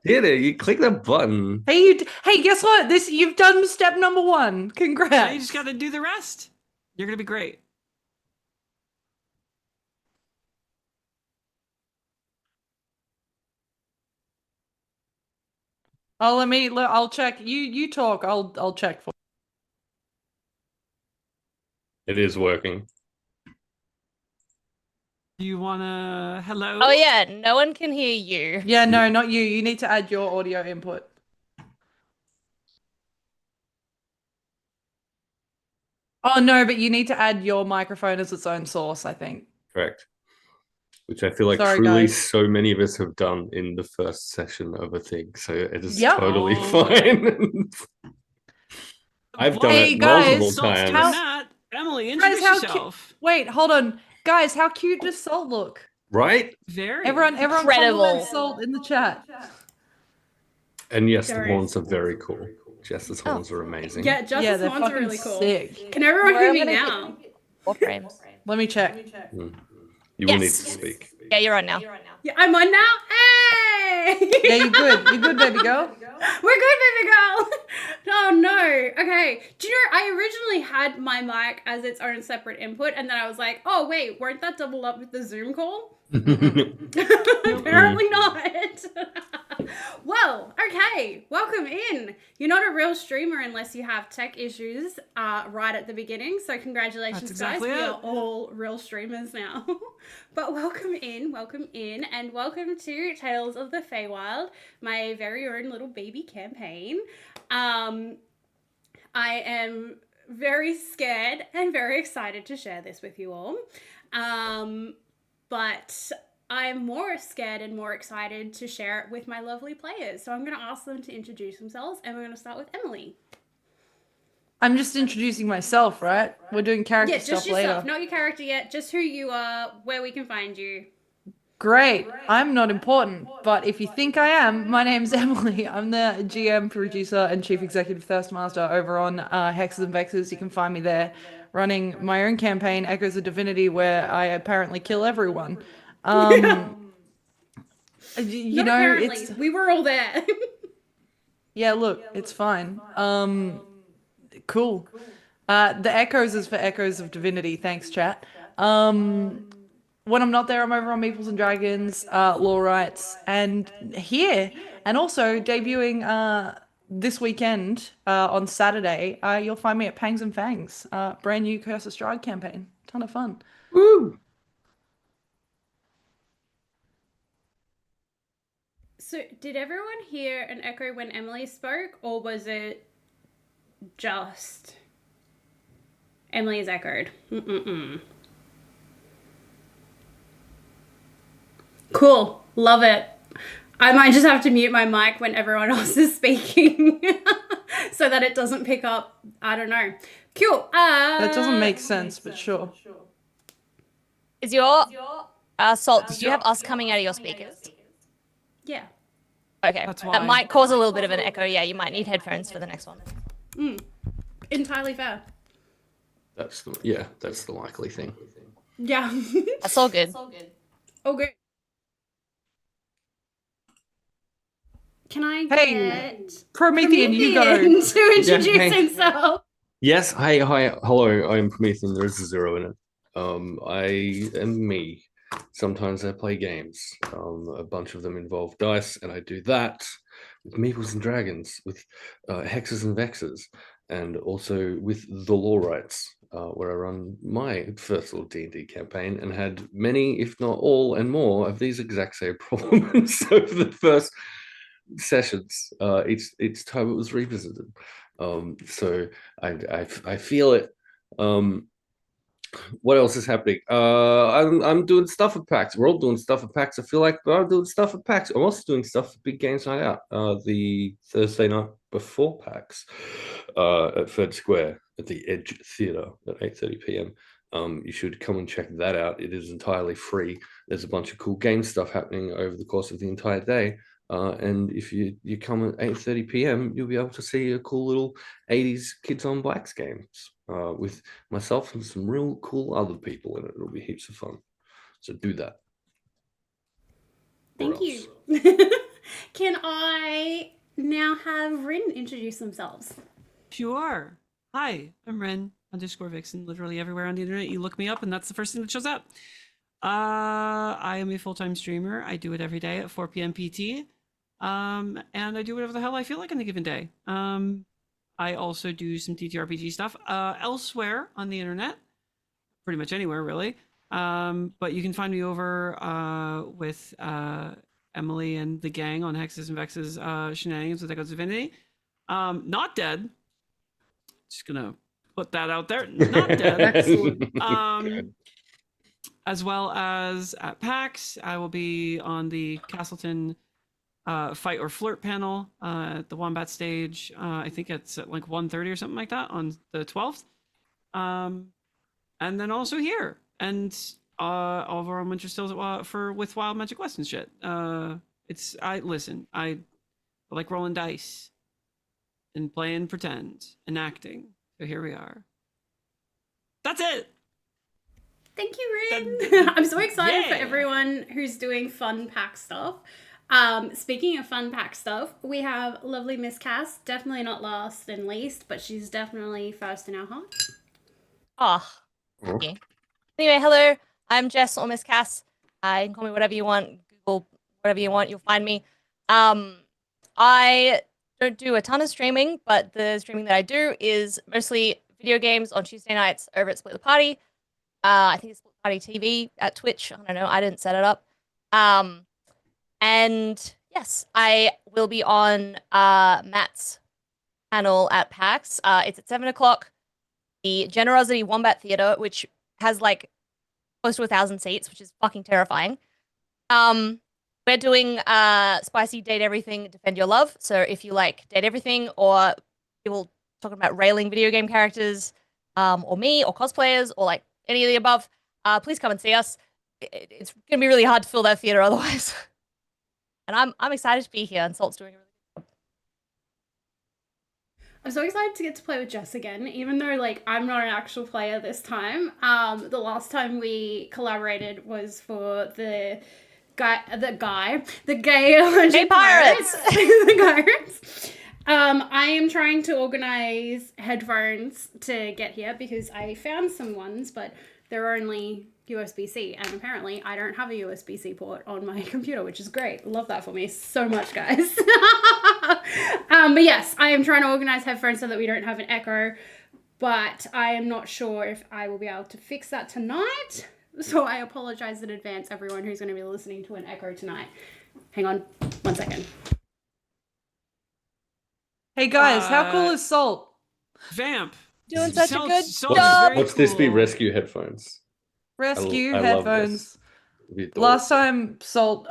Did it? You click that button. Hey, guess what? You've done step number one. Now you just got Congrats. to do the rest. You're gonna be great. Oh, I'll check. You talk. I'll check for. It is working. Do you wanna Oh hello? yeah, no one can hear you. Yeah, no, not you. You need to add your audio input. Oh no, but you need to add your microphone as its own source, I think. Correct. Which I feel like Sorry, truly guys. so many of us have done in the first session of a thing. So it is Yep. totally Oh. fine. I've done Hey it multiple guys, Salt's doing how times. that. Emily, guys, introduce how cute. yourself. Wait, hold on. Guys, how cute does Salt look? Right? Very. Everyone Incredible. compliment Salt in the chat. And yes, the There horns is. are very cool. Jess's Oh. horns are amazing. Yeah, Yeah, Justice they're horns are fucking really cool. sick. Can everyone Well, hear I'm me gonna now? Four frames. Let me check. You will need Yes. to speak. Yeah, you're on now. Yeah, I'm on now. Hey! Yeah, you're good. You're good, baby girl. We're good, baby girl. Oh no. Okay. Do you know I originally had my mic as its own separate input, and then I was like, oh wait, won't that double up with the Zoom call? Apparently not. Well, okay. Welcome in. You're not a real streamer unless you have tech issues right at the beginning. So congratulations, That's exactly guys. We it. are all real streamers now. But welcome in, and welcome to Tales of the Feywild, my very own little baby campaign. I am very scared and very excited to share this with you all. But I'm more scared and more excited to share it with my lovely players. So I'm going to ask them to introduce themselves, and we're going to start with Emily. I'm just introducing myself, right? We're doing character Yeah, just stuff yourself, later. not your character yet, just who you are, where we can find you. Great. I'm not important, but if you think I am, my name's Emily. I'm the GM, producer, and Chief Executive Thirstmaster over on Hexes and Vexes. You can find me there running my own campaign, Echoes of Divinity, where I apparently kill everyone. You Not know, apparently. it's We were all there. yeah, look, it's fine. Cool. The Echoes is for Echoes of Divinity. Thanks, chat. When I'm not there, I'm over on Meeples and Dragons, Law Rights, and here, and also debuting this weekend on Saturday. You'll find me at Pangs and Fangs, brand new Curse of Strahd campaign. Ton of fun. Woo! So, did everyone hear an echo when Emily spoke, or was it just Emily is echoed? Cool. Love it. I might just have to mute my mic when everyone else is speaking so that it doesn't pick up. I don't know. Cool. That doesn't make sense, but sure. Is your Salt, did you have us coming out of your speakers? Yeah. Okay. That's That why. might cause a little bit of an echo. Yeah, you might need headphones for the next one. Entirely fair. That's the likely thing. Yeah. That's all good. Okay. Can I Hey, get Promethean, you go. Promethean to introduce hey. himself? Yes, hi, hello, I am Promethean. There is a zero in it. I am me. Sometimes I play games. A bunch of them involve dice, and I do that with Meeples and Dragons, with Hexes and Vexes, and also with the Law Rights, where I run my first little D&D campaign and had many, if not all, and more of these exact same problems over the first sessions. Each time it was revisited. So I feel it. What else is happening? I'm doing stuff at PAX. We're all doing stuff at PAX. I feel like I'm doing stuff at PAX. I'm also doing stuff at Big Games Night Out. The Thursday night before PAX, at Fed Square at the Edge Theatre at 8:30 p.m. You should come and check that out. It is entirely free. There's a bunch of cool game stuff happening over the course of the entire day. And if you come at 8:30 p.m., you'll be able to see a cool little 80s Kids on Blacks games with myself and some real cool other people in it. It'll be heaps of fun. So do that. Thank you. Can I now have Rin introduce themselves? Sure. Hi, I'm Ren _Vixen. Literally everywhere on the internet, you look me up, and that's the first thing that shows up. I am a full-time streamer. I do it every day at 4 p.m. PT. And I do whatever the hell I feel like on a given day. I also do some TTRPG stuff elsewhere on the internet, pretty much anywhere really. But you can find me over with Emily and the gang on Hexes and Vexes Shenanigans with Echoes of Divinity. Not dead. Just gonna put that out there. Not dead. Excellent. As well as at PAX, I will be on the Castleton Fight or Flirt panel at the Wombat stage. I think it's at like 1:30 or something like that on the 12th. And then also here and over on Winter Stills with Wild Magic West and shit. I like rolling dice and playing pretend and acting. So here we are. That's it. Thank you, Rin. I'm so excited for Yeah. everyone who's doing fun pack stuff. Speaking of fun pack stuff, we have lovely Miss Cass, definitely not last and least, but she's definitely first in our hearts. Oh, yeah. Anyway, hello. I'm Jess or Miss Cass. You can call me whatever you want. Google whatever you want. You'll find me. I don't do a ton of streaming, but the streaming that I do is mostly video games on Tuesday nights over at Split the Party. I think it's Split Party TV at Twitch. I don't know. I didn't set it up. And yes, I will be on Matt's panel at PAX. It's at 7 o'clock. The Generosity Wombat Theatre, which has like close to 1,000 seats, which is fucking terrifying. We're doing spicy date everything, defend your love. So if you like date everything or people talking about railing video game characters, or me or cosplayers or like any of the above, please come and see us. It's gonna be really hard to fill that theater otherwise. And I'm excited to be here, and Salt's doing a really good job. I'm so excited to get to play with Jess again, even though like I'm not an actual player this time. The last time we collaborated was for the gay Emerging Pirates. the Pirates. I am trying to organize headphones to get here because I found some ones, but they're only USB-C, and apparently I don't have a USB-C port on my computer, which is great. Love that for me so much, guys. But yes, I am trying to organize headphones so that we don't have an echo, but I am not sure if I will be able to fix that tonight. So I apologize in advance, everyone who's going to be listening to an echo tonight. Hang on 1 second. Hey guys, how cool is Salt? Vamp. Doing such a Sounds- good sounds job. very Watch this be cool. rescue headphones. Rescue I love headphones. this. It'd be adorable. Last time Salt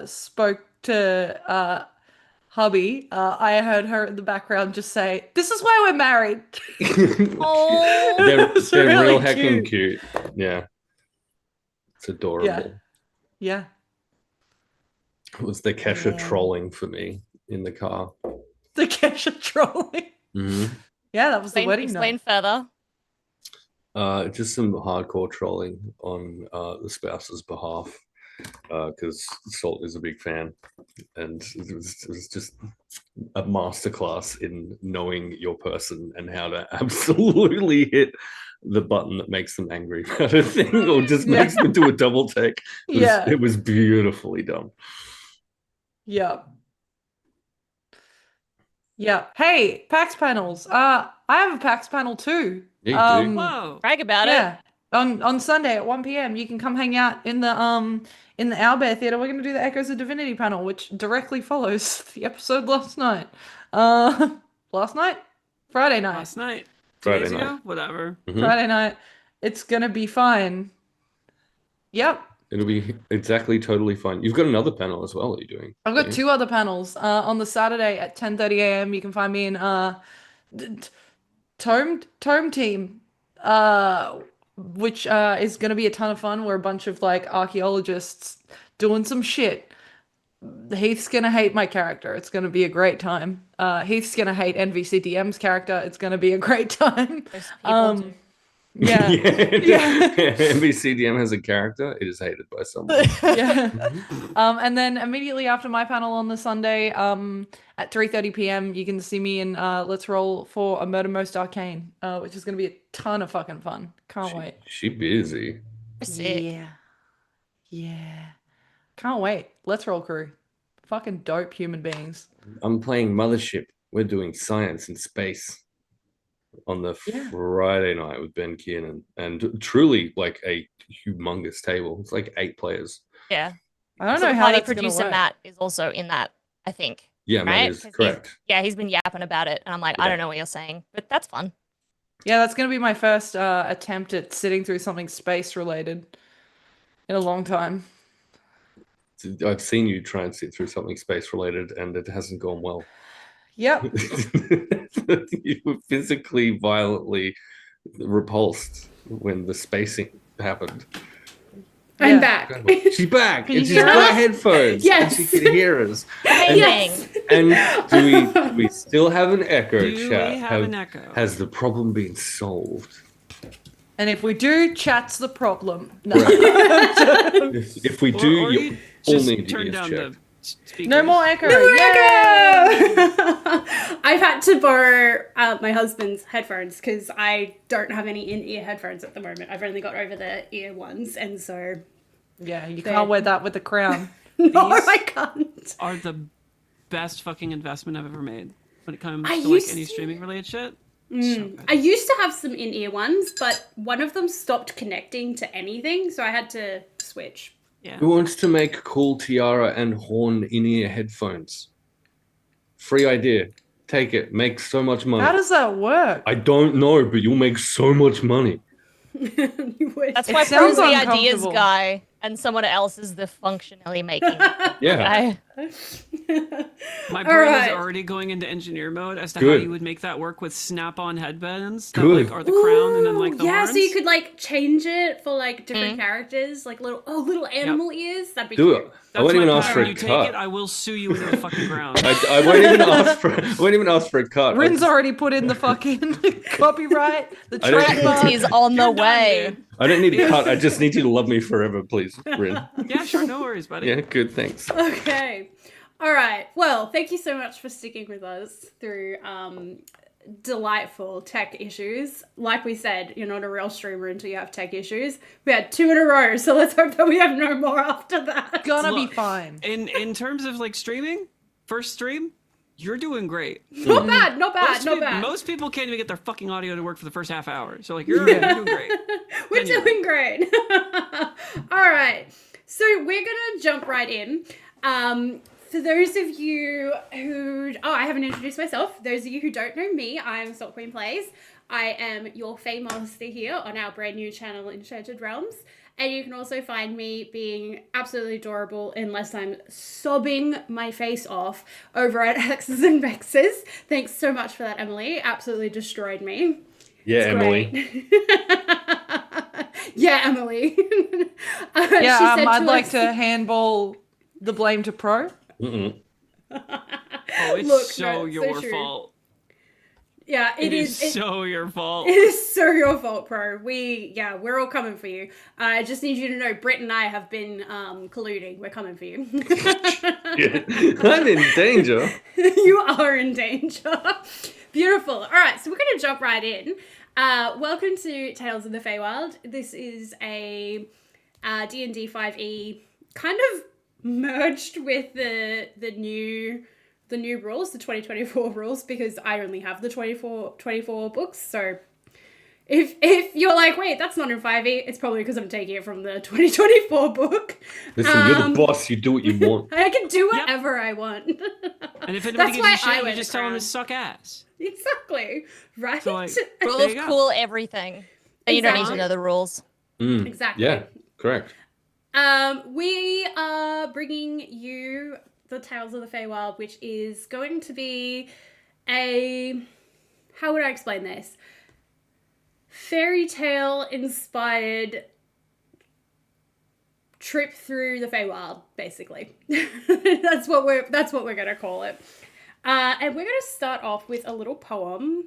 spoke to hubby, I heard her in the background just say, "This is why we're married." Oh, they're It's they're really real heckin' cute. Yeah. It's adorable. Yeah. It was the Kesha Yeah. trolling for me in the car. The Kesha trolling. Mhm. Yeah, that was the wedding explain night. further. Just some hardcore trolling on the spouse's behalf, because Salt is a big fan, and it was just a masterclass in knowing your person and how to absolutely hit the button that makes them angry about a thing or just makes them do a double take. Yeah. It was beautifully done. Yeah. Yeah. Hey, PAX panels. I have a PAX panel too. Yeah, you do. Whoa. Brag about Yeah. it. On Sunday at 1 p.m. you can come hang out in the Owlbear Theatre. We're gonna do the Echoes of Divinity panel, which directly follows the episode last night. Last night? Friday night. Last night. 2 Friday days ago? night. Whatever. Mhm. Friday night. It's gonna be fine. Yep. It'll be exactly totally fine. You've got another panel as well that you're doing. I've don't got you? 2 other panels. On the Saturday at 10:30 a.m. you can find me in Tome Team, which is gonna be a ton of fun. We're a bunch of like archaeologists doing some shit. Heath's gonna hate my character. It's gonna be a great time. Heath's gonna hate NVCDM's character. It's gonna be a great time. Most people do. Yeah. Yeah. MVCDM has a character. It is hated by someone. Yeah. And then immediately after my panel on the Sunday, at 3:30 p.m., you can see me in Let's Roll for a Murder Most Arcane, which is gonna be a ton of fucking fun. Can't wait. She busy. Sick. Yeah. Yeah. Can't wait. Let's Roll crew. Fucking dope human beings. I'm playing Mothership. We're doing science and space on the Yeah. Friday night with Ben Kiernan, and truly like a humongous table. It's like 8 players. Yeah. I don't So know the how party that's gonna producer work. Matt is also in that, I think. Yeah, Matt Right? is 'Cause correct. He's been yapping about it, and I'm like, I Yeah. don't know what you're saying, but that's fun. Yeah, that's gonna be my first attempt at sitting through something space related in a long time. I've seen you try and sit through something space related, and it hasn't gone well. Yep. You were physically violently repulsed when the spacing happened. I'm Yeah. back. She's back, Can and you she's hear got us? headphones. Yes. And she can hear us. Amazing. Yes. And do we still have an echo, Do chat? we have an echo? Has the problem been solved? And if we do, chat's the problem. No. If we do, Or you you all just need turn ears down checked. the speakers. No more echo. No Yay! echo! I've had to borrow my husband's headphones because I don't have any in-ear headphones at the moment. I've only got over-the-ear ones, and so Yeah, you can't wear that with a crown. no, These- I can't. Are the best fucking investment I've ever made when it comes I to like used any to- streaming related shit. I used to have some in-ear ones, but one of them stopped connecting to anything, so I had to switch. Yeah. Who wants to make cool tiara and horn in-ear headphones? Free idea. Take it. Make so much money. How does that work? I don't know, but you'll make so much money. You would. That's It why sounds Pro's the ideas uncomfortable. guy, and someone else is the functionally making Yeah. guy. My All brain right. is already going into engineer mode as to how Good. you would make that work with snap-on headbands that Good. like are the crown and then like the yeah, horns. so you could like change it for like different characters, like little animal ears. That'd be Do cute. it. I That's won't my even plan. ask for When a you take it, cut. I will sue you into the fucking ground. I won't even ask for. I won't even ask for a cut. Rin's already put in the fucking copyright, the I don't- trademark. He's on the You're done, way. dude. I don't need a cut. I just need you to love me forever, please, Rin. Yeah, sure, no worries, buddy. Yeah, good. Thanks. Okay. All right. Well, thank you so much for sticking with us through delightful tech issues. Like we said, you're not a real streamer until you have tech issues. We had 2 in a row, so let's hope that we have no more after that. Gonna be Look, fine. In terms of like streaming, first stream, you're doing great. Not bad, not bad, not bad. Most people can't even get their fucking audio to work for the first half hour. So like you're doing great. We're Genuinely. doing great. All right. So we're going to jump right in. For those of you who... Oh, I haven't introduced myself. Those of you who don't know me, I'm Salt Queen Plays. I am your Fey Master here on our brand new channel, Enchanted Realms. And you can also find me being absolutely adorable unless I'm sobbing my face off over at X's and Vex's. Thanks so much for that, Emily. Absolutely destroyed me. Yeah, It's Emily. great. Yeah, Emily. Yeah, She said I'd to like us- to handball the blame to Pro. Mm-mm. Oh, it's Look, so no, it's so your true. fault. Yeah, It is it- so your fault. It is so your fault, Pro. We're all coming for you. I just need you to know, Britt and I have been colluding. We're coming for you. Yeah. I'm in danger. You are in danger. Beautiful. All right, so we're going to jump right in. Welcome to Tales of the Feywild. This is a D&D 5e kind of merged with the new rules, the 2024 rules, because I only have the 24 books. So if you're like, wait, that's not in 5e, it's probably because I'm taking it from the 2024 book. Listen, you're the boss. You do what you want. I can do whatever I want. And if anybody That's gives why you I shit, wear you the just tell them crown. to suck ass. Exactly. Right? So, like, Rule There of you go. cool everything. But you don't need to Exactly. know the rules. Mm. Exactly. Yeah, correct. We are bringing you the Tales of the Feywild, which is going to be how would I explain this? Fairy tale inspired trip through the Feywild, basically. That's what we're gonna call it. And we're gonna start off with a little poem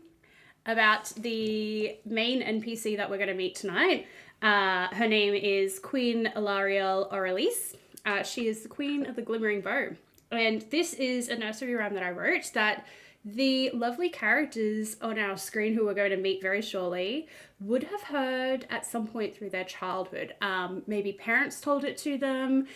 about the main NPC that we're gonna meet tonight. Her name is Queen Ilariel Aurelice. She is the Queen of the Glimmering Bow. And this is a nursery rhyme that I wrote that the lovely characters on our screen who we're going to meet very shortly would have heard at some point through their childhood. Maybe parents told it to them.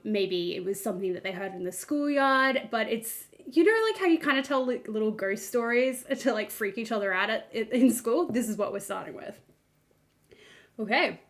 Maybe it was something that they heard in the schoolyard. But it's, you know, like how you kind of tell like little ghost stories to like freak each other out in school? This is what we're starting with. Okay.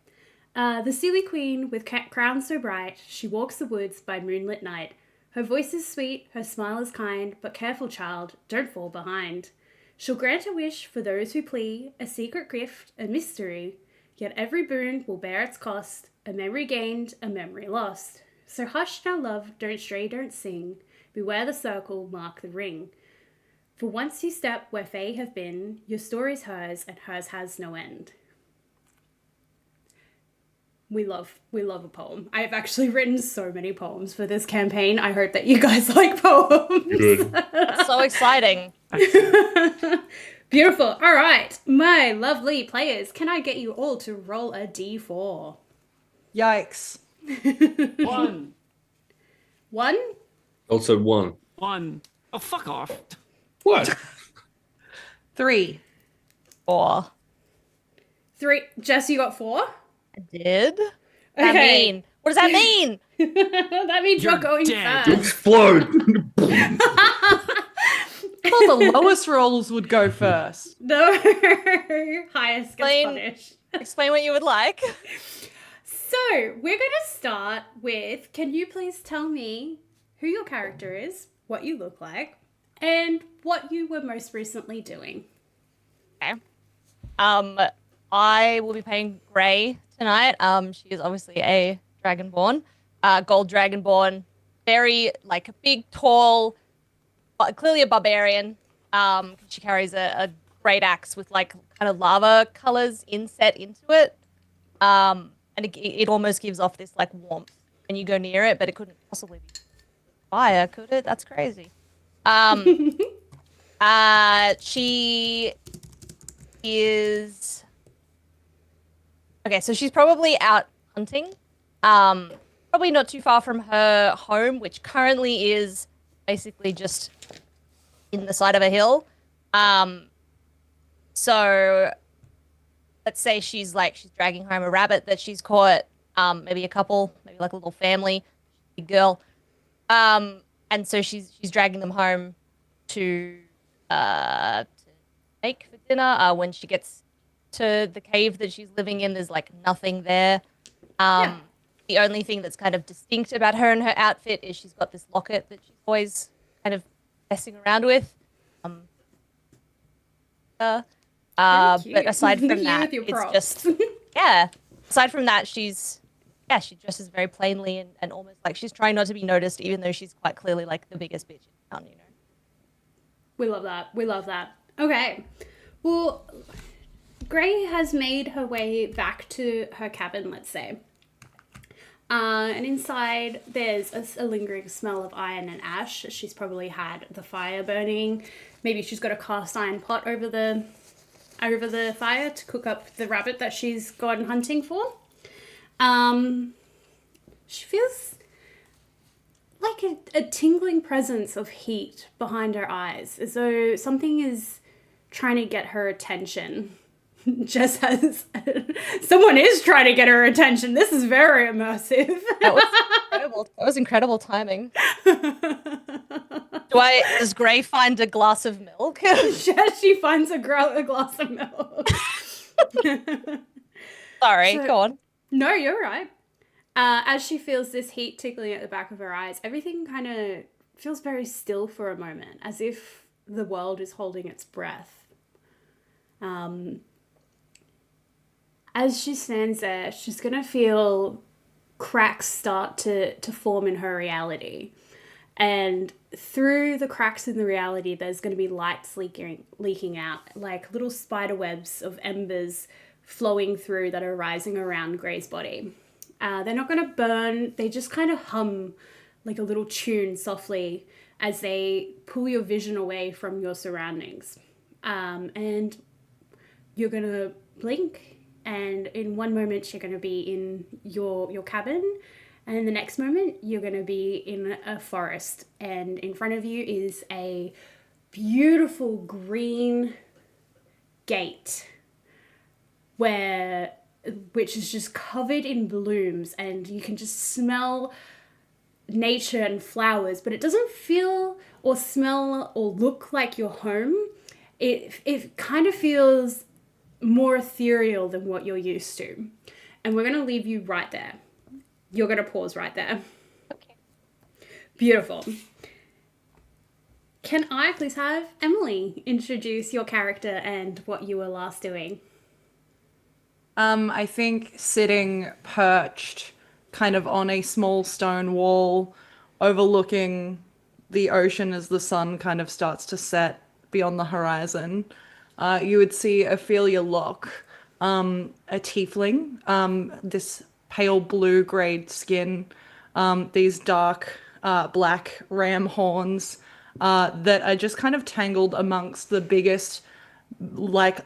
The Sealy Queen with crown so bright, she walks the woods by moonlit night. Her voice is sweet, her smile is kind, but careful, child, don't fall behind. She'll grant a wish for those who plea, a secret gift, a mystery, yet every boon will bear its cost, a memory gained, a memory lost. So hush now, love, don't stray, don't sing, beware the circle, mark the ring. For once you step where Fae have been, your story's hers, and hers has no end. We love a poem. I've actually written so many poems for this campaign. I hope that you guys like poems. Good. That's so exciting. Beautiful. All right, my lovely players, can I get you all to roll a d4? Yikes. 1. 1? Also 1. 1. Oh, fuck off. What? 3. 4. 3. Jess, you got 4? I did? What does that mean? What does that mean? That means you're going dead. first. Explode! I thought the lowest rolls would go first. No. Highest gets punished. Explain what you would like. So, we're going to start with, can you please tell me who your character is, what you look like, and what you were most recently doing? Okay. I will be playing Grey tonight. She is obviously a dragonborn, gold dragonborn, very like a big, tall, clearly a barbarian. She carries a great axe with like kind of lava colors inset into it. And it almost gives off this like warmth when you go near it, but it couldn't possibly be fire, could it? That's crazy. She is okay, so she's probably out hunting. Probably not too far from her home, which currently is basically just in the side of a hill. So let's say she's dragging home a rabbit that she's caught, maybe a couple, maybe like a little family, big girl. And so she's dragging them home to make for dinner. When she gets to the cave that she's living in, there's like nothing there. The only thing that's kind of distinct about her and her outfit is she's got this locket that she's always kind of messing around with. But aside from that, it's just aside from that, she dresses very plainly and almost like she's trying not to be noticed, even though she's quite clearly like the biggest bitch in town, you know. We love that. We love that. Okay. Well, Grey has made her way back to her cabin, let's say. And inside there's a lingering smell of iron and ash. She's probably had the fire burning. Maybe she's got a cast iron pot over the fire to cook up the rabbit that she's gone hunting for. She feels like a tingling presence of heat behind her eyes, as though something is trying to get her attention. Just as someone is trying to get her attention. This is very immersive. That was incredible. That was incredible timing. Does Grey find a glass of milk? Yes, she finds a glass of milk. Sorry, go on. No, you're right. As she feels this heat tickling at the back of her eyes, everything kind of feels very still for a moment, as if the world is holding its breath. As she stands there, she's going to feel cracks start to form in her reality. And through the cracks in the reality, there's going to be lights leaking out, like little spider webs of embers flowing through that are rising around Grey's body. They're not going to burn. They just kind of hum like a little tune softly as they pull your vision away from your surroundings. And you're going to blink, and in one moment you're going to be in your cabin, and in the next moment you're going to be in a forest, and in front of you is a beautiful green gate which is just covered in blooms, and you can just smell nature and flowers, but it doesn't feel or smell or look like your home. It kind of feels more ethereal than what you're used to. And we're going to leave you right there. You're going to pause right there. Okay. Beautiful. Can I please have Emily introduce your character and what you were last doing? I think sitting perched kind of on a small stone wall overlooking the ocean as the sun kind of starts to set beyond the horizon, you would see Ophelia Locke, a tiefling, this pale blue grayed skin, these dark black ram horns that are just kind of tangled amongst the biggest, like,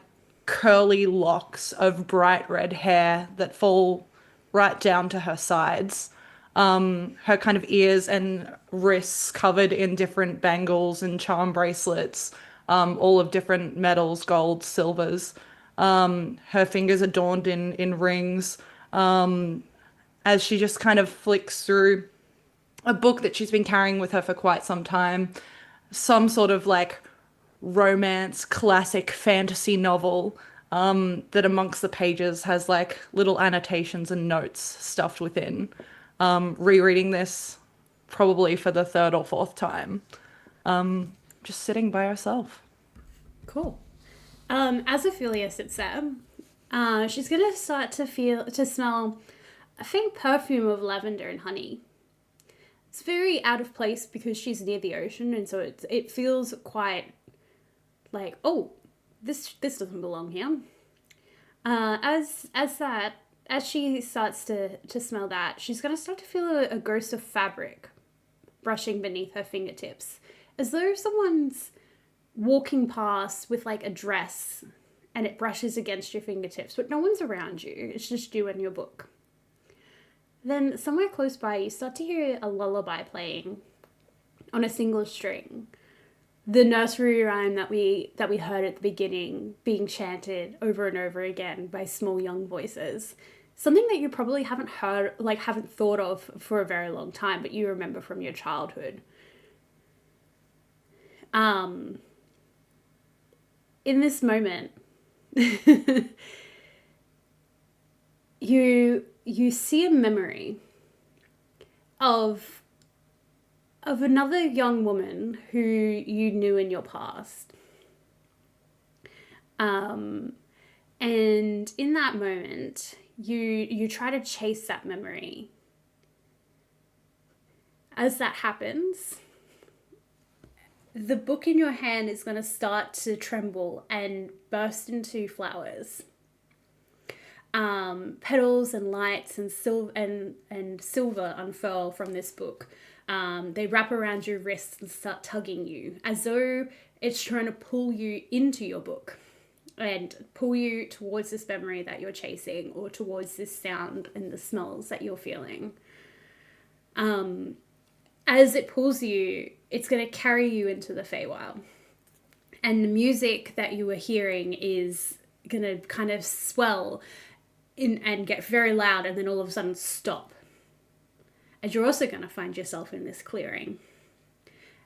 curly locks of bright red hair that fall right down to her sides. Her kind of ears and wrists covered in different bangles and charm bracelets, all of different metals, golds, silvers. Her fingers adorned in rings. As she just kind of flicks through a book that she's been carrying with her for quite some time, some sort of like romance, classic fantasy novel that amongst the pages has like little annotations and notes stuffed within. Rereading this probably for the third or fourth time. Just sitting by herself. Cool. As Ophelia sits there, she's gonna start to smell a faint perfume of lavender and honey. It's very out of place because she's near the ocean, and so it feels quite like, oh, this doesn't belong here. As she starts to smell that, she's gonna start to feel a ghost of fabric brushing beneath her fingertips, as though someone's walking past with like a dress and it brushes against your fingertips, but no one's around you. It's just you and your book. Then somewhere close by, you start to hear a lullaby playing on a single string. The nursery rhyme that we heard at the beginning being chanted over and over again by small young voices. Something that you probably haven't heard, like haven't thought of for a very long time, but you remember from your childhood. In this moment, you see a memory of another young woman who you knew in your past. And in that moment, you try to chase that memory. As that happens, the book in your hand is going to start to tremble and burst into flowers. Petals and lights and silver unfurl from this book. They wrap around your wrists and start tugging you, as though it's trying to pull you into your book and pull you towards this memory that you're chasing, or towards this sound and the smells that you're feeling. As it pulls you, it's going to carry you into the Feywild. And the music that you were hearing is going to kind of swell and get very loud, and then all of a sudden stop. And you're also going to find yourself in this clearing.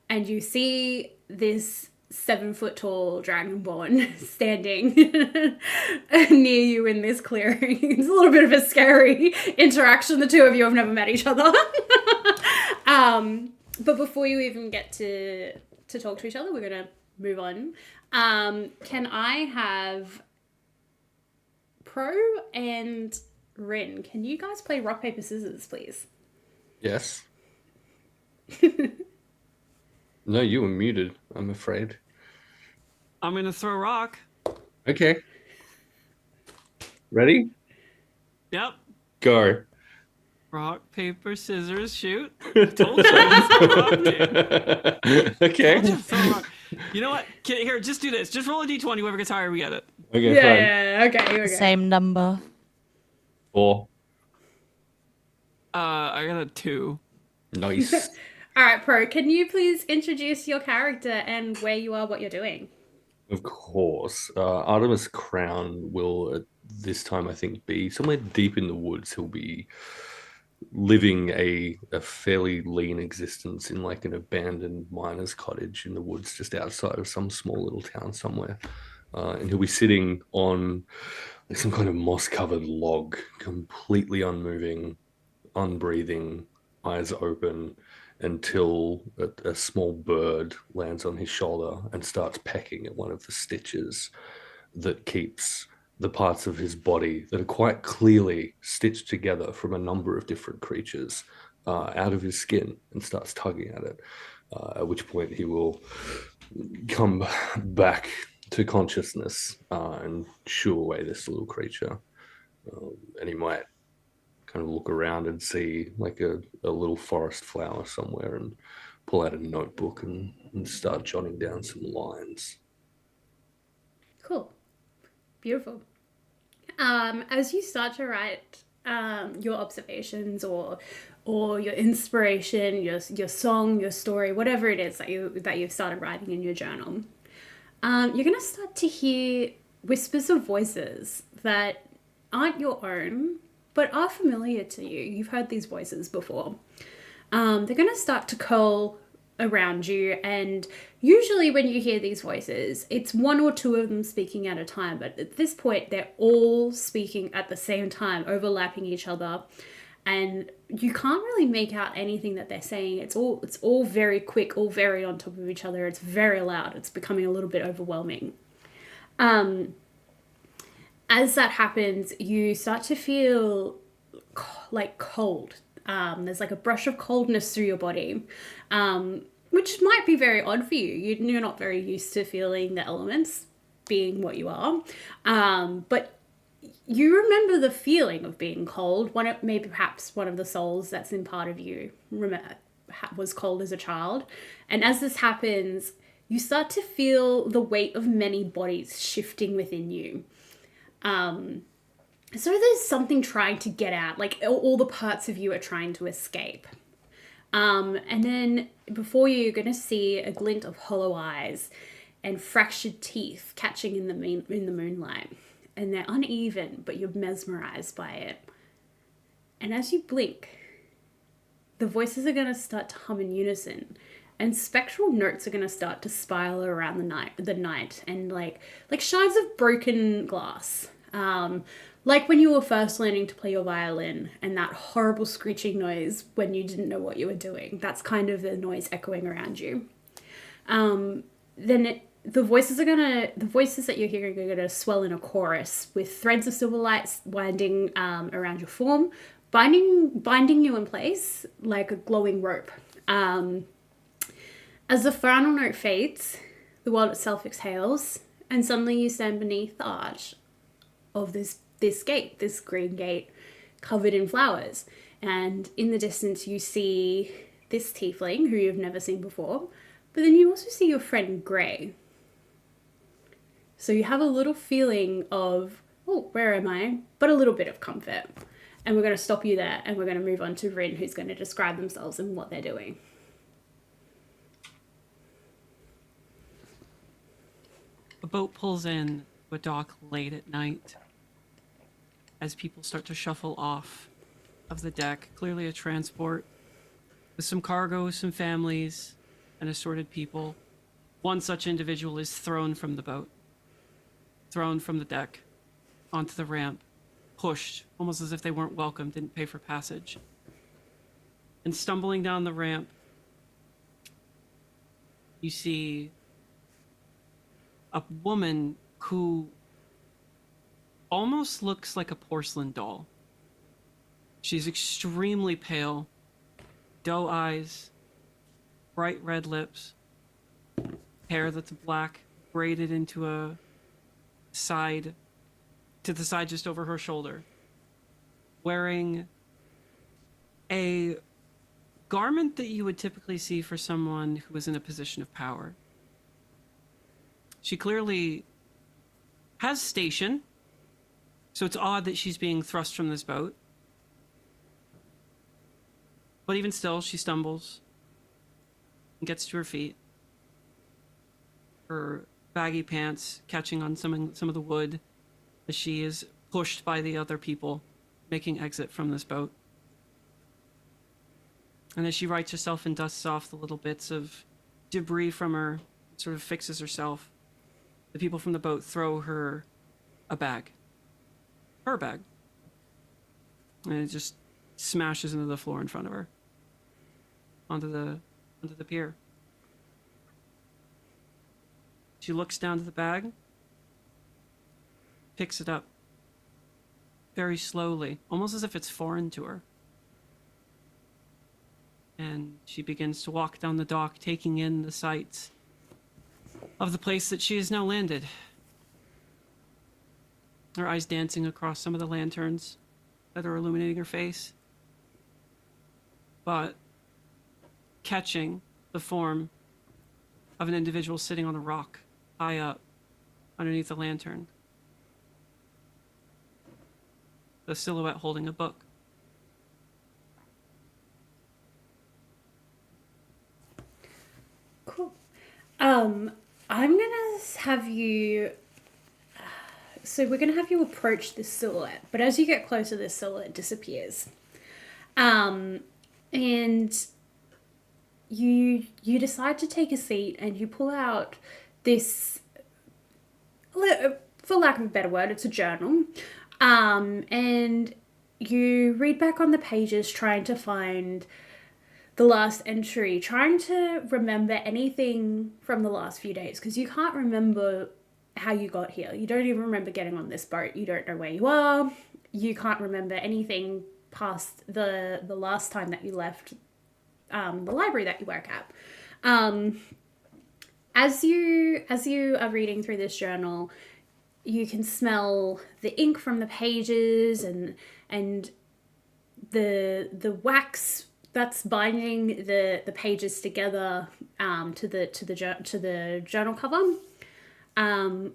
And you see this 7-foot-tall dragonborn standing near you in this clearing. It's a little bit of a scary interaction. The two of you have never met each other. But before you even get to talk to each other, we're going to move on. Can I have Pro and Rin? Can you guys play rock, paper, scissors, please? Yes. No, you were muted, I'm afraid. I'm going to throw rock. Okay. Ready? Yep. Go. Rock, paper, scissors, shoot. I told you it's a rock game. Okay. Told you it's a rock. You know what? Here, just do this. Just roll a d20. Whoever gets higher, we get it. Okay, Yeah, fine. yeah, okay, here we go. Same number. 4. I got a 2. Nice. All right, Pro, can you please introduce your character and where you are, what you're doing? Of course. Artemis Crown will, at this time, I think, be somewhere deep in the woods. He'll be living a fairly lean existence in like an abandoned miner's cottage in the woods just outside of some small little town somewhere. And he'll be sitting on like some kind of moss-covered log, completely unmoving, unbreathing, eyes open, until a small bird lands on his shoulder and starts pecking at one of the stitches that keeps the parts of his body that are quite clearly stitched together from a number of different creatures out of his skin, and starts tugging at it, at which point he will come back to consciousness and shoo away this little creature. And he might kind of look around and see like a little forest flower somewhere and pull out a notebook and start jotting down some lines. Cool. Beautiful. As you start to write your observations or your inspiration, your song, your story, whatever it is that you've started writing in your journal, you're gonna start to hear whispers of voices that aren't your own, but are familiar to you. You've heard these voices before. They're gonna start to curl around you, and usually when you hear these voices, it's one or two of them speaking at a time, but at this point they're all speaking at the same time, overlapping each other, and you can't really make out anything that they're saying. It's all very quick, all very on top of each other. It's very loud. It's becoming a little bit overwhelming. As that happens, you start to feel like cold. There's like a brush of coldness through your body, which might be very odd for you. You're not very used to feeling the elements being what you are. But you remember the feeling of being cold. Maybe perhaps one of the souls that's in part of you was cold as a child. And as this happens, you start to feel the weight of many bodies shifting within you. So there's something trying to get out, like all the parts of you are trying to escape. And then before you, you're going to see a glint of hollow eyes and fractured teeth catching in the moonlight. And they're uneven, but you're mesmerized by it. And as you blink, the voices are going to start to hum in unison. And spectral notes are going to start to spiral around the night, and like shards of broken glass. Like when you were first learning to play your violin, and that horrible screeching noise when you didn't know what you were doing. That's kind of the noise echoing around you. The voices that you're hearing are gonna swell in a chorus with threads of silver lights winding around your form, binding you in place like a glowing rope. As the final note fades, the world itself exhales, and suddenly you stand beneath the arch of this gate, this green gate covered in flowers. And in the distance you see this tiefling who you've never seen before, but then you also see your friend Grey. So you have a little feeling of, oh, where am I? But a little bit of comfort. And we're going to stop you there, and we're going to move on to Rin, who's going to describe themselves and what they're doing. A boat pulls in to a dock late at night as people start to shuffle off of the deck. Clearly a transport with some cargo, some families, and assorted people. One such individual is thrown from the boat, thrown from the deck onto the ramp, pushed, almost as if they weren't welcome, didn't pay for passage. And stumbling down the ramp, you see a woman who almost looks like a porcelain doll. She's extremely pale, doe eyes, bright red lips, hair that's black, braided into a side, to the side just over her shoulder, wearing a garment that you would typically see for someone who was in a position of power. She clearly has station, so it's odd that she's being thrust from this boat. But even still, she stumbles and gets to her feet. Her baggy pants catching on some of the wood as she is pushed by the other people making exit from this boat. And as she rights herself and dusts off the little bits of debris from her, sort of fixes herself, the people from the boat throw her a bag. Her bag. And it just smashes into the floor in front of her. Onto the pier. She looks down to the bag, picks it up very slowly, almost as if it's foreign to her. And she begins to walk down the dock, taking in the sights of the place that she has now landed. Her eyes dancing across some of the lanterns that are illuminating her face, but catching the form of an individual sitting on a rock high up underneath the lantern. The silhouette holding a book. Cool. I'm gonna have you. So we're gonna have you approach this silhouette, but as you get closer, this silhouette disappears. And you decide to take a seat, and you pull out this, for lack of a better word, it's a journal. And you read back on the pages, trying to find the last entry, trying to remember anything from the last few days, because you can't remember how you got here. You don't even remember getting on this boat. You don't know where you are. You can't remember anything past the last time that you left the library that you work at. As you are reading through this journal, you can smell the ink from the pages and the wax that's binding the pages together to the journal cover. And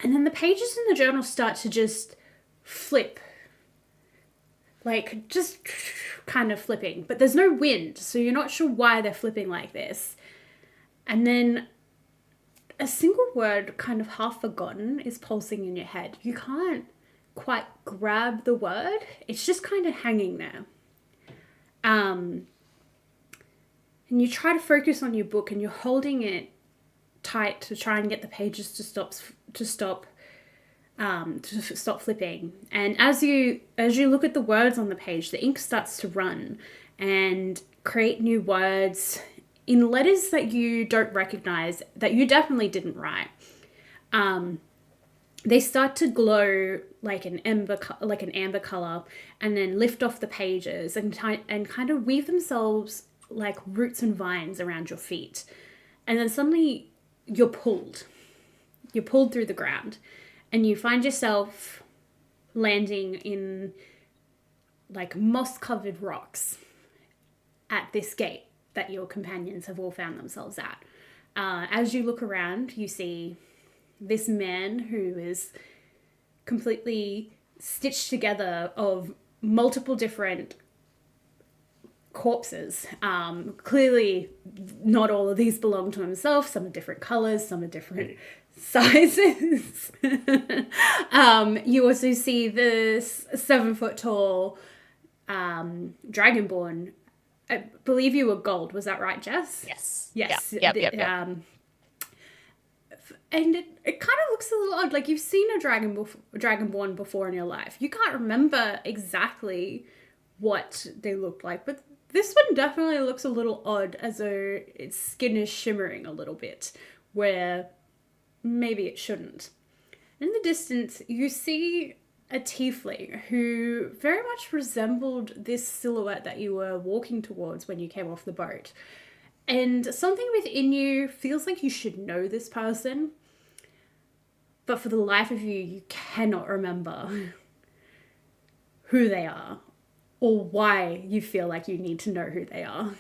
then the pages in the journal start to just flip. Like, just kind of flipping. But there's no wind, so you're not sure why they're flipping like this. And then a single word, kind of half forgotten, is pulsing in your head. You can't quite grab the word. It's just kind of hanging there. And you try to focus on your book, and you're holding it tight to try and get the pages to stop flipping. And as you look at the words on the page, the ink starts to run and create new words in letters that you don't recognize, that you definitely didn't write. They start to glow like an amber color, and then lift off the pages and kind of weave themselves like roots and vines around your feet. And then suddenly you're pulled through the ground, and you find yourself landing in like moss-covered rocks at this gate that your companions have all found themselves at. As you look around, you see this man who is completely stitched together of multiple different corpses. Clearly, not all of these belong to himself. Some are different colors, some are different sizes. You also see this 7-foot-tall dragonborn. I believe you were gold. Was that right, Jess? Yes. Yes. Yep. And it kind of looks a little odd. Like, you've seen a dragonborn before in your life. You can't remember exactly what they looked like, but this one definitely looks a little odd, as though its skin is shimmering a little bit, where maybe it shouldn't. In the distance, you see a tiefling who very much resembled this silhouette that you were walking towards when you came off the boat. And something within you feels like you should know this person, but for the life of you, you cannot remember who they are or why you feel like you need to know who they are.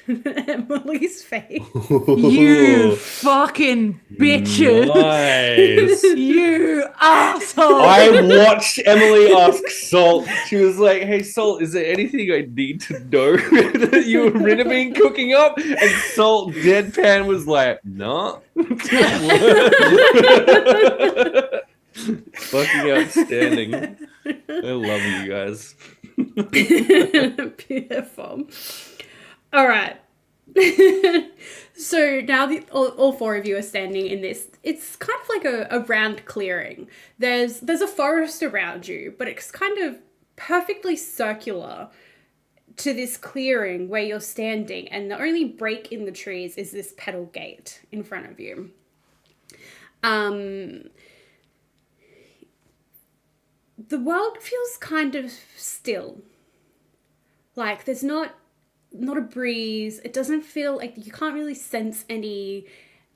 Emily's face. You fucking bitches. Nice. You asshole. I watched Emily ask Salt. She was like, "Hey, Salt, is there anything I need to know that you and Rin have been cooking up?" And Salt deadpan was like, "Nah." Fucking outstanding. I love you guys. Beautiful. All right. So now all four of you are standing in this. It's kind of like a round clearing. There's a forest around you, but it's kind of perfectly circular to this clearing where you're standing, and the only break in the trees is this petal gate in front of you. The world feels kind of still. Like there's not a breeze. It doesn't feel like you can't really sense any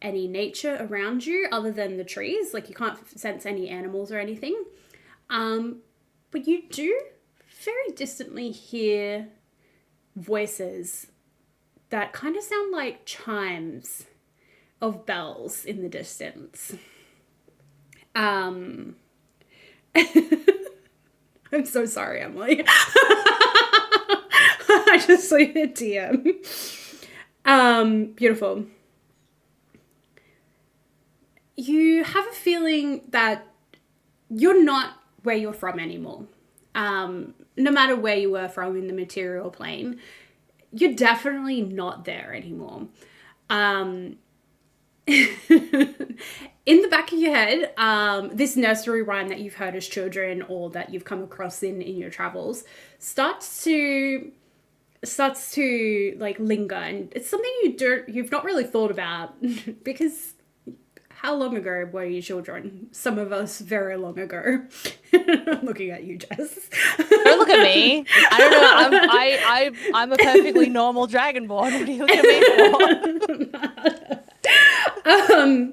nature around you other than the trees. Like you can't sense any animals or anything. But you do very distantly hear voices that kind of sound like chimes of bells in the distance. I'm so sorry, Emily. I just saw your DM. Beautiful. You have a feeling that you're not where you're from anymore. No matter where you were from in the material plane, you're definitely not there anymore. In the back of your head, this nursery rhyme that you've heard as children or that you've come across in your travels starts to like linger, and it's something you've not really thought about because how long ago were you children? Some of us very long ago. I'm looking at you, Jess. Don't look at me. I don't know. I'm a perfectly normal dragonborn. What are you looking at me for?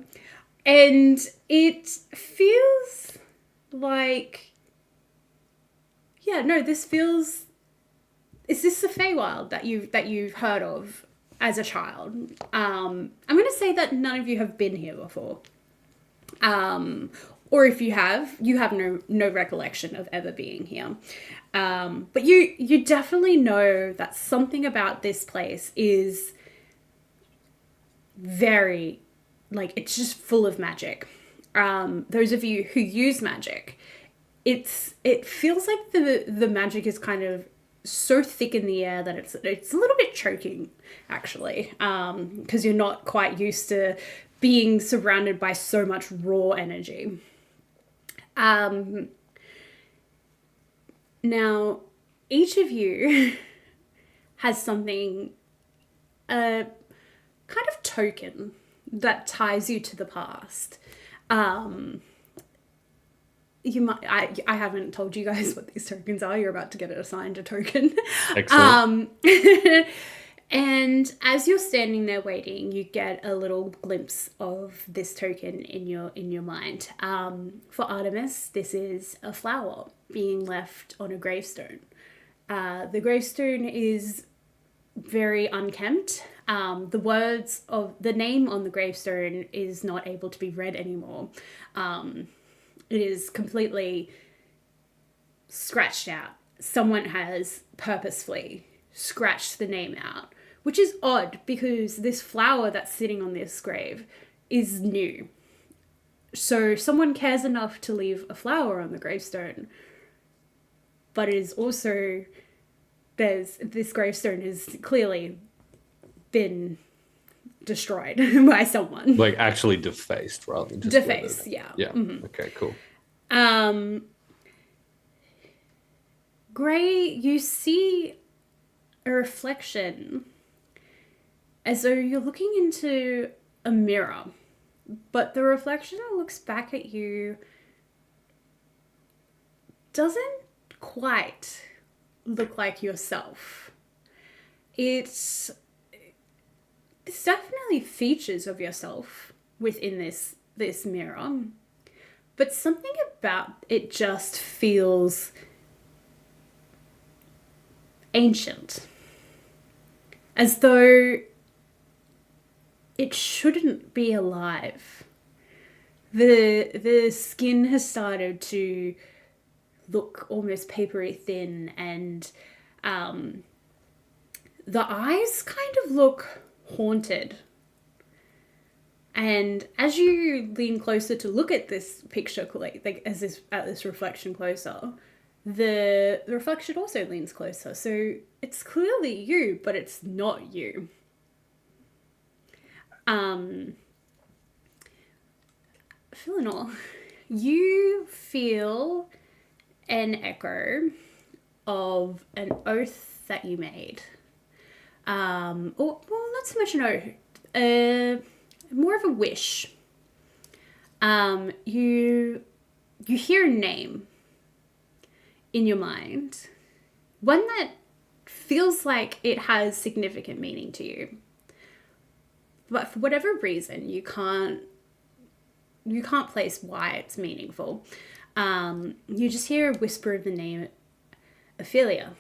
And it feels like, this feels. Is this the Feywild that you've heard of as a child? I'm going to say that none of you have been here before. Or if you have no recollection of ever being here. But you definitely know that something about this place is very, like, it's just full of magic. Those of you who use magic, it feels like the magic is kind of so thick in the air that it's a little bit choking, actually, because you're not quite used to being surrounded by so much raw energy. Now, each of you has something, kind of token that ties you to the past. You might. I haven't told you guys what these tokens are. You're about to get assigned a token. Excellent. And as you're standing there waiting, you get a little glimpse of this token in your mind. For Artemis, this is a flower being left on a gravestone. The gravestone is very unkempt. The words of the name on the gravestone is not able to be read anymore. It is completely scratched out. Someone has purposefully scratched the name out, which is odd because this flower that's sitting on this grave is new. So someone cares enough to leave a flower on the gravestone, but it is also, this gravestone has clearly been destroyed by someone. Like actually defaced rather than just defaced, weathered. yeah. Yeah. Mm-hmm. Okay, cool. Gray, you see a reflection as though you're looking into a mirror, but the reflection that looks back at you doesn't quite look like yourself. There's definitely features of yourself within this mirror, but something about it just feels ancient, as though it shouldn't be alive. The skin has started to look almost papery thin, and the eyes kind of look haunted. And as you lean closer to look at this picture, like at this reflection closer, the reflection also leans closer. So it's clearly you, but it's not you. Philonor, you feel an echo of an oath that you made. Or, well, not so much an oath, more of a wish. You hear a name in your mind, one that feels like it has significant meaning to you, but for whatever reason you can't place why it's meaningful. You just hear a whisper of the name Ophelia,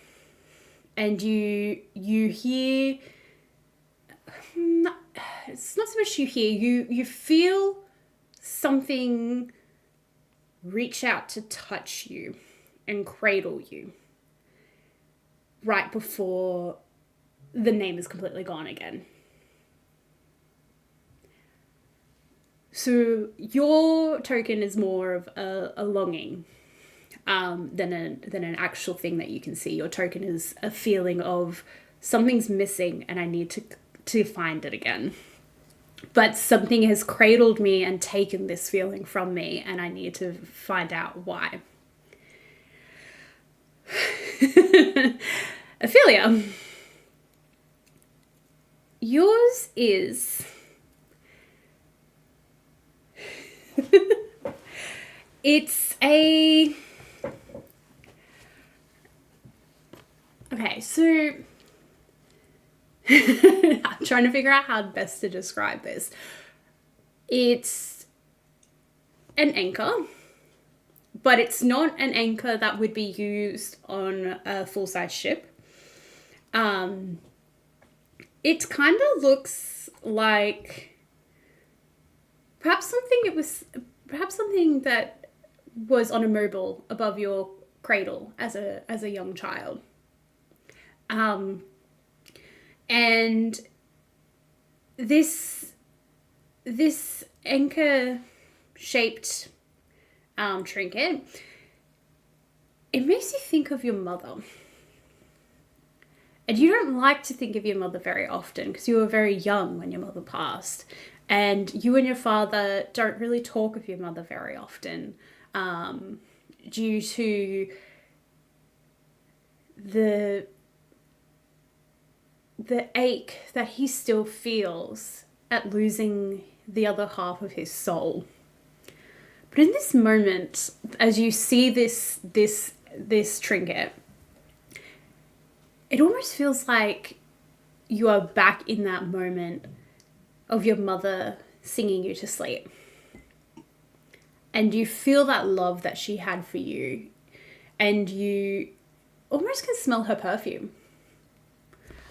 and you hear, it's not so much you hear, you feel something reach out to touch you and cradle you right before the name is completely gone again. So your token is more of a longing than an actual thing that you can see. Your token is a feeling of something's missing and I need to find it again. But something has cradled me and taken this feeling from me, and I need to find out why. Ophelia, yours is it's a okay, so I'm trying to figure out how best to describe this. It's an anchor, but it's not an anchor that would be used on a full-size ship. It kind of looks like perhaps something that was on a mobile above your cradle as a young child. And this anchor shaped trinket, it makes you think of your mother. And you don't like to think of your mother very often because you were very young when your mother passed. And you and your father don't really talk of your mother very often due to the ache that he still feels at losing the other half of his soul. But in this moment, as you see this trinket, it almost feels like you are back in that moment of your mother singing you to sleep. And you feel that love that she had for you. And you almost can smell her perfume.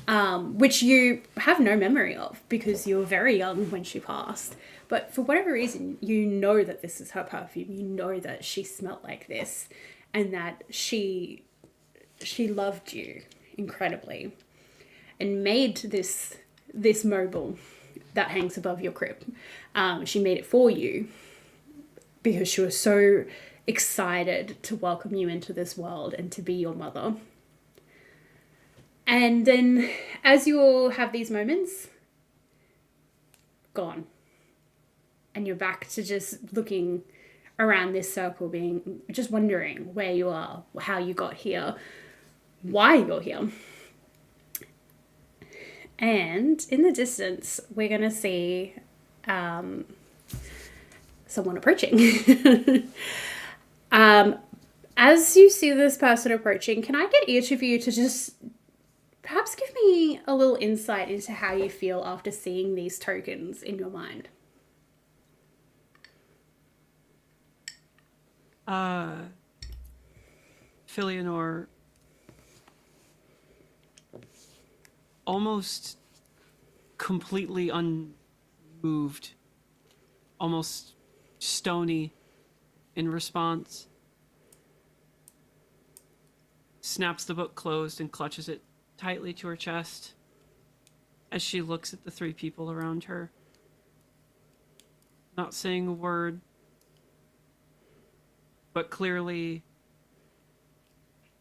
Which you have no memory of because you were very young when she passed. But for whatever reason, you know that this is her perfume. You know that she smelled like this and that she loved you incredibly and made this mobile that hangs above your crib. She made it for you because she was so excited to welcome you into this world and to be your mother. And then as you all have these moments, gone. And you're back to just looking around this circle, just wondering where you are, how you got here, why you're here. And in the distance, we're going to see someone approaching. As you see this person approaching, can I get each of you to just perhaps give me a little insight into how you feel after seeing these tokens in your mind? Philionor almost completely unmoved, almost stony in response. Snaps the book closed and clutches it tightly to her chest as she looks at the three people around her. Not saying a word, but clearly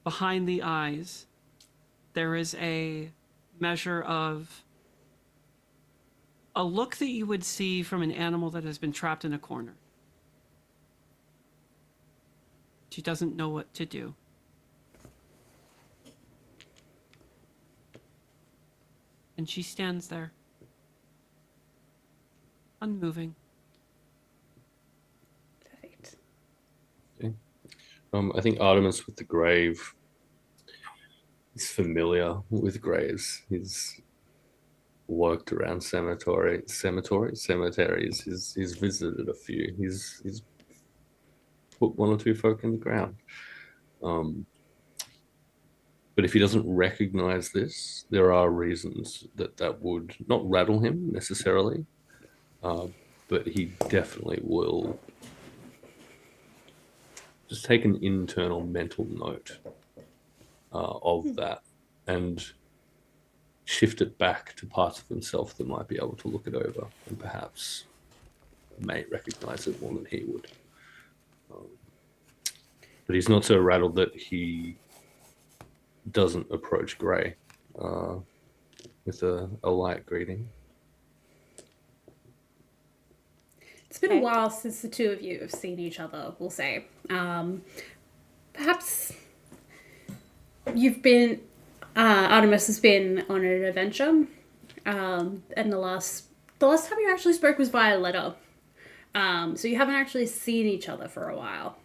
behind the eyes, there is a measure of a look that you would see from an animal that has been trapped in a corner. She doesn't know what to do. And she stands there, unmoving. Perfect. I think Artemis with the grave is familiar with graves. He's worked around cemeteries. He's visited a few. He's put one or two folk in the ground. But if he doesn't recognize this, there are reasons that would not rattle him necessarily, but he definitely will just take an internal mental note of that and shift it back to parts of himself that might be able to look it over and perhaps may recognize it more than he would. But he's not so rattled that he doesn't approach Gray with a light greeting. It's been a while since the two of you have seen each other, we'll say. Perhaps you've been, Artemis has been on an adventure, and the last time you actually spoke was via letter. So you haven't actually seen each other for a while.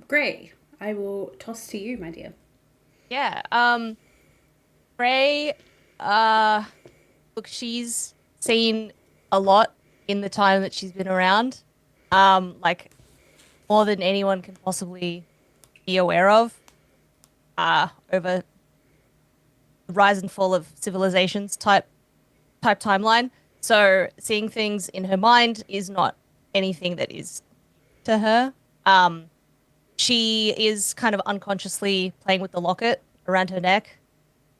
Gray, I will toss to you, my dear. Yeah. Gray, look, she's seen a lot in the time that she's been around. Like more than anyone can possibly be aware of. Over the rise and fall of civilizations type timeline. So seeing things in her mind is not anything that is to her. She is kind of unconsciously playing with the locket around her neck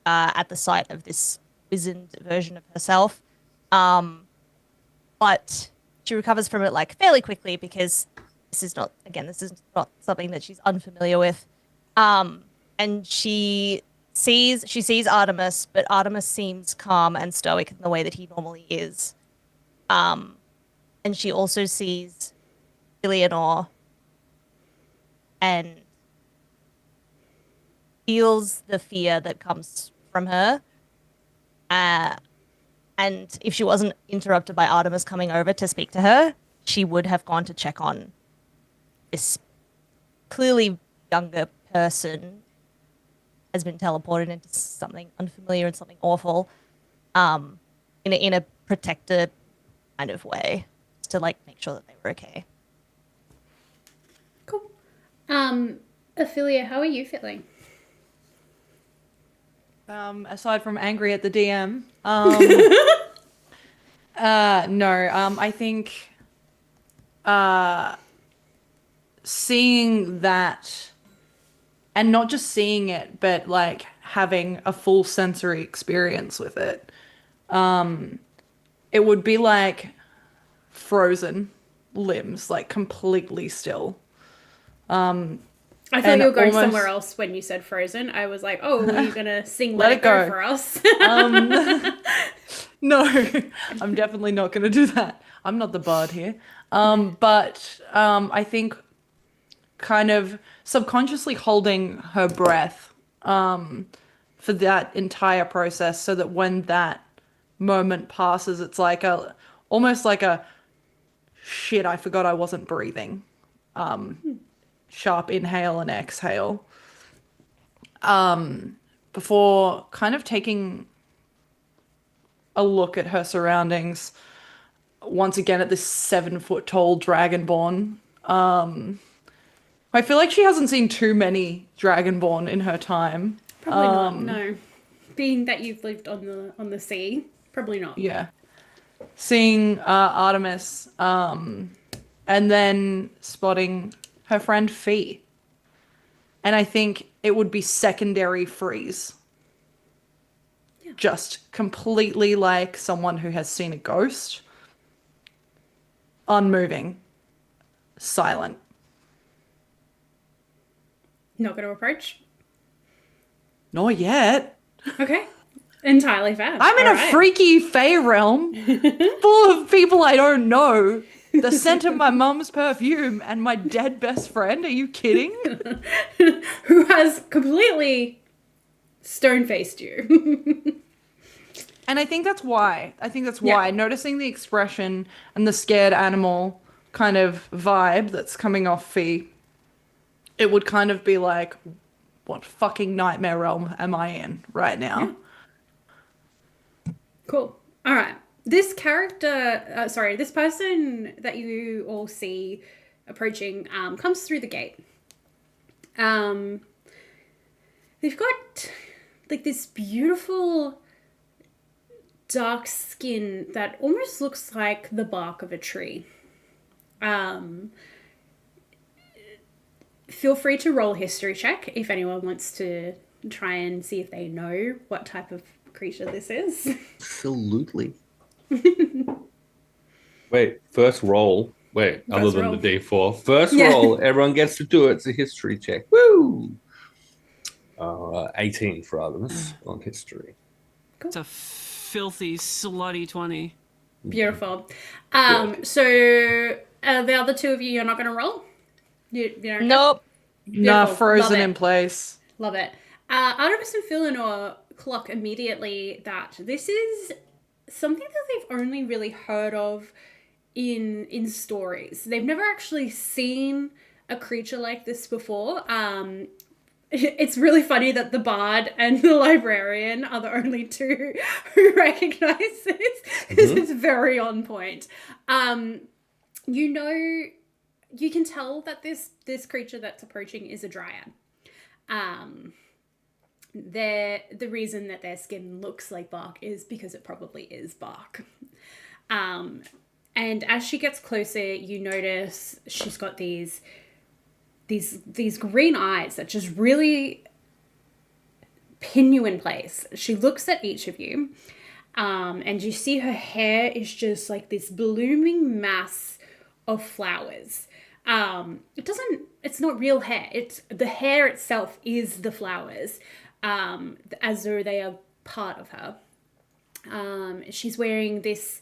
at the sight of this wizened version of herself. But she recovers from it like fairly quickly because this is not something that she's unfamiliar with. And she sees Artemis, but Artemis seems calm and stoic in the way that he normally is. And she also sees Eleanor and feels the fear that comes from her. And if she wasn't interrupted by Artemis coming over to speak to her, she would have gone to check on this clearly younger person has been teleported into something unfamiliar and something awful, in a protector kind of way, just to like make sure that they were okay. Cool. Ophelia, how are you feeling? Aside from angry at the DM, no, I think seeing that, and not just seeing it, but like having a full sensory experience with it, it would be like frozen limbs, like completely still. I thought you were going almost somewhere else when you said frozen. I was like, oh, are you going to sing Let Let It It Go Go. for us? No, I'm definitely not going to do that. I'm not the bard here. But I think kind of subconsciously holding her breath for that entire process, so that when that moment passes, it's like almost like a shit, I forgot I wasn't breathing. Sharp inhale and exhale. Before kind of taking a look at her surroundings, once again at this 7-foot tall dragonborn. I feel like she hasn't seen too many dragonborn in her time. Probably not, no. being that you've lived on the sea, probably not. Yeah. Seeing Artemis, and then spotting her friend Fee. And I think it would be secondary freeze. Yeah. Just completely like someone who has seen a ghost. Unmoving. Silent. Not going to approach. Not yet. Okay. Entirely fair. I'm in All a right. freaky Fey realm full of people I don't know. The scent of my mum's perfume and my dead best friend. Are you kidding? Who has completely stone-faced you. And I think that's why. Yeah. Noticing the expression and the scared animal kind of vibe that's coming off Fee, it would kind of be like, what fucking nightmare realm am I in right now? Cool. All right. This character, this person that you all see approaching comes through the gate. They've got like this beautiful dark skin that almost looks like the bark of a tree. Feel free to roll a history check if anyone wants to try and see if they know what type of creature this is. Absolutely. Wait, first roll. Wait, other First than roll. the D4. First Yeah. roll, everyone gets to do it. It's a history check. Woo! 18 for others on history. It's a filthy, slutty 20. Beautiful. So the other two of you, you're not going to roll? You don't Nope. Nah, Beautiful. frozen Love it. in place. Love it. Artemis and Philinor clock immediately that this is something that they've only really heard of in stories. They've never actually seen a creature like this before. It's really funny that the bard and the librarian are the only two who recognize this because it's very on point. You can tell that this creature that's approaching is a dryad. The reason that their skin looks like bark is because it probably is bark. And as she gets closer, you notice she's got these green eyes that just really pin you in place. She looks at each of you, and you see her hair is just like this blooming mass of flowers. It's not real hair. It's the hair itself is the flowers, as though they are part of her. She's wearing this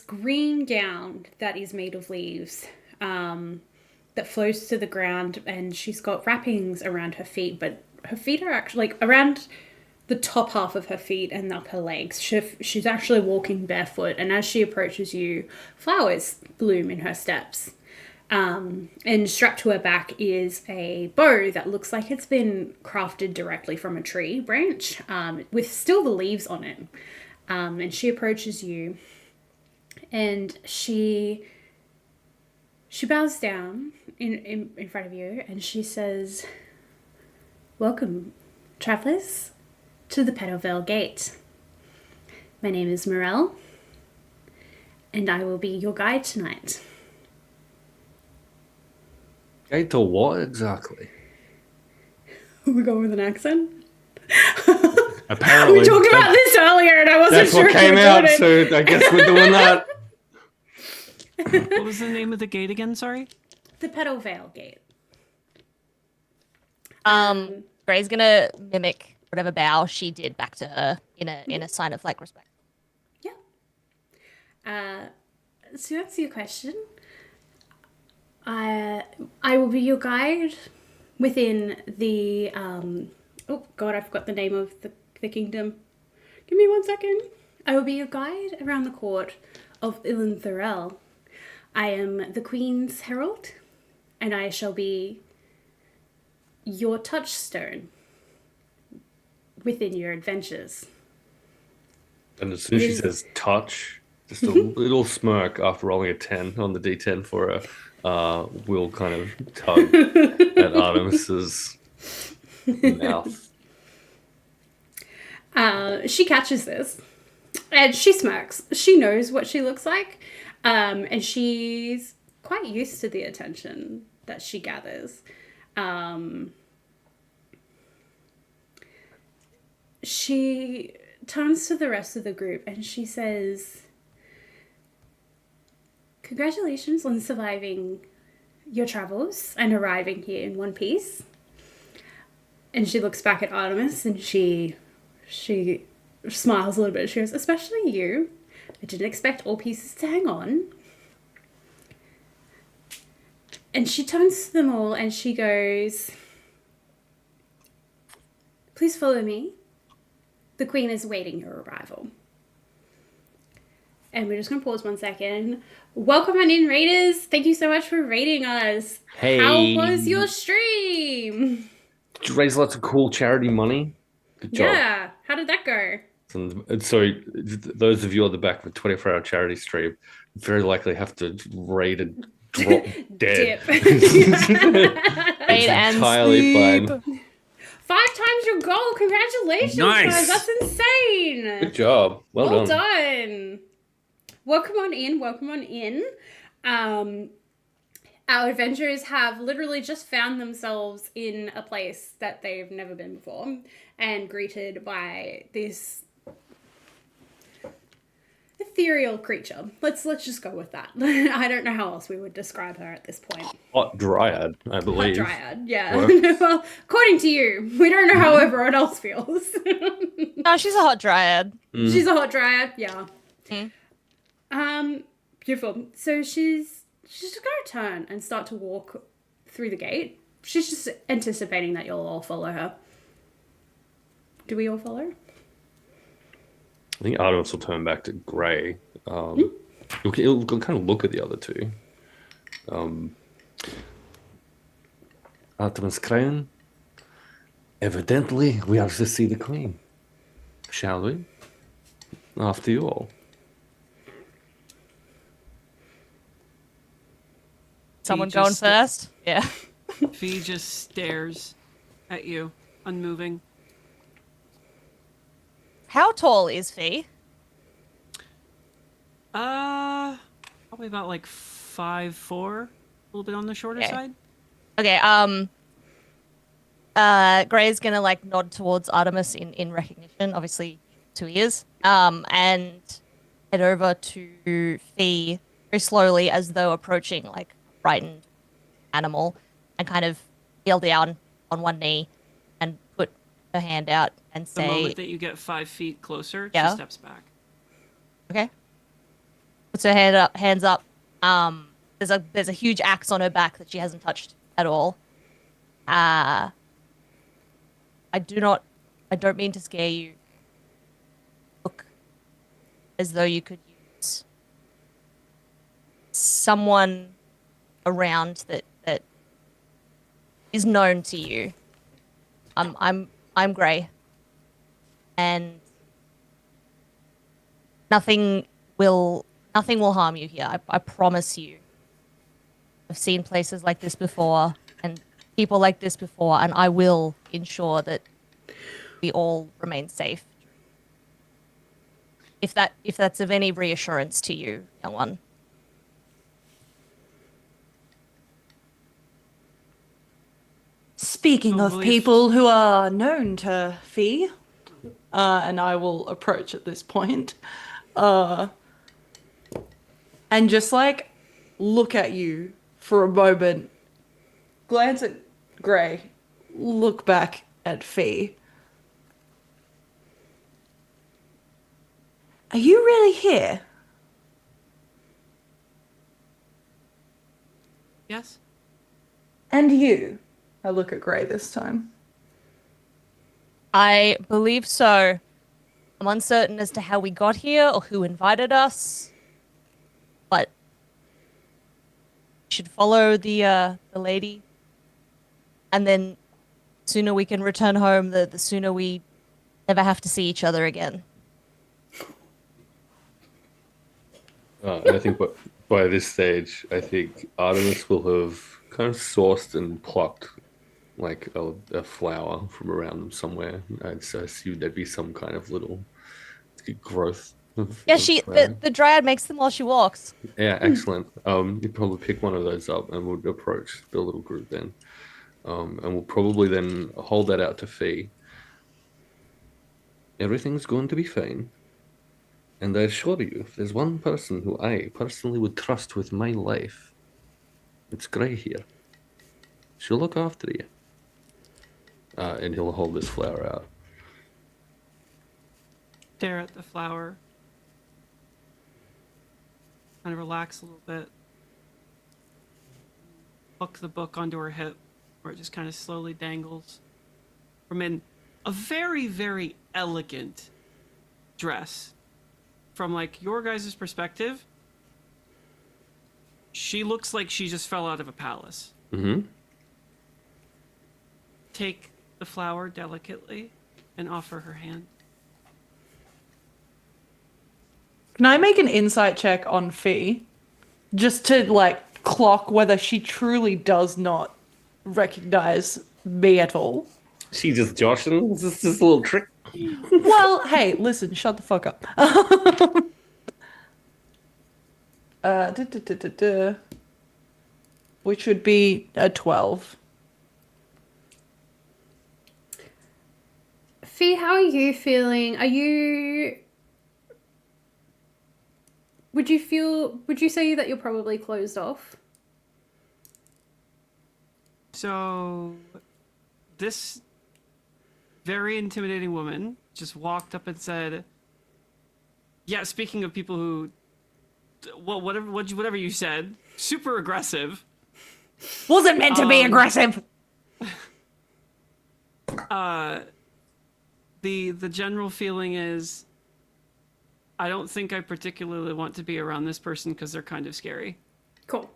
green gown that is made of leaves, that flows to the ground, and she's got wrappings around her feet, but her feet are actually like around the top half of her feet and up her legs. She's actually walking barefoot, and as she approaches you, flowers bloom in her steps. And strapped to her back is a bow that looks like it's been crafted directly from a tree branch, with still the leaves on it. And she approaches you, and she bows down in front of you, and she says, "Welcome, travellers, to the Petalvale Gate. My name is Morel, and I will be your guide tonight." Gate to what exactly? We're going with an accent? Apparently. We talked about this earlier, and I wasn't That's sure what if you came were out, doing it. so I guess we're doing that. What was the name of the gate again? Sorry. The Petalvale Gate. Gray's gonna mimic whatever bow she did back to her in a sign of like respect. Yeah. To answer your question, I will be your guide within the oh god, I forgot the name of the kingdom. Give me 1 second. I will be your guide around the court of Ilan. I am the Queen's herald, and I shall be your touchstone within your adventures. And as soon as she says touch, just a little smirk after rolling a 10 on the D10 for her, will kind of tug at Artemis's mouth. She catches this and she smirks. She knows what she looks like, and she's quite used to the attention that she gathers. She turns to the rest of the group and she says, "Congratulations on surviving your travels and arriving here in one piece." And she looks back at Artemis and she smiles a little bit. She goes, "Especially you. I didn't expect all pieces to hang on." And she turns to them all and she goes, "Please follow me. The Queen is awaiting your arrival." And we're just going to pause 1 second. Welcome on in, raiders. Thank you so much for raiding us. Hey. How was your stream? Did you raise lots of cool charity money? Good job. Yeah. How did that go? And so those of you on the back of a 24-hour charity stream very likely have to raid and drop dead. Dip. Raid and entirely sleep. fine. 5 times your goal. Congratulations, Nice. guys. That's insane. Good job. Well done. Done. Welcome on in. Welcome on in. Our adventurers have literally just found themselves in a place that they've never been before and greeted by this ethereal creature. Let's just go with that. I don't know how else we would describe her at this point. Hot dryad, I believe. Hot dryad, yeah. Works. Well, according to you, we don't know how everyone else feels. No, she's a hot dryad. She's a hot dryad, yeah. Mm. Beautiful. So she's just gonna turn and start to walk through the gate. She's just anticipating that you'll all follow her. Do we all follow? I think Artemis will turn back to Grey. He'll kind of look at the other two. Artemis Crane, evidently we are to see the Queen. Shall we? After you all. Someone He going just- first? Yeah. Fee just stares at you, unmoving. How tall is Fee? Probably about like 5'4", a little bit on the shorter Okay. side. Okay, Gray's gonna like nod towards Artemis in recognition, obviously 2 years. And head over to Fee very slowly as though approaching like a frightened animal and kind of kneel down on one knee and put her hand out and The say, moment that you get 5 feet closer, Yeah. she steps back. okay. Puts her hands up. There's a huge axe on her back that she hasn't touched at all. I don't mean to scare you. Look as though you could use someone around that is known to you. I'm Grey. And nothing will harm you here. I promise you. I've seen places like this before and people like this before, and I will ensure that we all remain safe. If that's of any reassurance to you, young one. Speaking Oh, of believe- people who are known to Fee, and I will approach at this point, and just like look at you for a moment, glance at Grey, look back at Fee. Are you really here? Yes? And you? I look at Grey this time. I believe so. I'm uncertain as to how we got here or who invited us, but we should follow the lady, and then the sooner we can return home, the sooner we never have to see each other again. And I think by this stage, I think Artemis will have kind of sourced and plucked like a flower from around them somewhere. I'd assume there'd be some kind of little growth Yeah, of the dryad makes them while she walks. Yeah, excellent. You'd probably pick one of those up and we'll approach the little group then. And we'll probably then hold that out to Fee. Everything's going to be fine. And I assure you, if there's one person who I personally would trust with my life, it's Grey here. She'll look after you. And he'll hold this flower out. Stare at the flower. Kind of relax a little bit. Hook the book onto her hip, where it just kind of slowly dangles from in a very, very elegant dress. From like your guys' perspective, she looks like she just fell out of a palace. Mm-hmm. Take the flower delicately and offer her hand. Can I make an insight check on Fee? Just to, like, clock whether she truly does not recognize me at all. She just joshing. This is just a little trick. Well, hey, listen, shut the fuck up. Which would be a 12. Fee, how are you feeling? Would you say that you're probably closed off? So, this very intimidating woman just walked up and said, "Yeah, speaking of people who, well, whatever you said, super aggressive. Wasn't meant to be aggressive. The general feeling is, I don't think I particularly want to be around this person because they're kind of scary." Cool.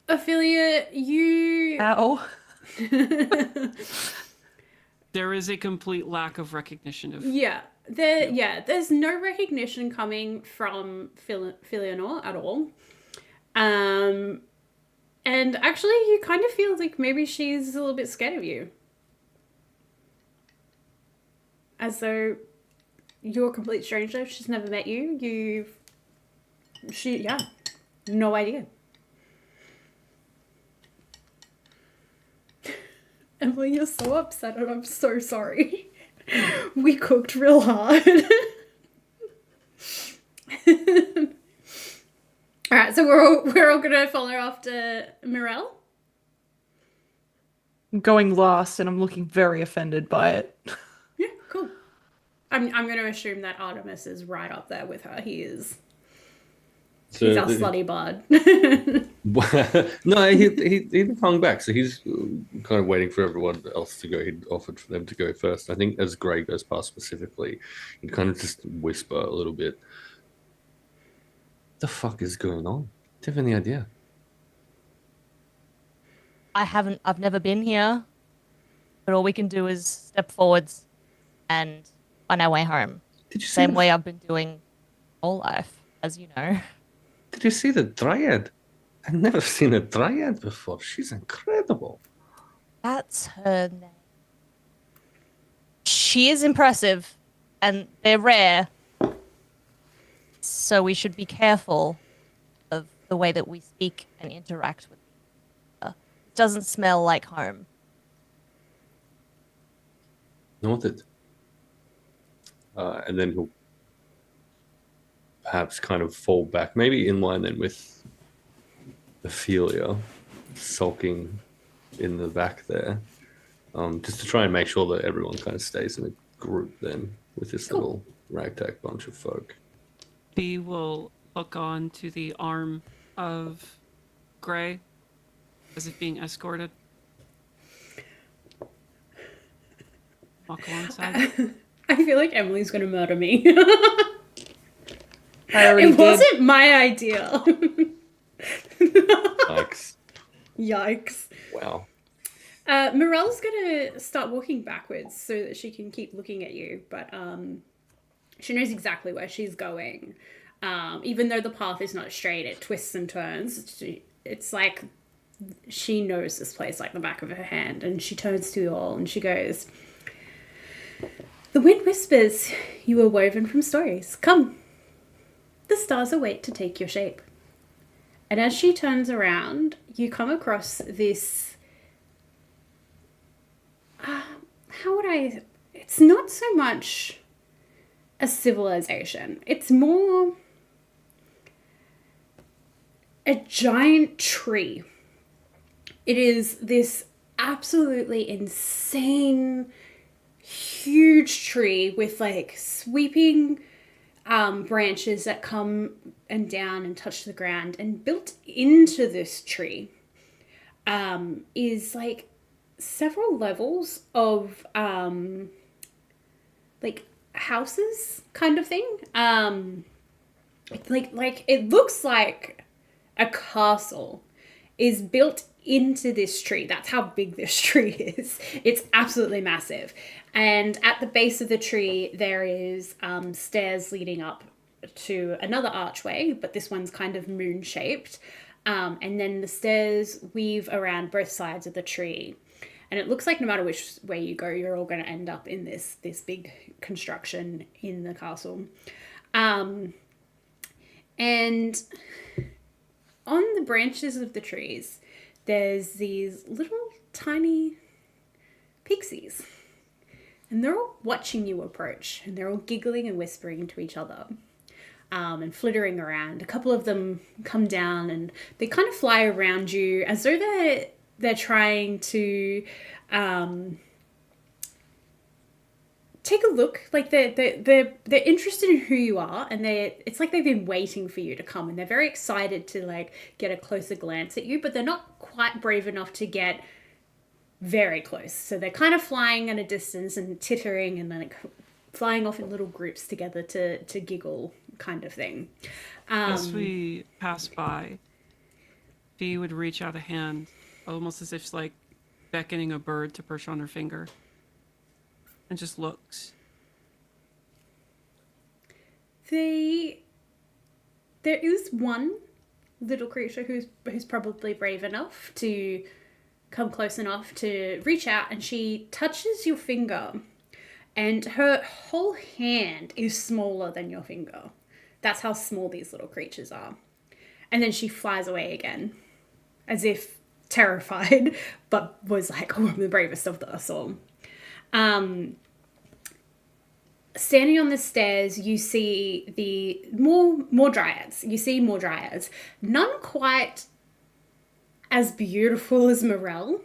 Ophelia, you... Ow. There is a complete lack of recognition of. There's no recognition coming from Philionor at all. And actually, you kind of feel like maybe she's a little bit scared of you. As though you're a complete stranger. She's never met you. No idea. Emily, you're so upset and I'm so sorry. We cooked real hard. Alright, so we're all gonna follow after Mirelle. I'm going last and I'm looking very offended by it. Yeah, cool. I'm gonna assume that Artemis is right up there with her. He's our slutty bard. No, he hung back, so he's kind of waiting for everyone else to go. He'd offered for them to go first. I think as Grey goes past specifically, he'd kind of just whisper a little bit. The fuck is going on? Do you have any idea? I've never been here, but all we can do is step forwards and find our way home. Did you see Same way I've been doing all life, as you know. Did you see the dryad? I've never seen a dryad before. She's incredible. That's her name. She is impressive, and they're rare. So we should be careful of the way that we speak and interact with her. It doesn't smell like home. Noted. And then he'll perhaps kind of fall back, maybe in line then with Ophelia sulking in the back there, just to try and make sure that everyone kind of stays in a group then with this little ragtag bunch of folk. Bee will hook on to the arm of Grey as if being escorted. Walk alongside. I feel like Emily's gonna murder me. I already It wasn't my idea. Yikes. Yikes. Wow. Morelle's gonna start walking backwards so that she can keep looking at you, but she knows exactly where she's going. Even though the path is not straight, it twists and turns. It's like she knows this place like the back of her hand, and she turns to you all and she goes, "The wind whispers you were woven from stories. Come, the stars await to take your shape." And as she turns around, you come across this, it's not so much a civilization. It's more a giant tree. It is this absolutely insane, huge tree with like sweeping branches that come and down and touch the ground. And built into this tree is like several levels of like houses kind of thing. Like it looks like a castle is built into this tree. That's how big this tree is. It's absolutely massive. And at the base of the tree, there is stairs leading up to another archway, but this one's kind of moon-shaped. And then the stairs weave around both sides of the tree. And it looks like no matter which way you go, you're all going to end up in this big construction in the castle. And on the branches of the trees, there's these little tiny pixies. And they're all watching you approach. And they're all giggling and whispering to each other. And flittering around. A couple of them come down and they kind of fly around you as though they're trying to take a look. Like they're interested in who you are, and it's like they've been waiting for you to come, and they're very excited to like get a closer glance at you, but they're not quite brave enough to get very close. So they're kind of flying at a distance and tittering and like flying off in little groups together to giggle kind of thing. As we pass by, Fee would reach out a hand, almost as if she's like beckoning a bird to perch on her finger, and just looks. There is one little creature who's probably brave enough to come close enough to reach out, and she touches your finger, and her whole hand is smaller than your finger. That's how small these little creatures are. And then she flies away again, as if terrified, but was like, "Oh, I'm the bravest of us all." Standing on the stairs, you see the more dryads. You see more dryads. None quite as beautiful as Morel,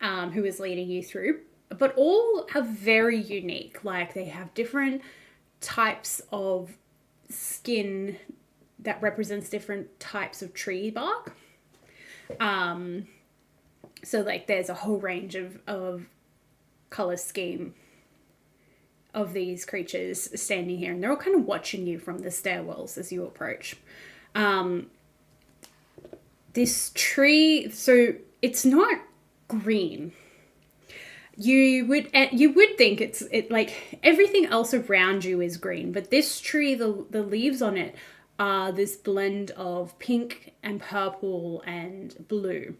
who is leading you through, but all are very unique. Like they have different types of skin that represents different types of tree bark. So like there's a whole range of color scheme of these creatures standing here, and they're all kind of watching you from the stairwells as you approach. This tree, so it's not green. You would think it's like everything else around you is green, but this tree, the leaves on it are this blend of pink and purple and blue.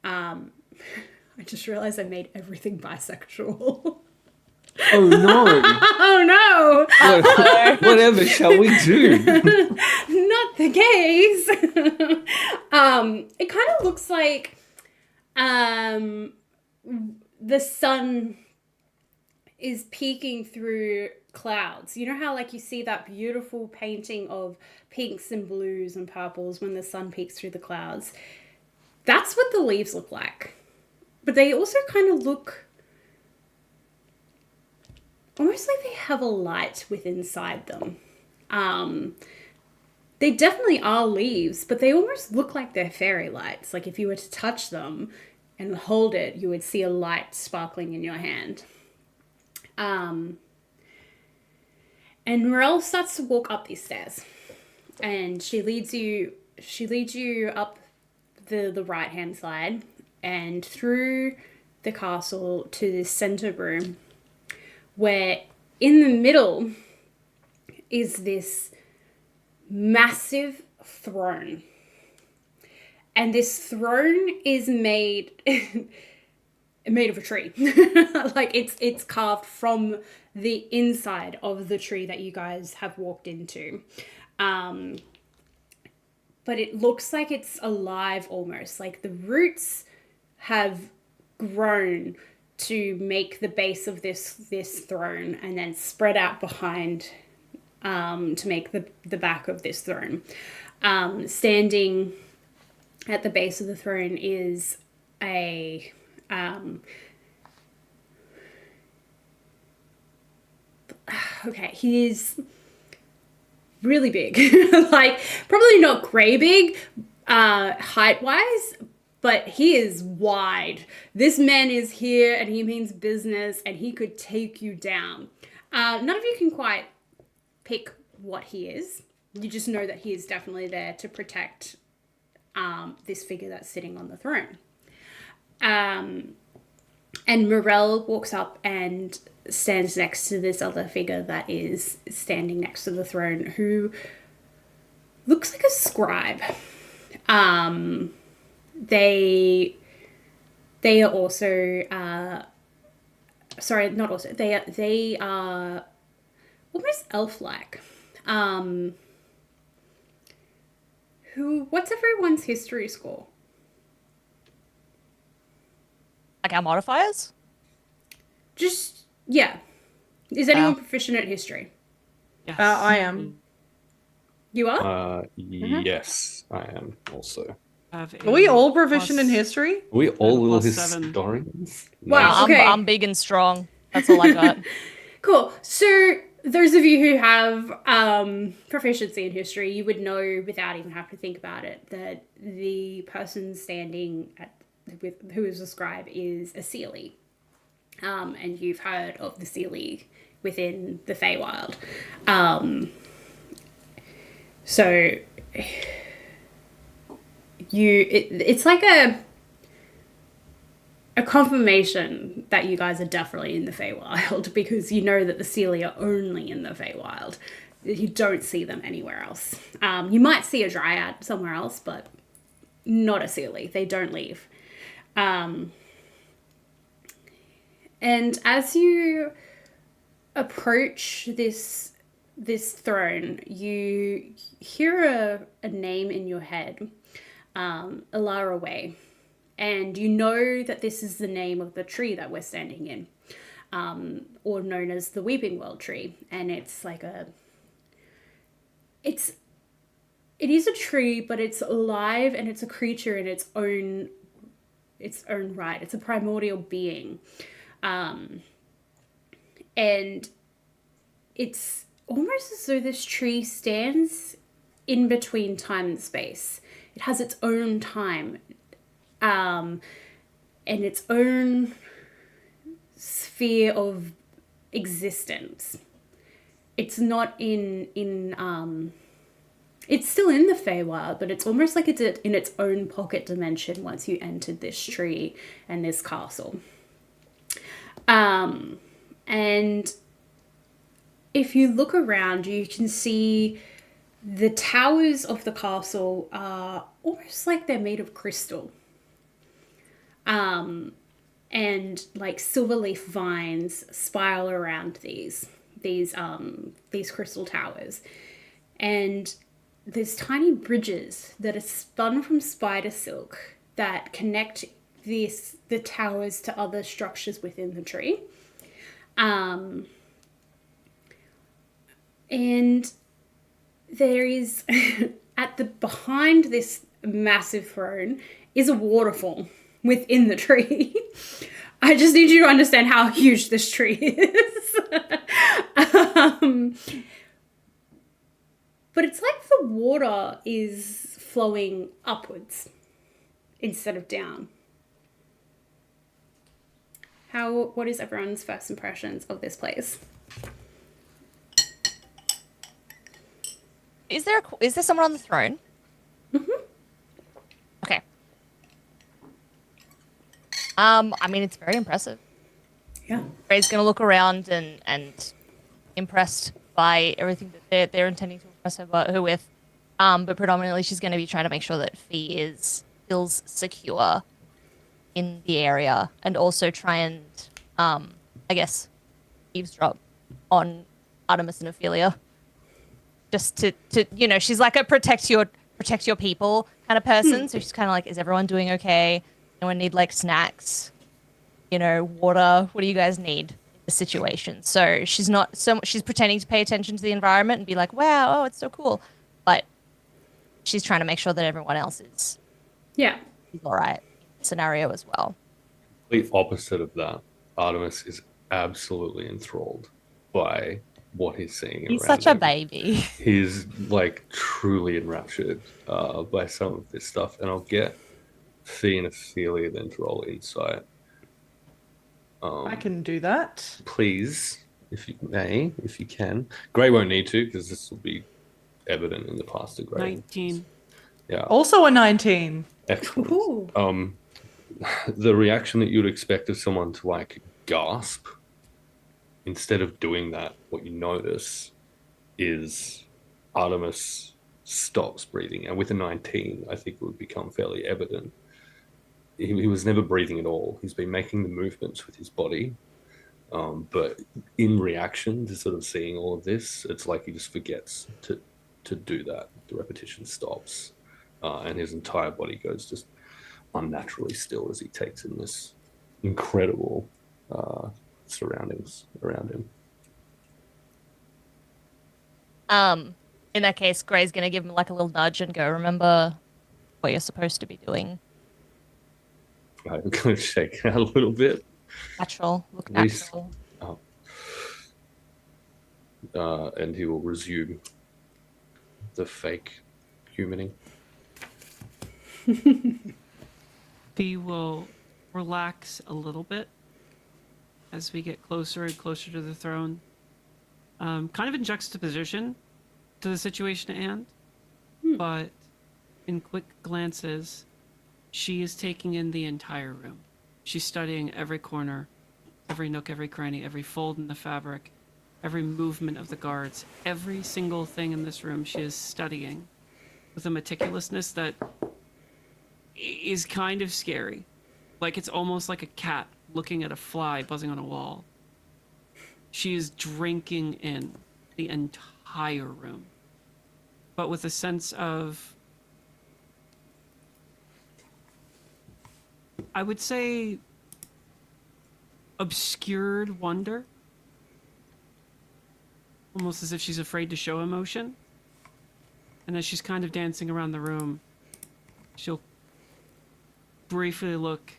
I just realized I made everything bisexual. Oh no! Oh no! Whatever shall we do? Not the gays. It kind of looks like the sun is peeking through clouds. You know how like you see that beautiful painting of pinks and blues and purples when the sun peeks through the clouds? That's what the leaves look like. But they also kind of look almost like they have a light within inside them. They definitely are leaves, but they almost look like they're fairy lights. Like if you were to touch them and hold it, you would see a light sparkling in your hand. And Morel starts to walk up these stairs, and she leads you up the right hand side and through the castle to this center room, where in the middle is this massive throne. and this throne is made made of a tree. Like it's carved from the inside of the tree that you guys have walked into. But it looks like it's alive almost. Like the roots have grown to make the base of this throne and then spread out behind to make the back of this throne. Standing at the base of the throne is a okay, he is really big. Like probably not grey big height wise, but he is wide. This man is here and he means business and he could take you down. None of you can quite pick what he is. You just know that he is definitely there to protect this figure that's sitting on the throne. And Morel walks up and stands next to this other figure that is standing next to the throne, who looks like a scribe. They are also sorry, not also. They are almost elf-like. What's everyone's history score? Like our modifiers? Just, yeah. Is anyone proficient at history? Yes. I am. You are? Yes, I am also. Have Are we a all proficient in plus- history? Are we all little +7. historians? Wow. Nice. Okay. I'm big and strong. That's all I got. Cool. So those of you who have proficiency in history, you would know without even having to think about it that the person standing who is a scribe is a Seelie. And you've heard of the Seelie within the Feywild. So it's like a confirmation that you guys are definitely in the Feywild, because you know that the Seelie are only in the Feywild. You don't see them anywhere else. You might see a Dryad somewhere else, but not a Seelie. They don't leave. And as you approach this throne, you hear a name in your head, Alara Way. And you know that this is the name of the tree that we're standing in, or known as the Weeping World Tree. And it's like it is a tree, but it's alive and it's a creature in its own right. It's a primordial being. And it's almost as though this tree stands in between time and space. It has its own time, and its own sphere of existence. It's not in it's still in the Feywild, but it's almost like it's in its own pocket dimension once you entered this tree and this castle. And if you look around, you can see the towers of the castle are almost like they're made of crystal. And like silver leaf vines spiral around these crystal towers. And there's tiny bridges that are spun from spider silk that connect the towers to other structures within the tree. And there is behind this massive throne is a waterfall within the tree. I just need you to understand how huge this tree is. But it's like the water is flowing upwards instead of down. What is everyone's first impressions of this place? Is there someone on the throne? Mm-hmm. Okay. I mean, it's very impressive. Yeah. Ray's gonna look around and impressed by everything that they're intending to impress her with. But predominantly she's gonna be trying to make sure that Fee is feels secure in the area, and also try and, I guess, eavesdrop on Artemis and Ophelia. Just to she's like a protect your people kind of person. So she's kind of like, is everyone doing okay? Anyone need like snacks? Water. What do you guys need in the situation? So she's pretending to pay attention to the environment and be like, wow, oh, it's so cool. But she's trying to make sure that everyone else is Yeah. all right in the scenario as well. The opposite of that, Artemis is absolutely enthralled by what he's seeing He's around such a him. baby. He's like truly enraptured by some of this stuff, and I'll get Fee and Ophelia then to roll insight. I can do that. Please, if you may, if you can. Gray won't need to because this will be evident in the past of Gray. 19. Yeah. Also a 19. Excellent. Ooh. The reaction that you'd expect of someone to like gasp, instead of doing that, what you notice is Artemis stops breathing. And with a 19, I think it would become fairly evident. He was never breathing at all. He's been making the movements with his body. But in reaction to sort of seeing all of this, it's like he just forgets to do that. The repetition stops. And his entire body goes just unnaturally still as he takes in this incredible surroundings around him. In that case, Gray's gonna give him like a little nudge and go, remember what you're supposed to be doing. I'm going to shake out a little bit. Natural. Look At least- natural. And he will resume the fake humaning. Fee will relax a little bit as we get closer and closer to the throne. Kind of in juxtaposition to the situation at hand, but in quick glances, she is taking in the entire room. She's studying every corner, every nook, every cranny, every fold in the fabric, every movement of the guards, every single thing in this room she is studying with a meticulousness that is kind of scary. Like it's almost like a cat looking at a fly buzzing on a wall. She is drinking in the entire room, but with a sense of, I would say, obscured wonder. Almost as if she's afraid to show emotion. And as she's kind of dancing around the room, she'll briefly look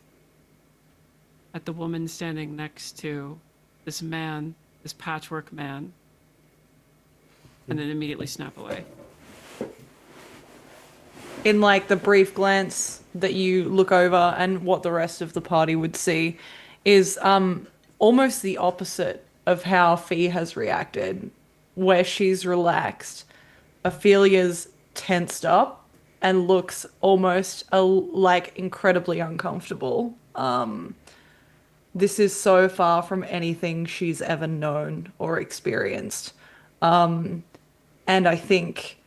at the woman standing next to this man, this patchwork man, and then immediately snap away. In like the brief glance that you look over, and what the rest of the party would see is almost the opposite of how Fee has reacted, where she's relaxed. Ophelia's tensed up and looks almost like incredibly uncomfortable. This is so far from anything she's ever known or experienced. And I think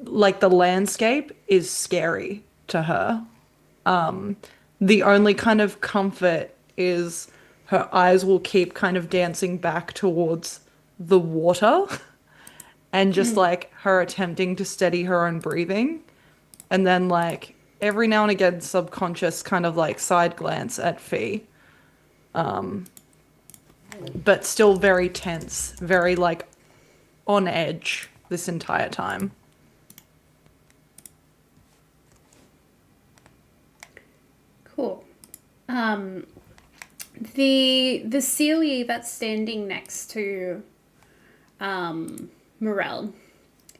like the landscape is scary to her. The only kind of comfort is her eyes will keep kind of dancing back towards the water and just like her attempting to steady her own breathing. And then like every now and again subconscious kind of like side glance at Fee. But still very tense, very like on edge this entire time. Cool. The Celie that's standing next to Morel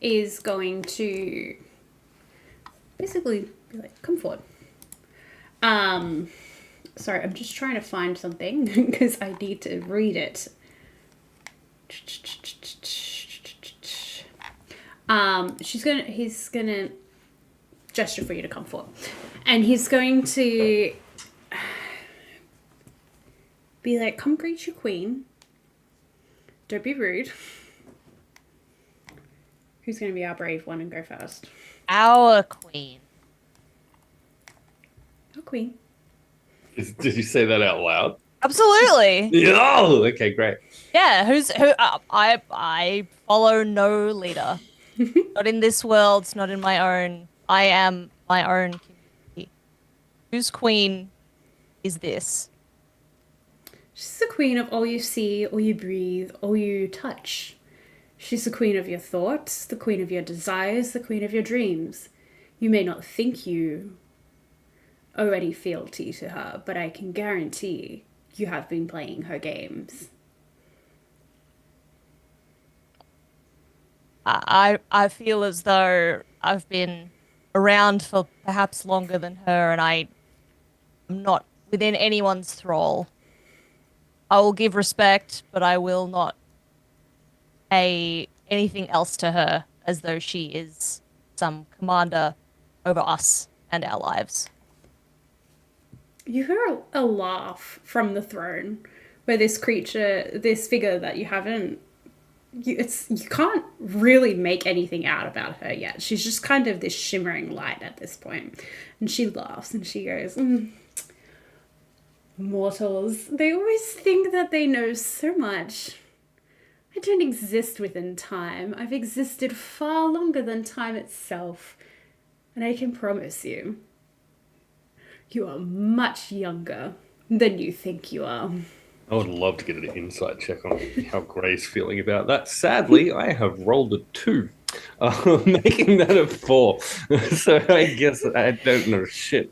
is going to basically be like, come forward. Sorry, I'm just trying to find something because I need to read it. He's gonna gesture for you to come forward. And he's going to be like, come greet your queen. Don't be rude. Who's going to be our brave one and go first? Our queen. Oh, queen. Did you say that out loud? Absolutely. Yeah. Oh, okay, great. Yeah, who I follow no leader. Not in this world, it's not in my own. I am my own community. Whose queen is this? She's the queen of all you see, all you breathe, all you touch. She's the queen of your thoughts, the queen of your desires, the queen of your dreams. You may not think you owe any fealty to her, but I can guarantee you have been playing her games. I feel as though I've been around for perhaps longer than her, and I am not within anyone's thrall. I will give respect, but I will not pay anything else to her as though she is some commander over us and our lives. You hear a laugh from the throne where this creature, this figure that you haven't, you can't really make anything out about her yet. She's just kind of this shimmering light at this point. And she laughs and she goes, mortals, they always think that they know so much. I don't exist within time. I've existed far longer than time itself. And I can promise you, you are much younger than you think you are. I would love to get an insight check on how Gray's feeling about that. Sadly, I have rolled a 2, making that a 4. So I guess I don't know shit.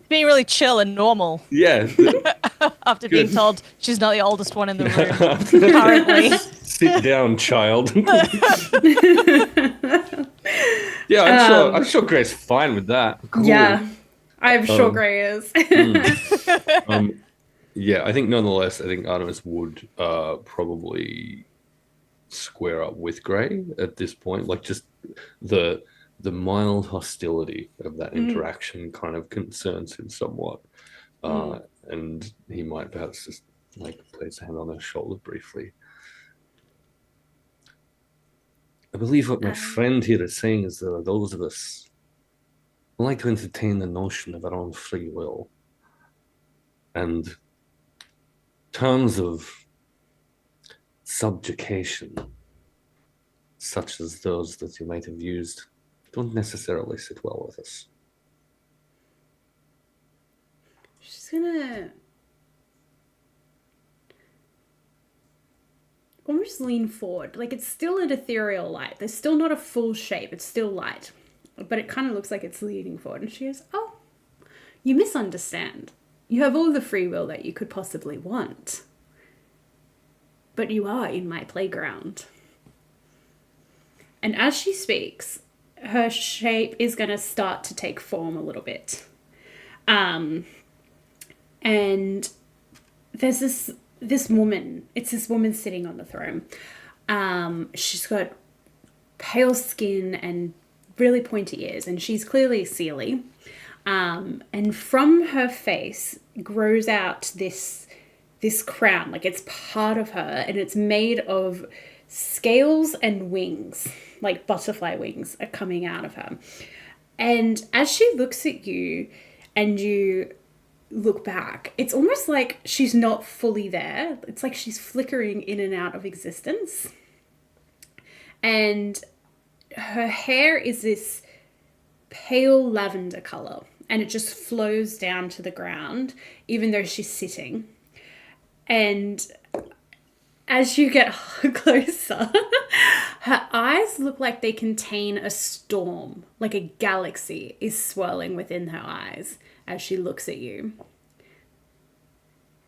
Being really chill and normal Yeah. after being told she's not the oldest one in the room currently. Sit down, child. Yeah, I'm sure Gray's fine with that. Cool. Yeah, I'm sure Gray is. Yeah, I think nonetheless, I think Artemis would probably square up with Gray at this point. Like just the mild hostility of that interaction kind of concerns him somewhat. And he might perhaps just like place a hand on her shoulder briefly. I believe what my friend here is saying is that those of us who like to entertain the notion of our own free will and terms of subjugation, such as those that you might have used, don't necessarily sit well with us. She's gonna almost lean forward. Like it's still an ethereal light. There's still not a full shape. It's still light. But it kind of looks like it's leaning forward. And she goes, oh, you misunderstand. You have all the free will that you could possibly want. But you are in my playground. And as she speaks, her shape is going to start to take form a little bit. And there's this woman. It's this woman sitting on the throne. She's got pale skin and really pointy ears, and she's clearly Seelie. And from her face grows out this crown, like it's part of her, and it's made of scales and wings, like butterfly wings are coming out of her. And as she looks at you and you look back, it's almost like she's not fully there. It's like she's flickering in and out of existence. And her hair is this pale lavender color, and it just flows down to the ground, even though she's sitting. And as you get closer, her eyes look like they contain a storm, like a galaxy is swirling within her eyes as she looks at you.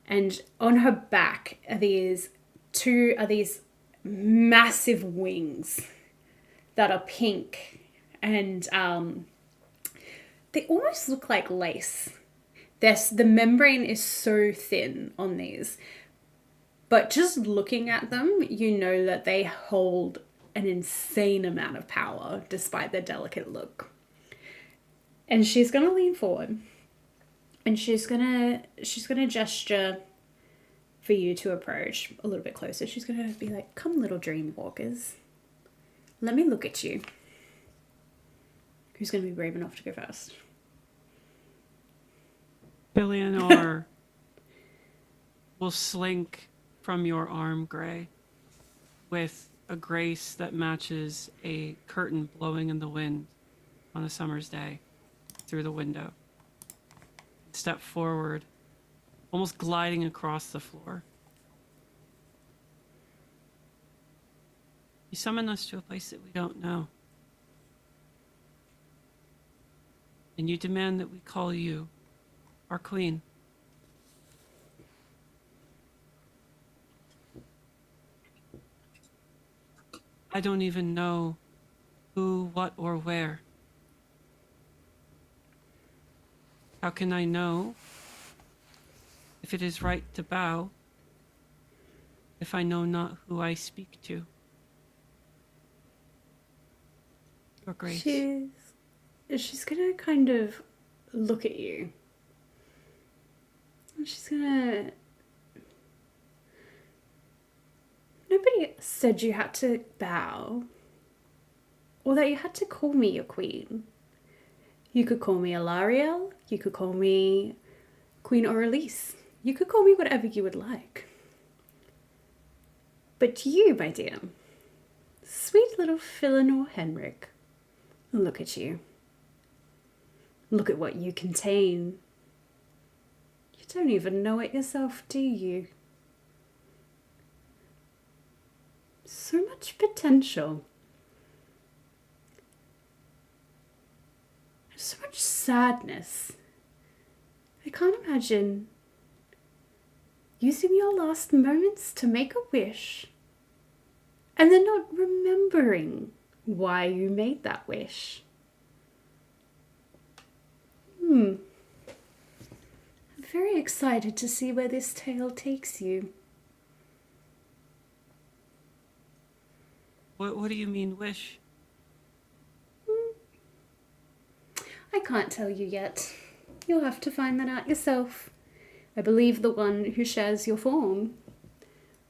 And on her back are these massive wings that are pink, and they almost look like lace. The membrane is so thin on these, but just looking at them, you know that they hold an insane amount of power despite their delicate look. And she's gonna lean forward, and she's gonna gesture for you to approach a little bit closer. She's gonna be like, "Come, little dream walkers. Let me look at you." Who's gonna be brave enough to go first? Eleanor will slink from your arm, Gray, with a grace that matches a curtain blowing in the wind on a summer's day through the window. Step forward, almost gliding across the floor. You summon us to a place that we don't know. And you demand that we call you our queen. I don't even know who, what, or where. How can I know if it is right to bow if I know not who I speak to? Your Grace. She's gonna kind of look at you. And she's gonna... Nobody said you had to bow. Or that you had to call me your queen. You could call me Alariel. You could call me Queen Aurelise. You could call me whatever you would like. But you, my dear, sweet little Eleanor Henrik, look at you. Look at what you contain. You don't even know it yourself, do you? So much potential. So much sadness. I can't imagine using your last moments to make a wish and then not remembering why you made that wish. I'm very excited to see where this tale takes you. What do you mean, wish? I can't tell you yet. You'll have to find that out yourself. I believe the one who shares your form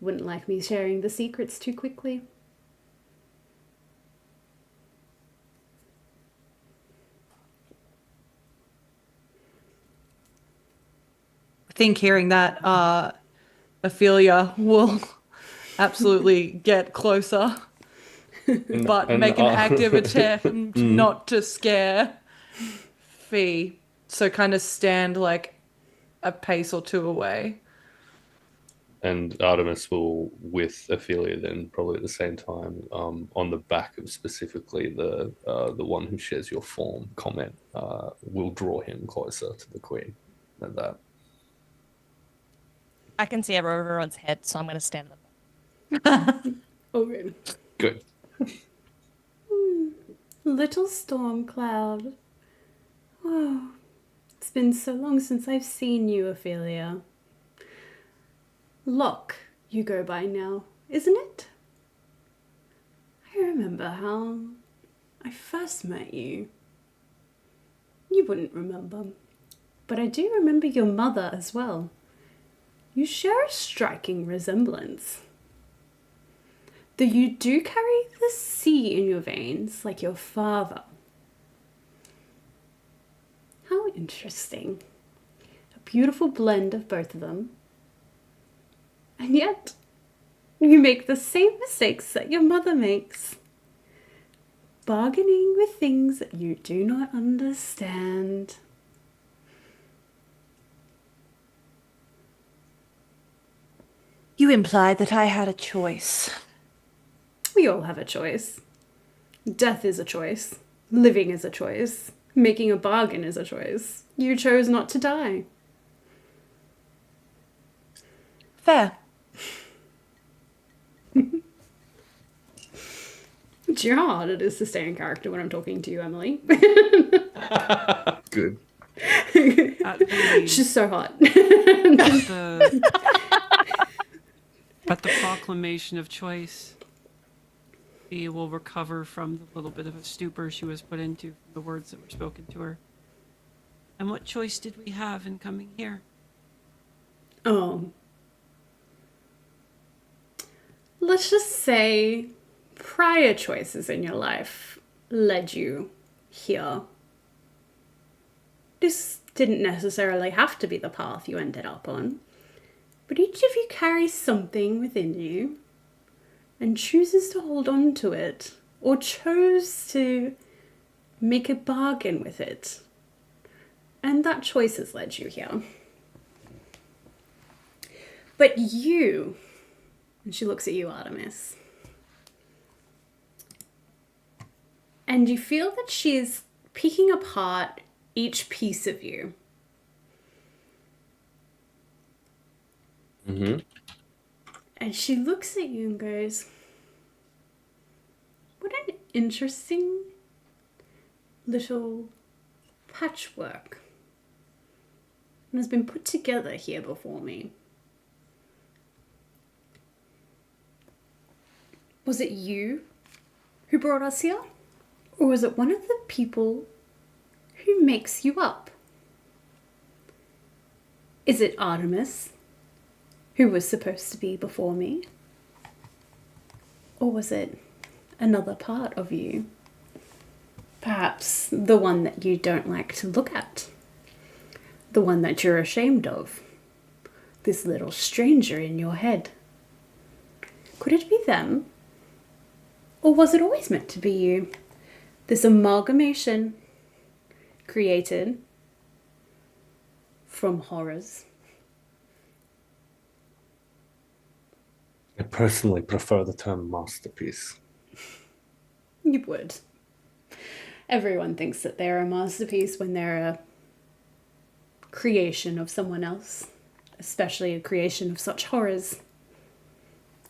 wouldn't like me sharing the secrets too quickly. I think hearing that, Ophelia will absolutely get closer, but make an active attempt not to scare Fee. So kind of stand like a pace or two away. And Artemis will, with Ophelia, then probably at the same time, on the back of specifically the one who shares your form comment, will draw him closer to the queen. At that, I can see everyone's head, so I'm going to stand up. Okay. good. Little storm cloud. Oh, it's been so long since I've seen you, Ophelia. Locke, you go by now, isn't it? I remember how I first met you. You wouldn't remember, but I do remember your mother as well. You share a striking resemblance. Though you do carry the sea in your veins like your father. How interesting. A beautiful blend of both of them. And yet, you make the same mistakes that your mother makes. Bargaining with things that you do not understand. You implied that I had a choice. We all have a choice. Death is a choice. Living is a choice. Making a bargain is a choice. You chose not to die. Fair. Do you know how hard it is to stay in character when I'm talking to you, Emily? Good. She's so hot. At the proclamation of choice, she will recover from the little bit of a stupor she was put into from the words that were spoken to her. And what choice did we have in coming here? Let's just say prior choices in your life led you here. This didn't necessarily have to be the path you ended up on. But each of you carries something within you and chooses to hold on to it, or chose to make a bargain with it. And that choice has led you here. But you, and she looks at you, Artemis, and you feel that she is picking apart each piece of you. Mm-hmm. And she looks at you and goes, what an interesting little patchwork has been put together here before me. Was it you who brought us here? Or was it one of the people who makes you up? Is it Artemis, who was supposed to be before me? Or was it another part of you? Perhaps the one that you don't like to look at. The one that you're ashamed of. This little stranger in your head. Could it be them? Or was it always meant to be you? This amalgamation created from horrors. I personally prefer the term masterpiece. You would. Everyone thinks that they're a masterpiece when they're a creation of someone else, especially a creation of such horrors.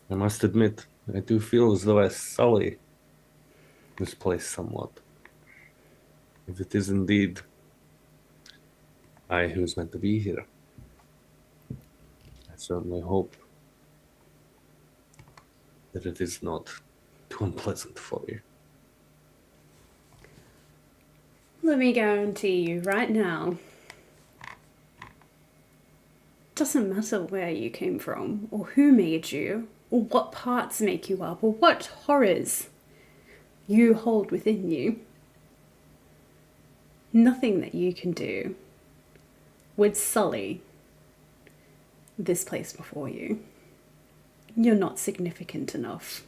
I must admit, I do feel as though I sully this place somewhat. If it is indeed I who is meant to be here, I certainly hope that it is not too unpleasant for you. Let me guarantee you right now, doesn't matter where you came from, or who made you, or what parts make you up, or what horrors you hold within you. Nothing that you can do would sully this place before you. You're not significant enough.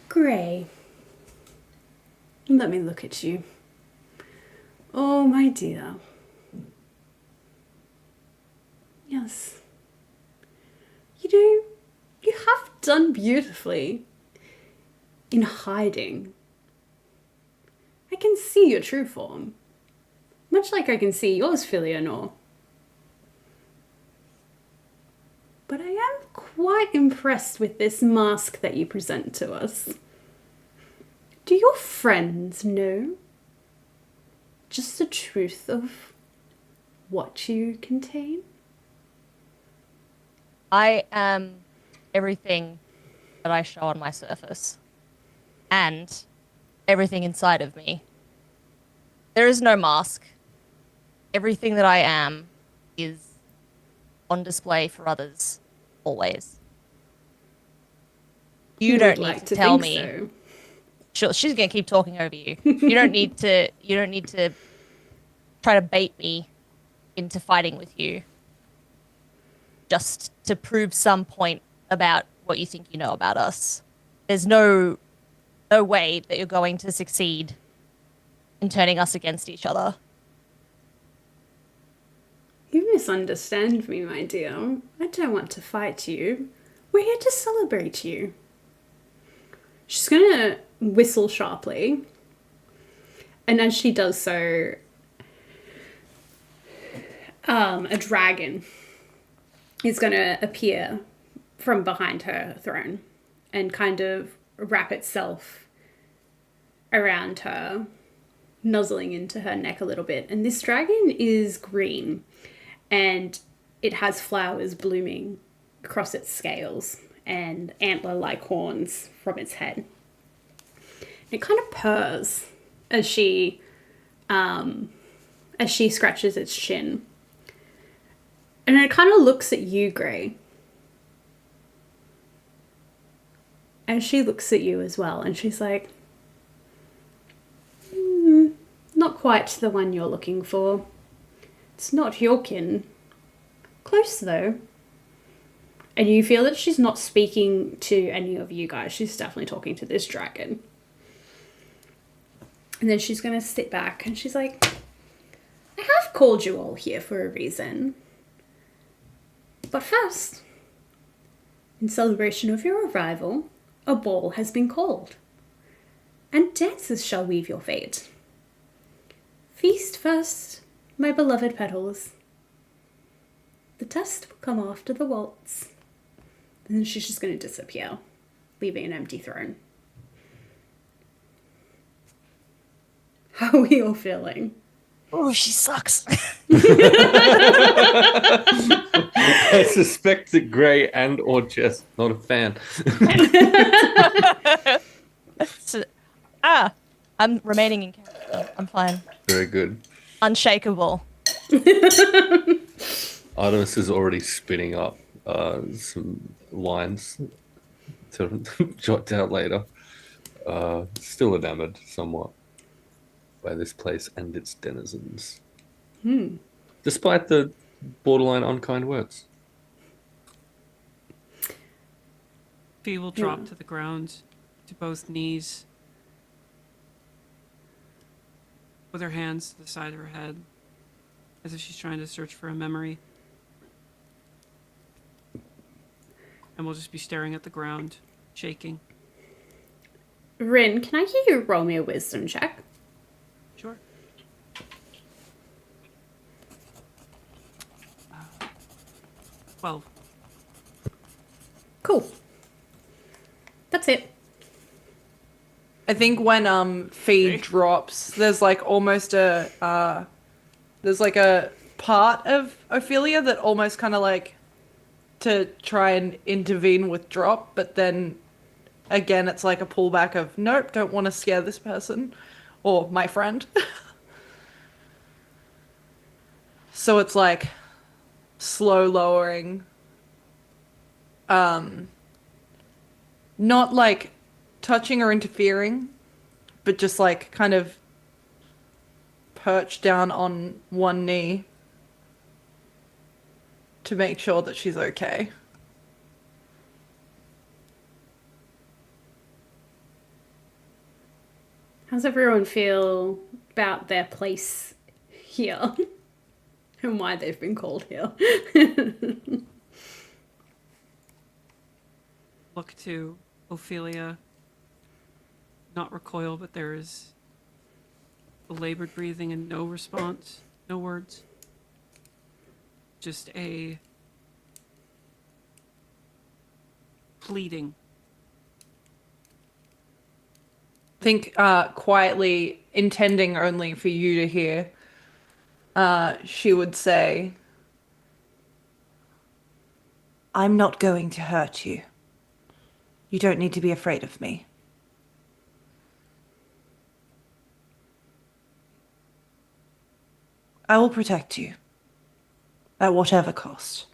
Grey, let me look at you. Oh, my dear. Yes. You have done beautifully in hiding. I can see your true form, much like I can see yours, Filianor. But I am quite impressed with this mask that you present to us. Do your friends know just the truth of what you contain? I am everything that I show on my surface. And everything inside of me. There is no mask. Everything that I am is on display for others, always. You don't need to tell me. So. Sure, she's gonna keep talking over you. You don't need to. You don't need to try to bait me into fighting with you, just to prove some point about what you think you know about us. There's no way that you're going to succeed in turning us against each other. You misunderstand me, my dear. I don't want to fight you. We're here to celebrate you. She's gonna whistle sharply. And as she does so, a dragon is gonna appear from behind her throne and kind of wrap itself around her, nuzzling into her neck a little bit. And this dragon is green and it has flowers blooming across its scales and antler-like horns from its head. It kind of purrs as she scratches its chin. And it kind of looks at you, Gray. And she looks at you as well, and she's like, not quite the one you're looking for. It's not your kin. Close, though. And you feel that she's not speaking to any of you guys. She's definitely talking to this dragon. And then she's going to sit back, and she's like, I have called you all here for a reason. But first, in celebration of your arrival, a ball has been called, and dances shall weave your fate. Feast first, my beloved petals. The test will come after the waltz. And then she's just going to disappear, leaving an empty throne. How are we all feeling? Oh, she sucks. I suspect that Gray and or Jess not a fan. I'm remaining in character. I'm fine. Very good. Unshakable. Artemis is already spinning up some lines to jot down later. Still enamored somewhat by this place and its denizens. Despite the borderline unkind words. Fee will drop to the ground, to both knees, with her hands to the side of her head, as if she's trying to search for a memory. And we'll just be staring at the ground, shaking. Rin, can I hear you roll me a wisdom check? Sure. 12. Cool. That's it. I think when Fee drops, there's like almost a there's like a part of Ophelia that almost kind of like to try and intervene with drop, but then again it's like a pullback of nope, don't want to scare this person or my friend. So it's like slow lowering, not like touching or interfering, but just like kind of perched down on one knee to make sure that she's okay. How's everyone feel about their place here? And why they've been called here? Look to Ophelia. Not recoil, but there is a labored breathing and no response, no words. Just a pleading. I think quietly, intending only for you to hear, she would say, I'm not going to hurt you. You don't need to be afraid of me. I will protect you. At whatever cost.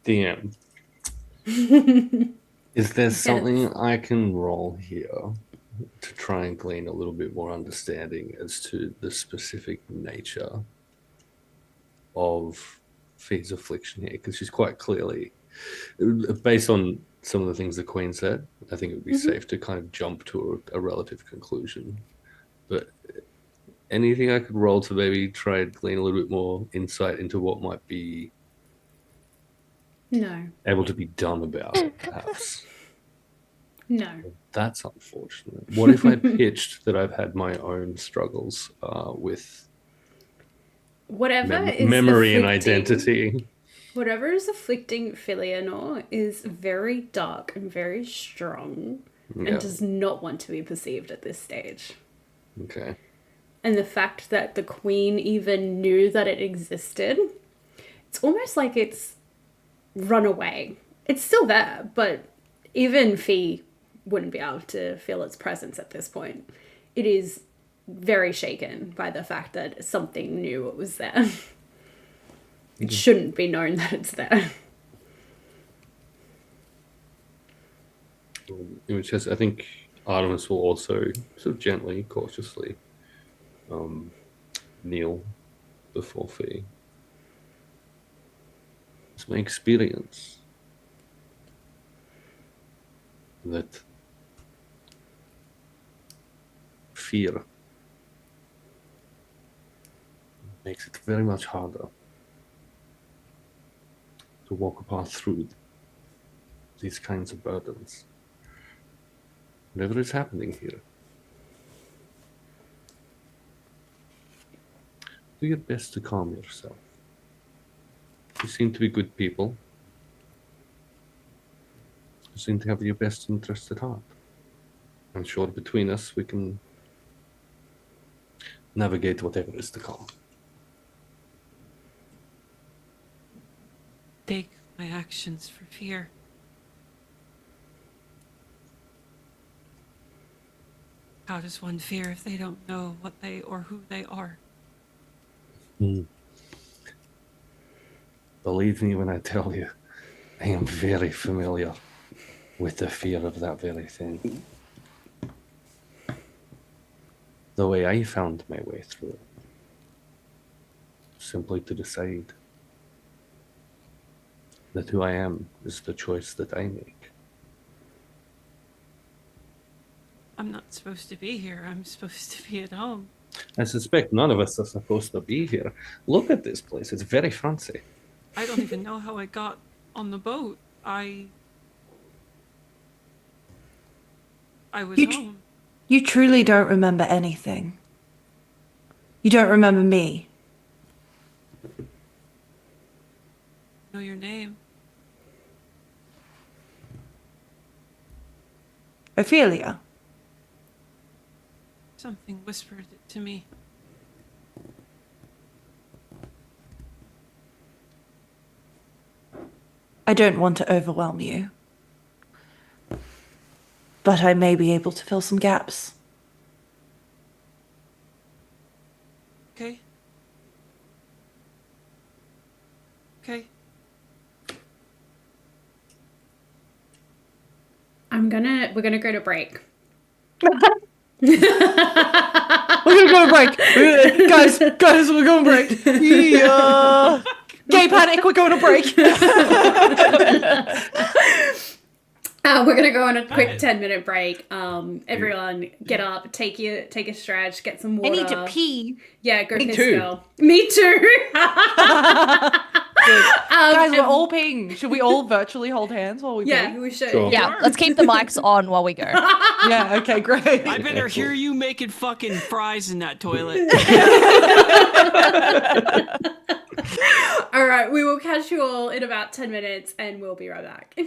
DM. Is there something I can roll here to try and glean a little bit more understanding as to the specific nature of Fee's affliction here? Because she's quite clearly, based on some of the things the Queen said, I think it would be safe to kind of jump to a relative conclusion. But anything I could roll to maybe try and glean a little bit more insight into what might be able to be done about it, perhaps. No. That's unfortunate. What if I pitched that I've had my own struggles with Whatever is memory and afflicting- identity? Whatever is afflicting Filianor is very dark and very strong and does not want to be perceived at this stage. Okay. And the fact that the Queen even knew that it existed, it's almost like it's run away. It's still there, but even Fee wouldn't be able to feel its presence at this point. It is very shaken by the fact that something knew it was there. It shouldn't be known that it's there. In which case, I think Artemis will also sort of gently, cautiously kneel before Fee. It's my experience that fear makes it very much harder to walk a path through these kinds of burdens. Whatever is happening here, do your best to calm yourself. You seem to be good people. You seem to have your best interest at heart. I'm sure between us we can navigate whatever is to come. Take my actions for fear. How does one fear if they don't know what they or who they are? Believe me when I tell you, I am very familiar with the fear of that very thing. The way I found my way through it, simply to decide that who I am is the choice that I make. I'm not supposed to be here. I'm supposed to be at home. I suspect none of us are supposed to be here. Look at this place, it's very fancy. I don't even know how I got on the boat. I was home. You truly don't remember anything. You don't remember me. Know your name. Ophelia. Something whispered it to me. I don't want to overwhelm you, but I may be able to fill some gaps. Okay. Okay. We're gonna go to break. We're gonna go on break. Guys, we're going to break. Yeah. Gay panic, we're going to break. We're gonna go on a quick 10-minute break. Everyone get up, take a stretch, get some water. I need to pee. Yeah, go Me piss, too. girl. Me too. Guys, we're all peeing. Should we all virtually hold hands while we Yeah, pee? we should. Sure. Yeah, let's keep the mics on while we go. Yeah, okay, great. I better hear you making fucking fries in that toilet. All right, we will catch you all in about 10 minutes and we'll be right back.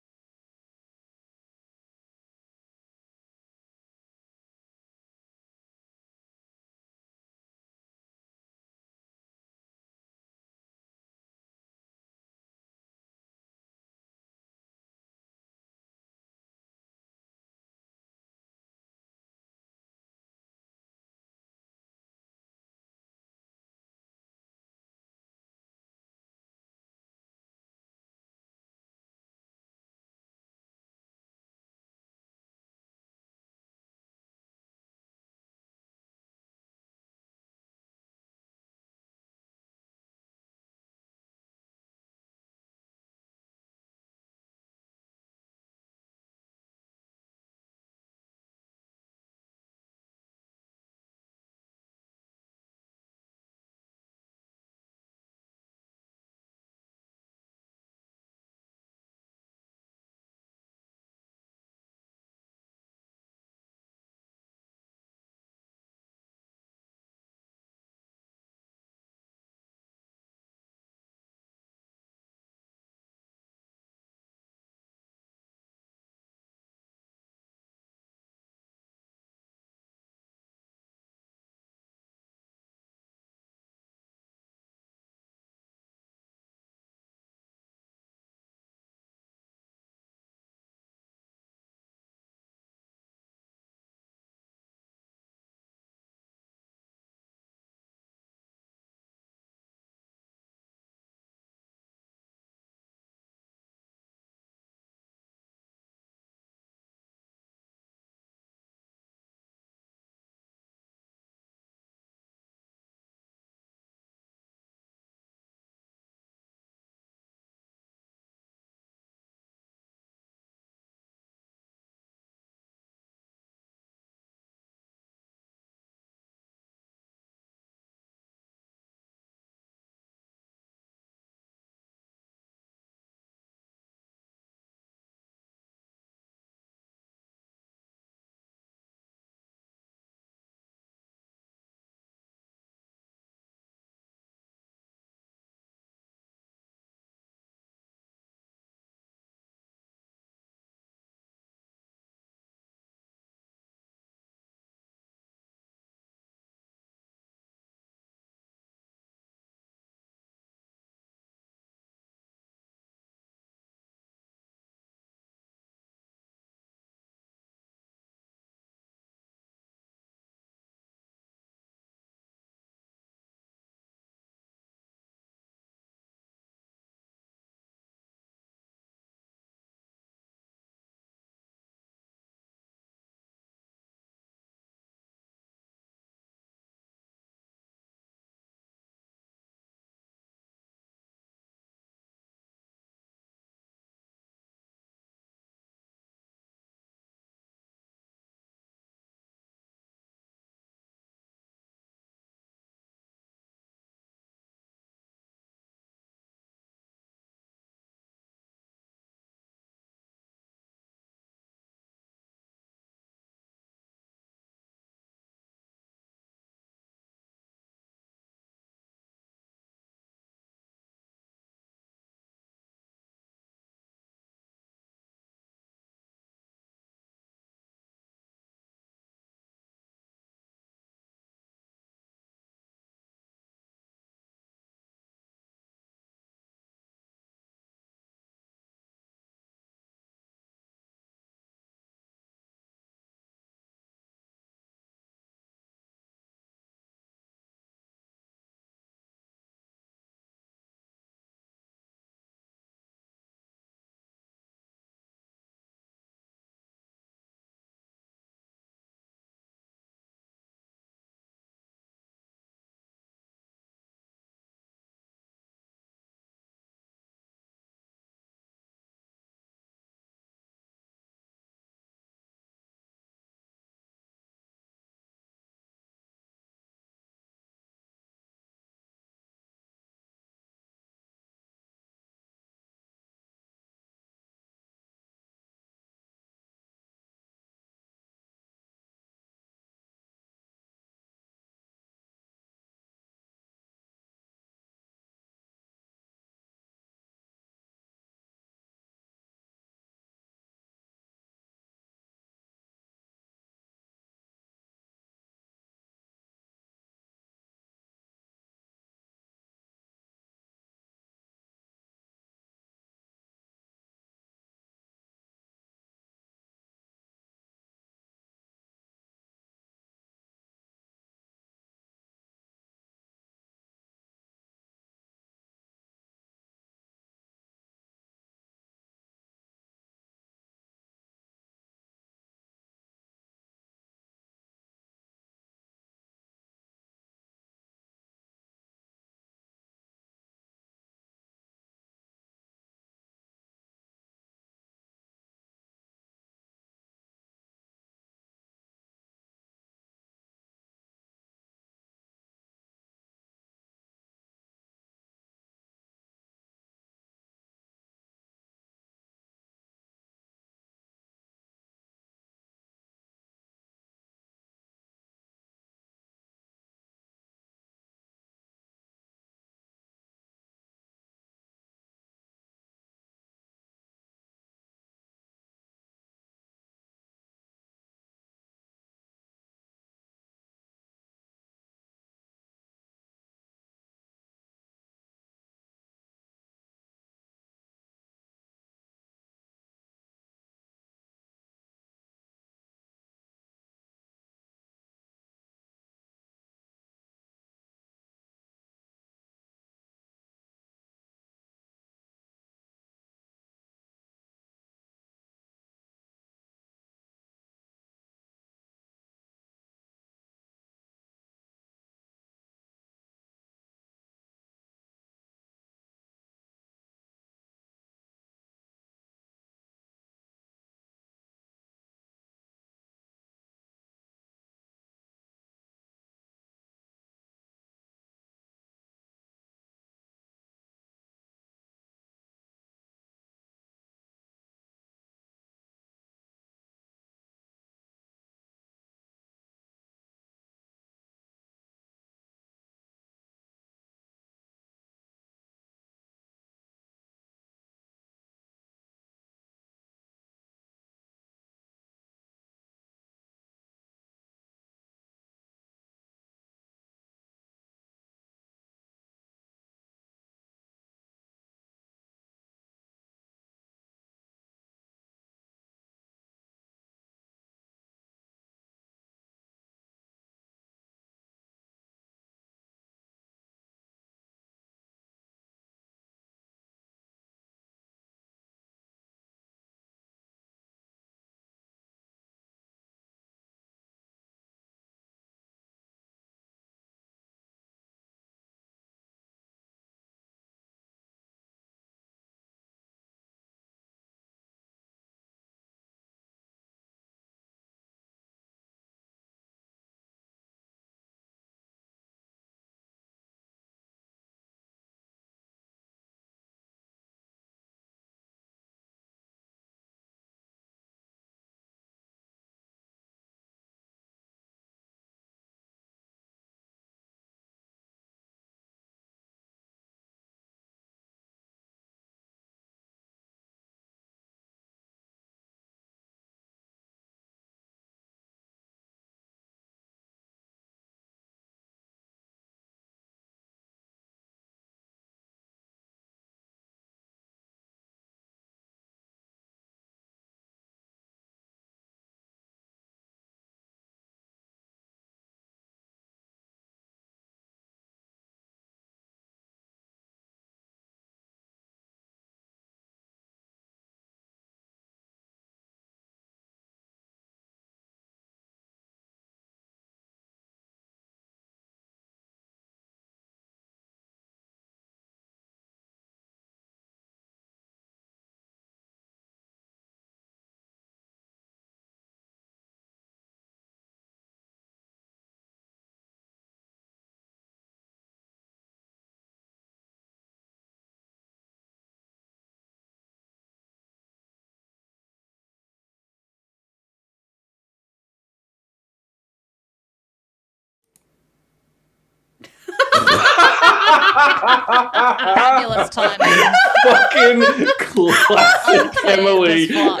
Fabulous timing. Fucking classic Emily. Fuck.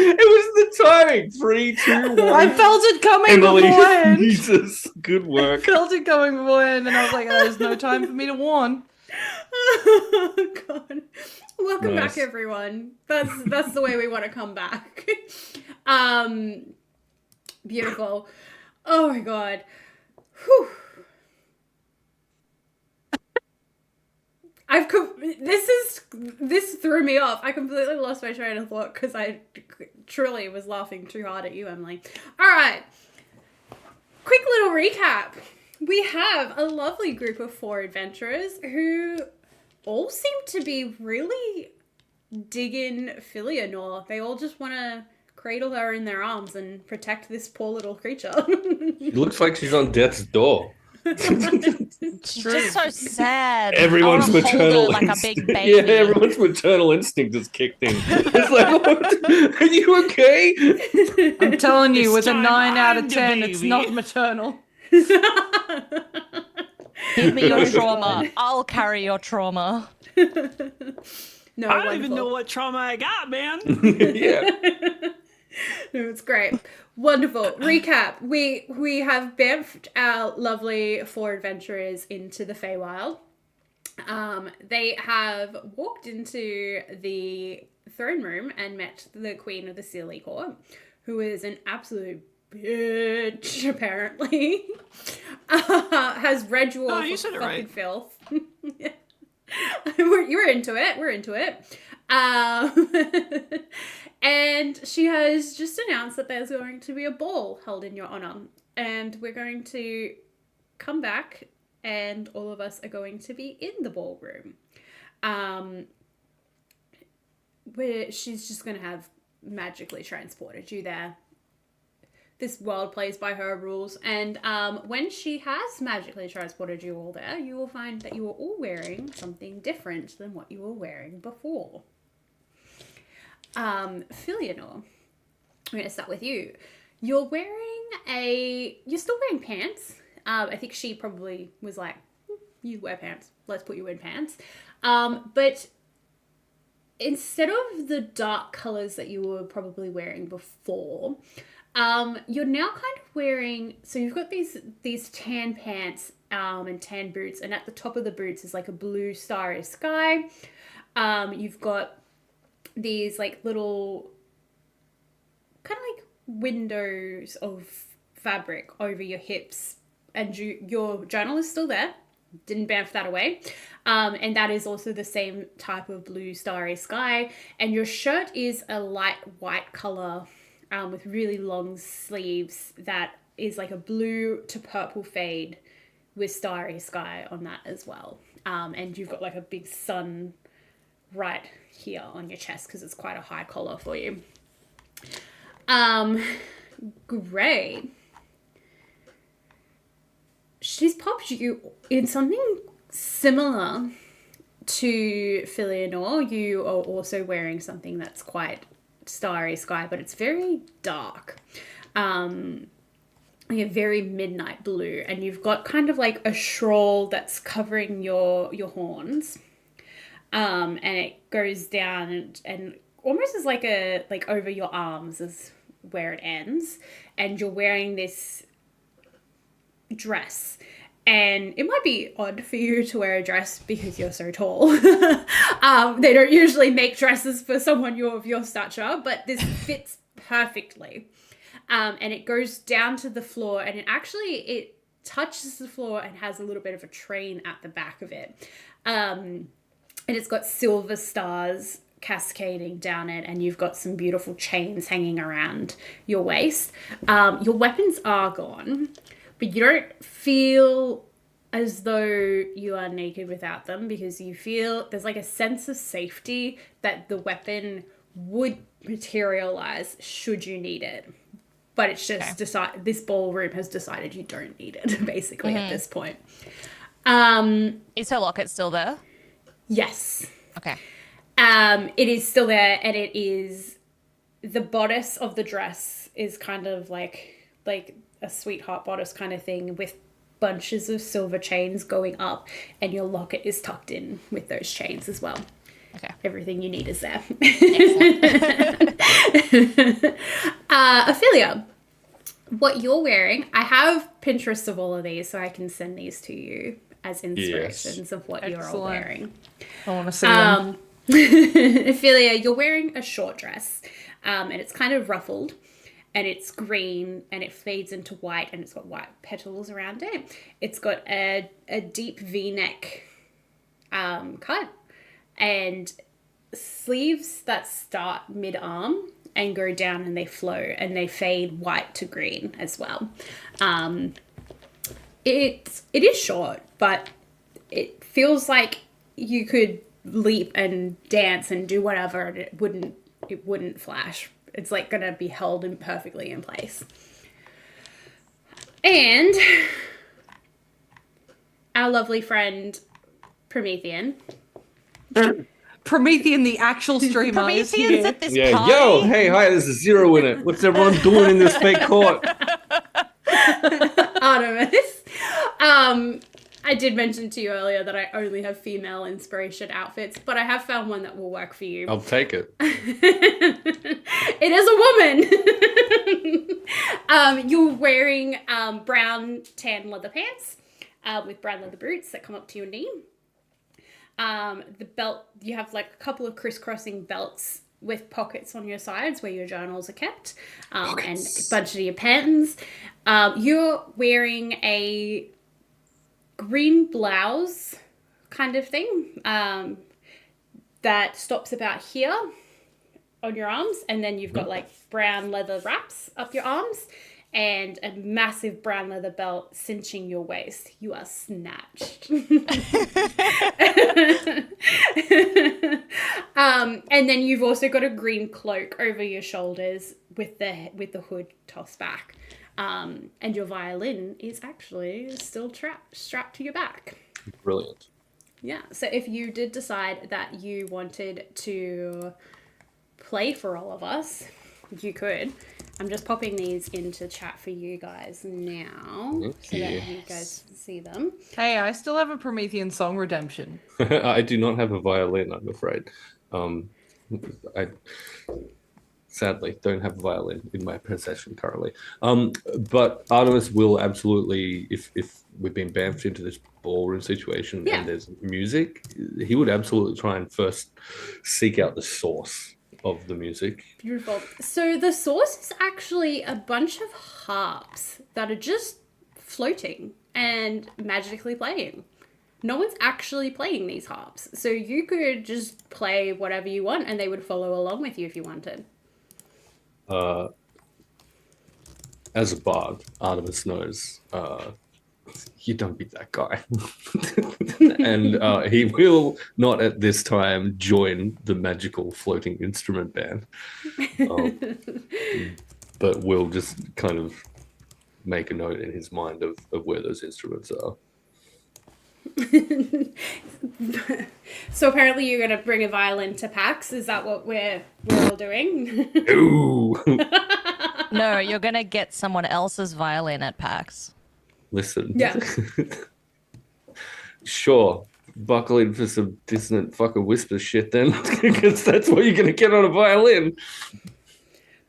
It was the timing. 3, 2, 1. I felt it coming Emily, beforehand. Jesus, good I work. felt it coming beforehand, and I was like, "There's no time for me to warn." Oh God. Welcome Nice. back, everyone. That's the way we want to come back. Beautiful. Oh my God. Whew. This threw me off. I completely lost my train of thought because I truly was laughing too hard at you, Emily. All right. Quick little recap. We have a lovely group of 4 adventurers who all seem to be really digging Filianor. They all just want to cradle her in their arms and protect this poor little creature. She looks like she's on death's door. It's just so sad. Everyone's I wanna hold her maternal like a instinct. big baby. Yeah, everyone's maternal instinct is kicked in. It's like, what? Are you okay? I'm telling you, This with a time 9 out I'm of the 10, it's baby. not maternal. Give me your trauma. I'll carry your trauma. No, I don't even wonderful. know what trauma I got, man. Yeah. No, it's great. Wonderful. Recap. We have bamfed our lovely 4 adventurers into the Feywild. They have walked into the throne room and met the Queen of the Sealy Court, who is an absolute bitch, apparently. Has read you all Oh, you for said it fucking right. filth. You're into it. We're into it. And she has just announced that there's going to be a ball held in your honor. And we're going to come back and all of us are going to be in the ballroom. Where she's just going to have magically transported you there. This world plays by her rules. And when she has magically transported you all there, you will find that you are all wearing something different than what you were wearing before. Filianor, I'm going to start with you. You're still wearing pants. I think she probably was like, you wear pants. Let's put you in pants. But instead of the dark colors that you were probably wearing before, you're now kind of wearing, so you've got these tan pants and tan boots, and at the top of the boots is like a blue starry sky. You've got these like little kind of like windows of fabric over your hips, and your journal is still there. Didn't bamf that away. And that is also the same type of blue starry sky. And your shirt is a light white color with really long sleeves that is like a blue to purple fade with starry sky on that as well. And you've got like a big sun right here on your chest because it's quite a high collar for you. Great. She's popped you in something similar to Filianor. You are also wearing something that's quite starry sky, but it's very dark. Like a very midnight blue, and you've got kind of like a shawl that's covering your horns. And it goes down and almost as like over your arms is where it ends, and you're wearing this dress. And it might be odd for you to wear a dress because you're so tall. They don't usually make dresses for someone of your stature, but this fits perfectly. And it goes down to the floor, and it touches the floor and has a little bit of a train at the back of it. And it's got silver stars cascading down it, and you've got some beautiful chains hanging around your waist. Your weapons are gone, but you don't feel as though you are naked without them, because you feel there's like a sense of safety that the weapon would materialize should you need it. But it's just this ballroom has decided you don't need it, basically, at this point. Is her locket still there? Yes. Okay. It is still there, and it is the bodice of the dress is kind of like a sweetheart bodice kind of thing with bunches of silver chains going up, and your locket is tucked in with those chains as well. Okay. Everything you need is there. Excellent. Ophelia, what you're wearing, I have Pinterest of all of these, so I can send these to you as inspirations of what you're all Excellent. wearing. I want to see them. Ophelia, you're wearing a short dress, and it's kind of ruffled, and it's green, and it fades into white, and it's got white petals around it. It's got a deep V-neck cut, and sleeves that start mid-arm and go down, and they flow, and they fade white to green as well. It is short, but it feels like you could leap and dance and do whatever, and it wouldn't flash. It's like gonna be held in perfectly in place. And our lovely friend Promethean. Promethean, the actual streamer, is Promethean's here. at this Yeah, party. yo, hey, hi, there's a zero in it. What's everyone doing in this fake court? Artemis. I did mention to you earlier that I only have female inspiration outfits, but I have found one that will work for you. I'll take it. It is a woman. You're wearing brown tan leather pants with brown leather boots that come up to your knee. The belt, you have like a couple of crisscrossing belts with pockets on your sides where your journals are kept, and a bunch of your pens. You're wearing a green blouse kind of thing that stops about here on your arms, and then you've got like brown leather wraps up your arms and a massive brown leather belt cinching your waist. You are snatched. And then you've also got a green cloak over your shoulders with the hood tossed back. And your violin is actually still strapped to your back. Brilliant. Yeah, so if you did decide that you wanted to play for all of us, you could. I'm just popping these into chat for you guys now so that you guys can see them. Hey, I still have a Promethean song redemption. I do not have a violin, I'm afraid. I sadly don't have a violin in my possession currently. But Artemis will absolutely, if we've been bamfed into this ballroom situation Yeah. and there's music, he would absolutely try and first seek out the source of the music. Beautiful. So the source is actually a bunch of harps that are just floating and magically playing. No one's actually playing these harps. So you could just play whatever you want and they would follow along with you if you wanted. As a bard, Artemis knows you don't beat that guy. And he will not at this time join the magical floating instrument band. But will just kind of make a note in his mind of where those instruments are. So apparently you're going to bring a violin to PAX. Is that what we're all doing? Ooh! No, you're gonna get someone else's violin at PAX. Listen. Yeah. Sure. Buckle in for some dissonant fucking whisper shit then, because that's what you're going to get on a violin.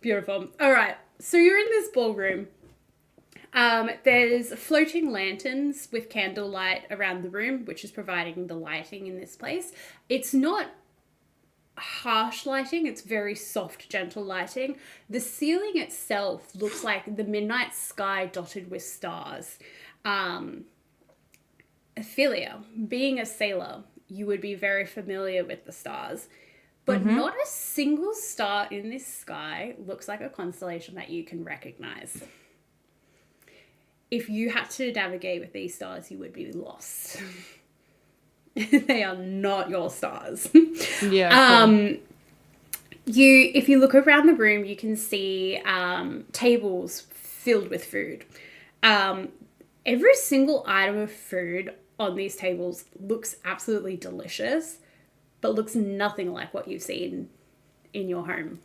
Beautiful. All right. So you're in this ballroom. There's floating lanterns with candlelight around the room, which is providing the lighting in this place. It's not harsh lighting. It's very soft, gentle lighting. The ceiling itself looks like the midnight sky dotted with stars. Ophelia, being a sailor, you would be very familiar with the stars. But not a single star in this sky looks like a constellation that you can recognize. If you had to navigate with these stars, you would be lost. They are not your stars. Yeah. Cool. If you look around the room, you can see tables filled with food. Every single item of food on these tables looks absolutely delicious, but looks nothing like what you've seen in your home.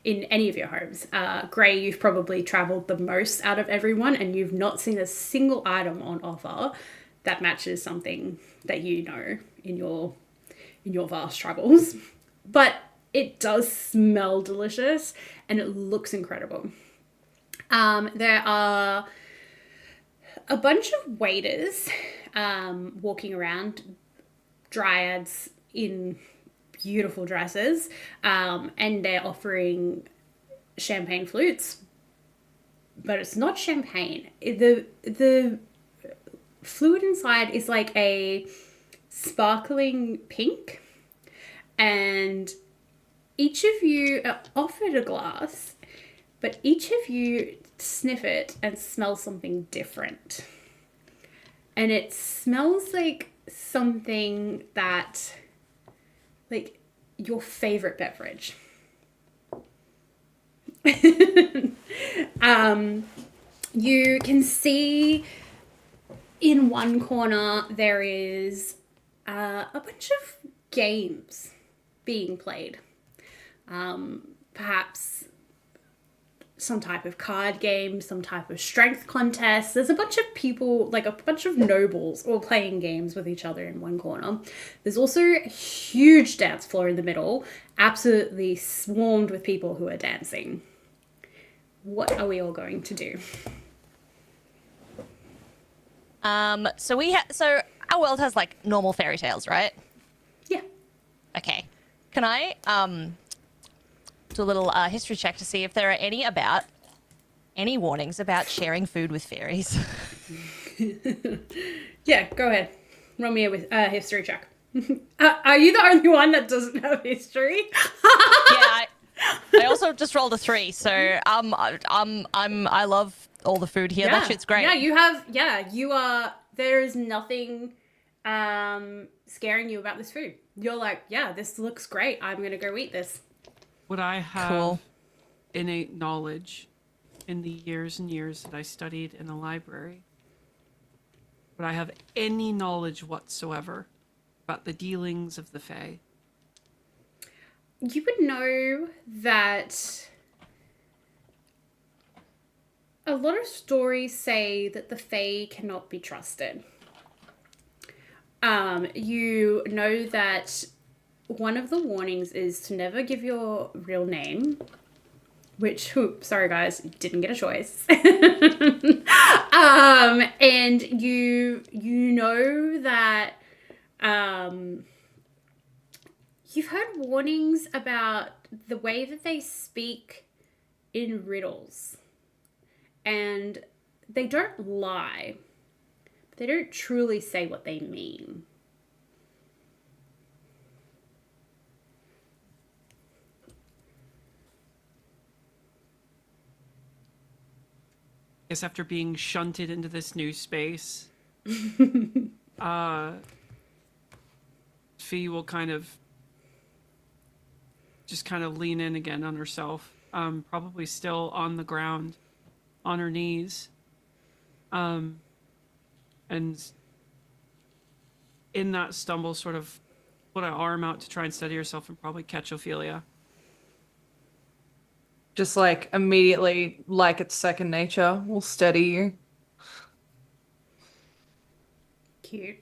in any of your homes. Gray, you've probably traveled the most out of everyone, and you've not seen a single item on offer that matches something that you know in your vast travels. But it does smell delicious and it looks incredible. There are a bunch of waiters walking around, dryads in beautiful dresses, and they're offering champagne flutes, but it's not champagne. The fluid inside is like a sparkling pink, and each of you are offered a glass, but each of you sniff it and smell something different. And it smells like something that, like, your favorite beverage. You can see in one corner there is a bunch of games being played. Perhaps some type of card game, some type of strength contest. There's a bunch of people, like a bunch of nobles, all playing games with each other in one corner. There's also a huge dance floor in the middle, absolutely swarmed with people who are dancing. What are we all going to do? So our world has like normal fairy tales, right? Yeah. Okay. Can I do a little history check to see if there are any warnings about sharing food with fairies? Yeah, go ahead. Roll me a history check. Are you the only one that doesn't have history? Yeah, I also just rolled a 3, so I love all the food here. That shit's great. Yeah, you are. There is nothing scaring you about this food. You're like, yeah, this looks great. I'm gonna go eat this. Would I have Cool. innate knowledge in the years and years that I studied in the library? Would I have any knowledge whatsoever about the dealings of the Fae? You would know that a lot of stories say that the Fae cannot be trusted. You know that one of the warnings is to never give your real name, which, sorry guys, didn't get a choice. And you know that you've heard warnings about the way that they speak in riddles. And they don't lie. They don't truly say what they mean. I guess after being shunted into this new space, Fee will kind of lean in again on herself, probably still on the ground, on her knees, and in that stumble sort of put an arm out to try and steady herself and probably catch Ophelia. Just like immediately, like it's second nature, will steady you. Cute.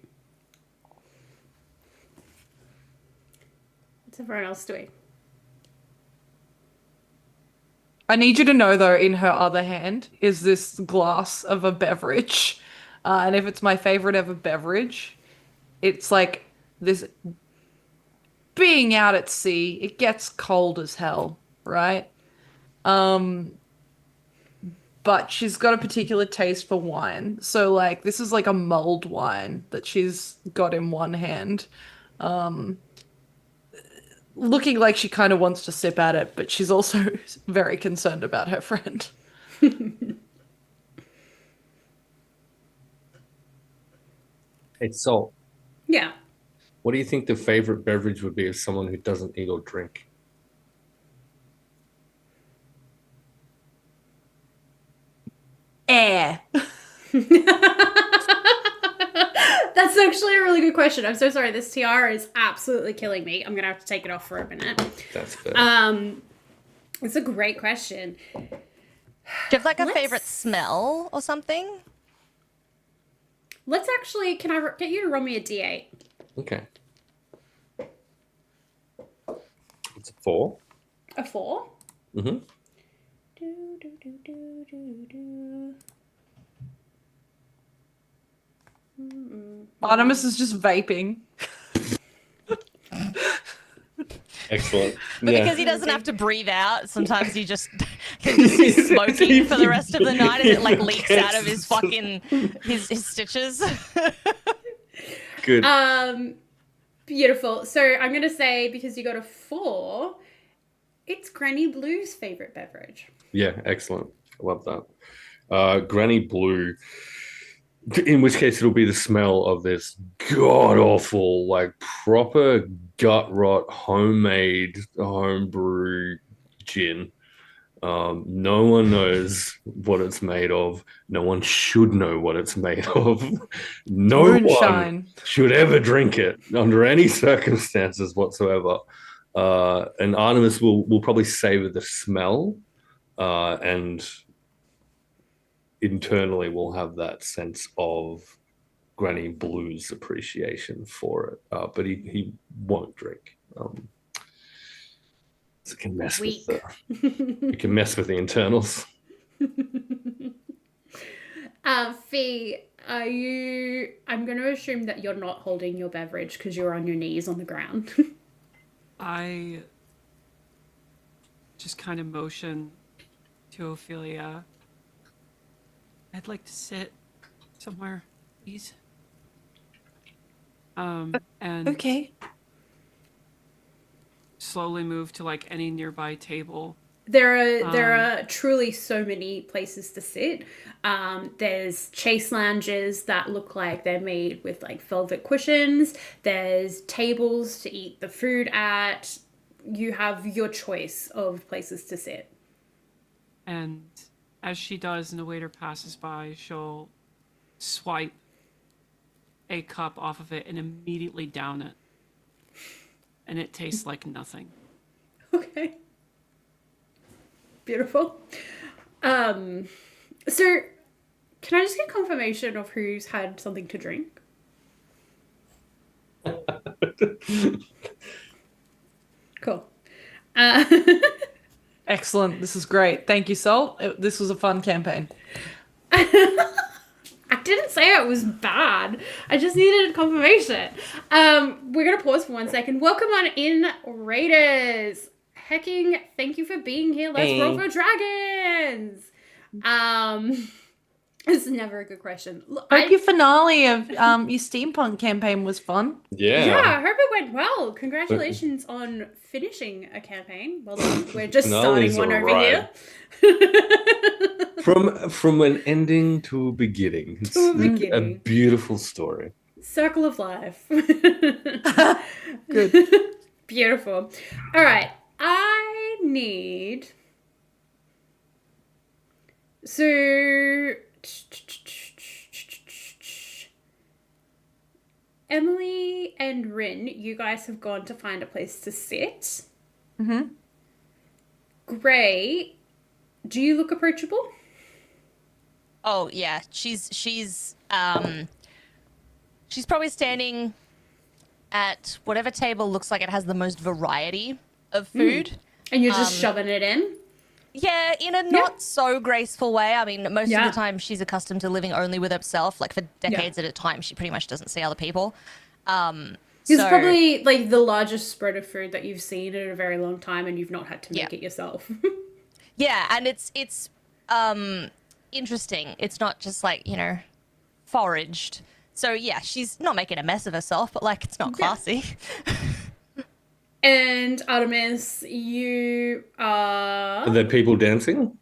What's everyone else doing? I need you to know, though, in her other hand is this glass of a beverage. And if it's my favorite ever beverage, it's like this being out at sea, it gets cold as hell, right? But she's got a particular taste for wine. So, like, this is like a mulled wine that she's got in one hand. Looking like she kind of wants to sip at it, but she's also very concerned about her friend. It's salt. Yeah. What do you think the favorite beverage would be of someone who doesn't eat or drink? Air. That's actually a really good question. I'm so sorry. This tiara is absolutely killing me. I'm going to have to take it off for a minute. That's fair. It's a great question. Do you have like a Let's- favorite smell or something? Let's actually, can I get you to roll me a d8? Okay. It's a 4. A 4? Mm-hmm. Do, do, do, do, do, do. Artemis is just vaping. Excellent. But Yeah. because he doesn't have to breathe out, sometimes he just can just be smoking for the rest of the night as it like leaks out of his fucking his stitches. Good. Beautiful. So I'm going to say, because you got a 4, it's Granny Blue's favorite beverage. Yeah, excellent. I love that. Granny Blue, in which case it'll be the smell of this god awful, like proper gut rot, homemade, homebrew gin. No one knows what it's made of. No one should know what it's made of. No one Moonshine. should ever drink it under any circumstances whatsoever. And Artemis will probably savor the smell, and internally we'll have that sense of Granny Blue's appreciation for it. But he won't drink. So it can mess Weak. with it can mess with the internals. Fee, I'm going to assume that you're not holding your beverage because you're on your knees on the ground. I just kind of motion to Ophelia. I'd like to sit somewhere, please. And Okay. slowly move to like any nearby table. There are truly so many places to sit. There's chase lounges that look like they're made with like velvet cushions. There's tables to eat the food at. You have your choice of places to sit. And as she does and the waiter passes by, she'll swipe a cup off of it and immediately down it. And it tastes like nothing. Okay. Beautiful. So can I just get confirmation of who's had something to drink? Cool. Excellent. This is great. Thank you, Salt. This was a fun campaign. I didn't say it was bad. I just needed confirmation. We're gonna pause for 1 second. Welcome on in, Raiders. Hecking, thank you for being here. Let's roll for dragons. It's never a good question. Look, Hope your finale of your steampunk campaign was fun. yeah, I hope it went well. Congratulations on finishing a campaign. Well done. We're just Finales starting one are over right. here. From an ending to a beginning. It's To a a beginning. beautiful story. Circle of life. Good. Beautiful. All right. I need. So. Emily and Rin, you guys have gone to find a place to sit. Mm-hmm. Gray, do you look approachable? Oh yeah, she's probably standing at whatever table looks like it has the most variety of food. And you're just shoving it in? Yeah, in a not so graceful way. I mean, most Yeah. of the time she's accustomed to living only with herself. Like for decades at a time, she pretty much doesn't see other people. It's probably like the largest spread of food that you've seen in a very long time, and you've not had to make it yourself. yeah, and it's interesting. It's not just like, you know, foraged. So yeah, she's not making a mess of herself, but like it's not classy. And Artemis, you are. Are there people dancing?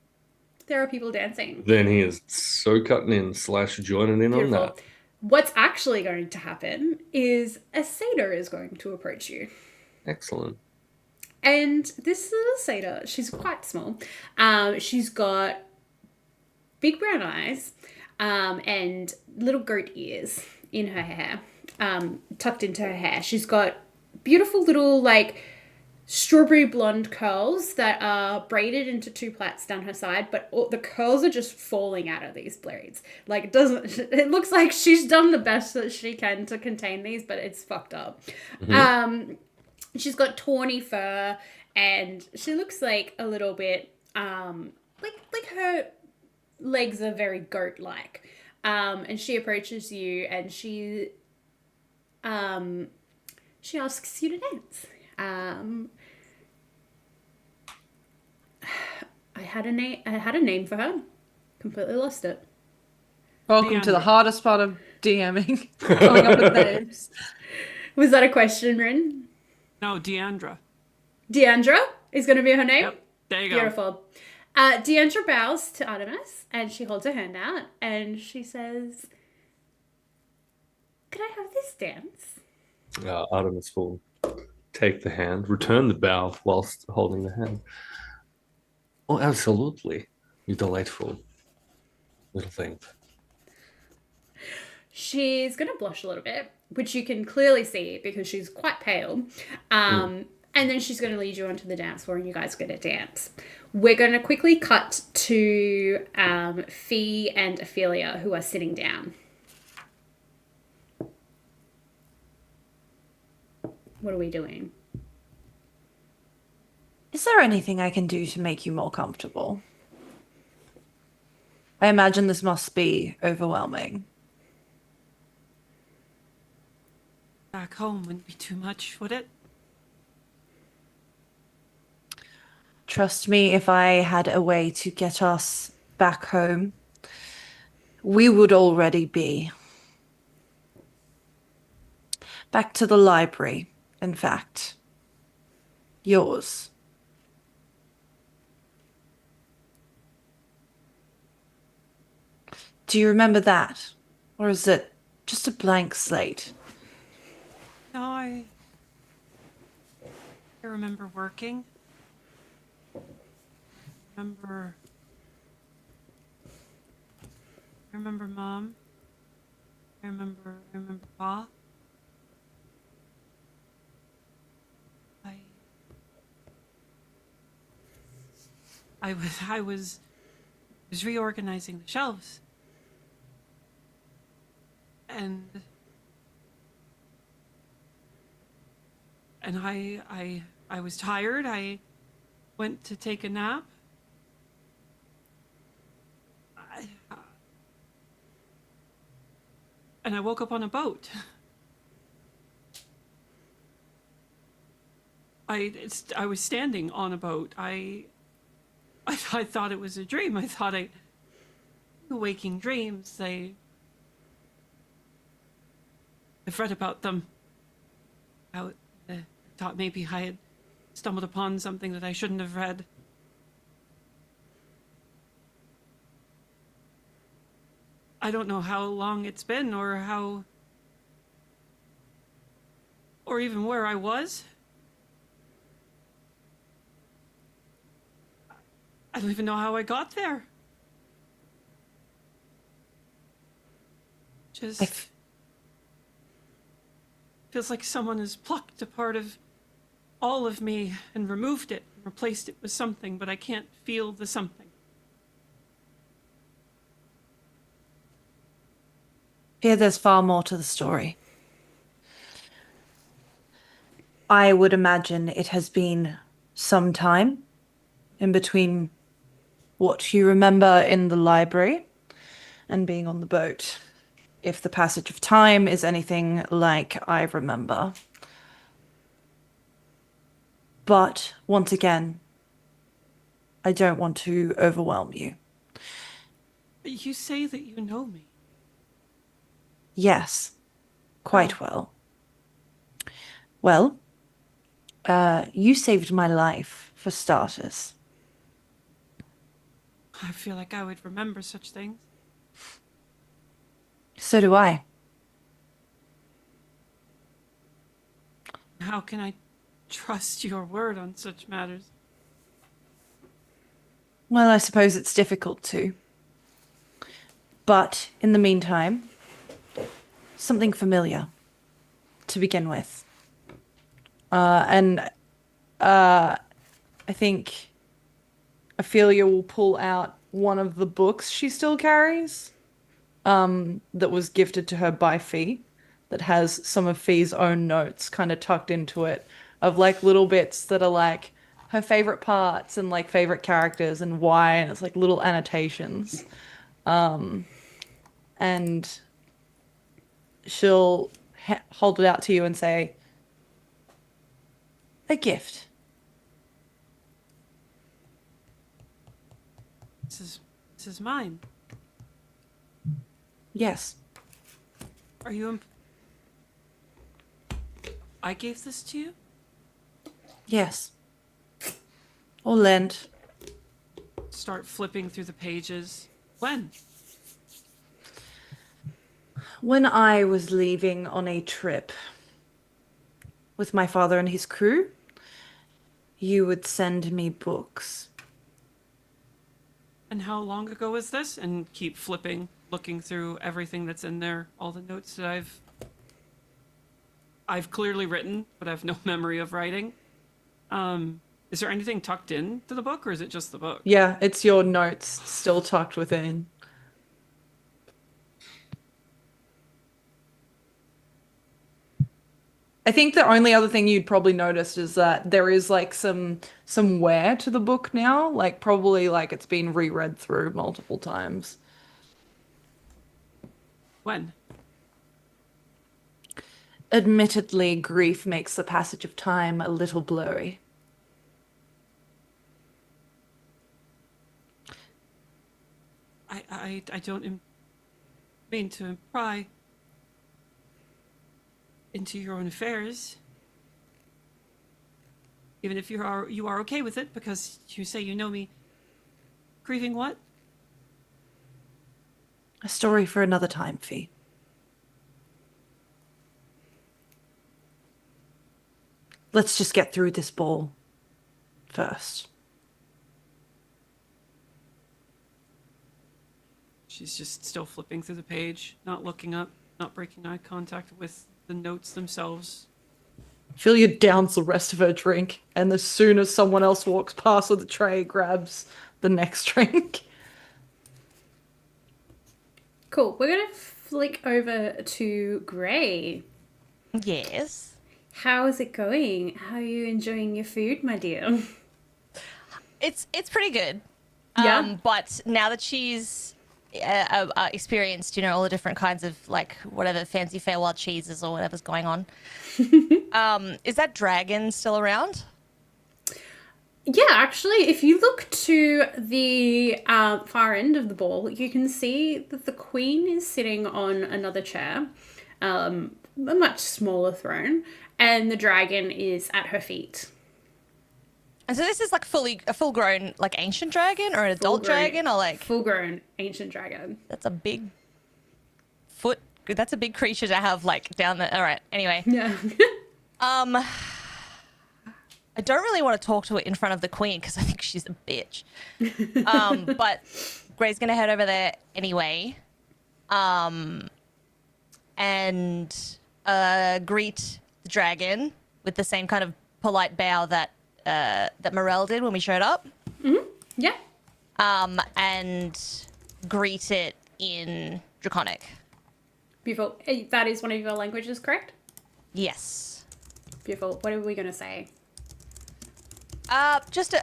There are people dancing. Then he is so cutting in / joining in on Beautiful. that. What's actually going to happen is a satyr is going to approach you. Excellent. And this little satyr, she's quite small. She's got big brown eyes and little goat ears in her hair, tucked into her hair. She's got beautiful little, like, strawberry blonde curls that are braided into two plaits down her side, but the curls are just falling out of these braids. Like, it looks like she's done the best that she can to contain these, but it's fucked up. She's got tawny fur, and she looks like a little bit like her legs are very goat-like. And she approaches you, and she asks you to dance. I had a name for her. Completely lost it. Welcome to the Deandra. hardest part of DMing. Coming up with names. Was that a question, Rin? No, Deandra. Deandra is going to be her name? Yep. There you go. Beautiful. Deandra bows to Artemis, and she holds her hand out, and she says, "Could I have this dance?" Artemis will take the hand, return the bow whilst holding the hand. Oh, absolutely. You delightful little thing. She's going to blush a little bit, which you can clearly see because she's quite pale. And then she's going to lead you onto the dance floor, and you guys are going to dance. We're going to quickly cut to Fee and Ophelia, who are sitting down. What are we doing? Is there anything I can do to make you more comfortable? I imagine this must be overwhelming. Back home wouldn't be too much, would it? Trust me, if I had a way to get us back home, we would already be. Back to the library, in fact. Yours. Do you remember that? Or is it just a blank slate? No, I remember working. I remember Mom. I remember Pa. I was reorganizing the shelves. And I was tired. I went to take a nap. And I woke up on a boat. I was standing on a boat. I thought it was a dream. I thought waking dreams. I've read about them. I thought maybe I had stumbled upon something that I shouldn't have read. I don't know how long it's been or even where I was. I don't even know how I got there. Just feels like someone has plucked a part of all of me and removed it and replaced it with something, but I can't feel the something. Here, there's far more to the story. I would imagine it has been some time in between what you remember in the library and being on the boat, if the passage of time is anything like I remember. But once again, I don't want to overwhelm you. You say that you know me. Yes, quite well. Well, you saved my life, for starters. I feel like I would remember such things. So do I. How can I trust your word on such matters? Well, I suppose it's difficult to. But in the meantime, something familiar to begin with. And I think Ophelia will pull out one of the books she still carries, that was gifted to her by Fee, that has some of Fee's own notes kind of tucked into it, of like little bits that are like her favorite parts and like favorite characters and why, and it's like little annotations. And she'll hold it out to you and say, a gift. This is mine. Yes. Are you I gave this to you? Yes. Or lend. Start flipping through the pages. When? When I was leaving on a trip with my father and his crew, you would send me books. And how long ago was this? And keep flipping, looking through everything that's in there, all the notes that I've clearly written, but I have no memory of writing. Is there anything tucked in to the book, or is it just the book? Yeah, it's your notes still tucked within. I think the only other thing you'd probably notice is that there is like some wear to the book now, like probably like it's been reread through multiple times. When? Admittedly, grief makes the passage of time a little blurry. I don't mean to pry into your own affairs. Even if you are okay with it, because you say you know me. Grieving what? A story for another time, Fee. Let's just get through this ball first. She's just still flipping through the page, not looking up, not breaking eye contact with the notes themselves. Ophelia downs the rest of her drink, and as soon as someone else walks past with a tray, grabs the next drink. Cool. We're going to flick over to Gray. Yes. How is it going? How are you enjoying your food, my dear? It's pretty good. Yeah. But now that she's experienced, you know, all the different kinds of like whatever fancy Feywild cheeses or whatever's going on, is that dragon still around? Yeah, actually, if you look to the far end of the ball, you can see that the queen is sitting on another chair, a much smaller throne, and the dragon is at her feet. And so this is like a full-grown like ancient dragon or an adult dragon, or like full-grown ancient dragon. that's a big foot. That's a big creature to have like down there. All right. Anyway. Yeah. I don't really want to talk to it in front of the queen because I think she's a bitch. But Gray's gonna head over there anyway, and greet the dragon with the same kind of polite bow that Morel did when we showed up. Mm-hmm. Yeah. And greet it in Draconic. Beautiful. That is one of your languages, correct? Yes. Beautiful. What are we going to say? Just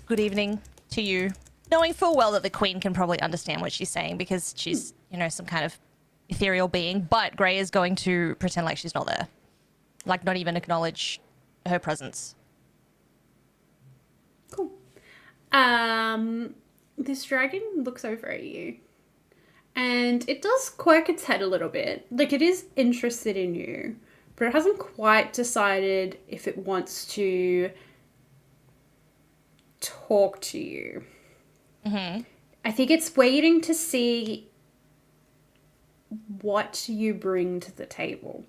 good evening to you. Knowing full well that the queen can probably understand what she's saying because she's, you know, some kind of ethereal being, but Gray is going to pretend like she's not there. Like, not even acknowledge her presence. Cool. This dragon looks over at you. And it does quirk its head a little bit. Like, it is interested in you. But it hasn't quite decided if it wants to talk to you. Mm-hmm. I think it's waiting to see what you bring to the table.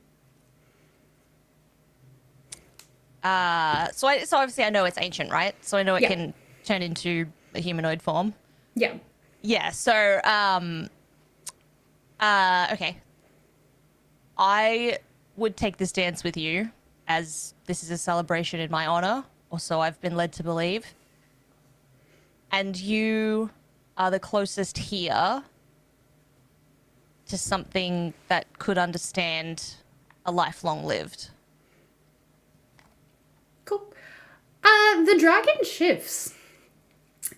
So obviously I know it's ancient, right? So I know it Yeah. can turn into a humanoid form. Yeah. Yeah, so, okay. I would take this dance with you as this is a celebration in my honor, or so I've been led to believe. And you are the closest here to something that could understand a life long lived. Cool. The dragon shifts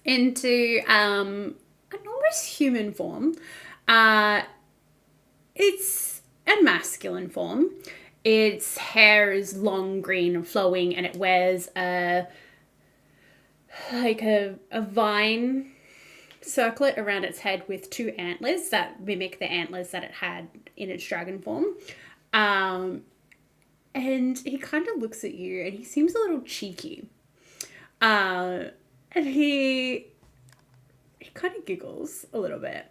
into an almost human form. It's a masculine form. Its hair is long, green, and flowing, and it wears a vine circlet around its head with two antlers that mimic the antlers that it had in its dragon form. And he kind of looks at you and he seems a little cheeky. And he kind of giggles a little bit.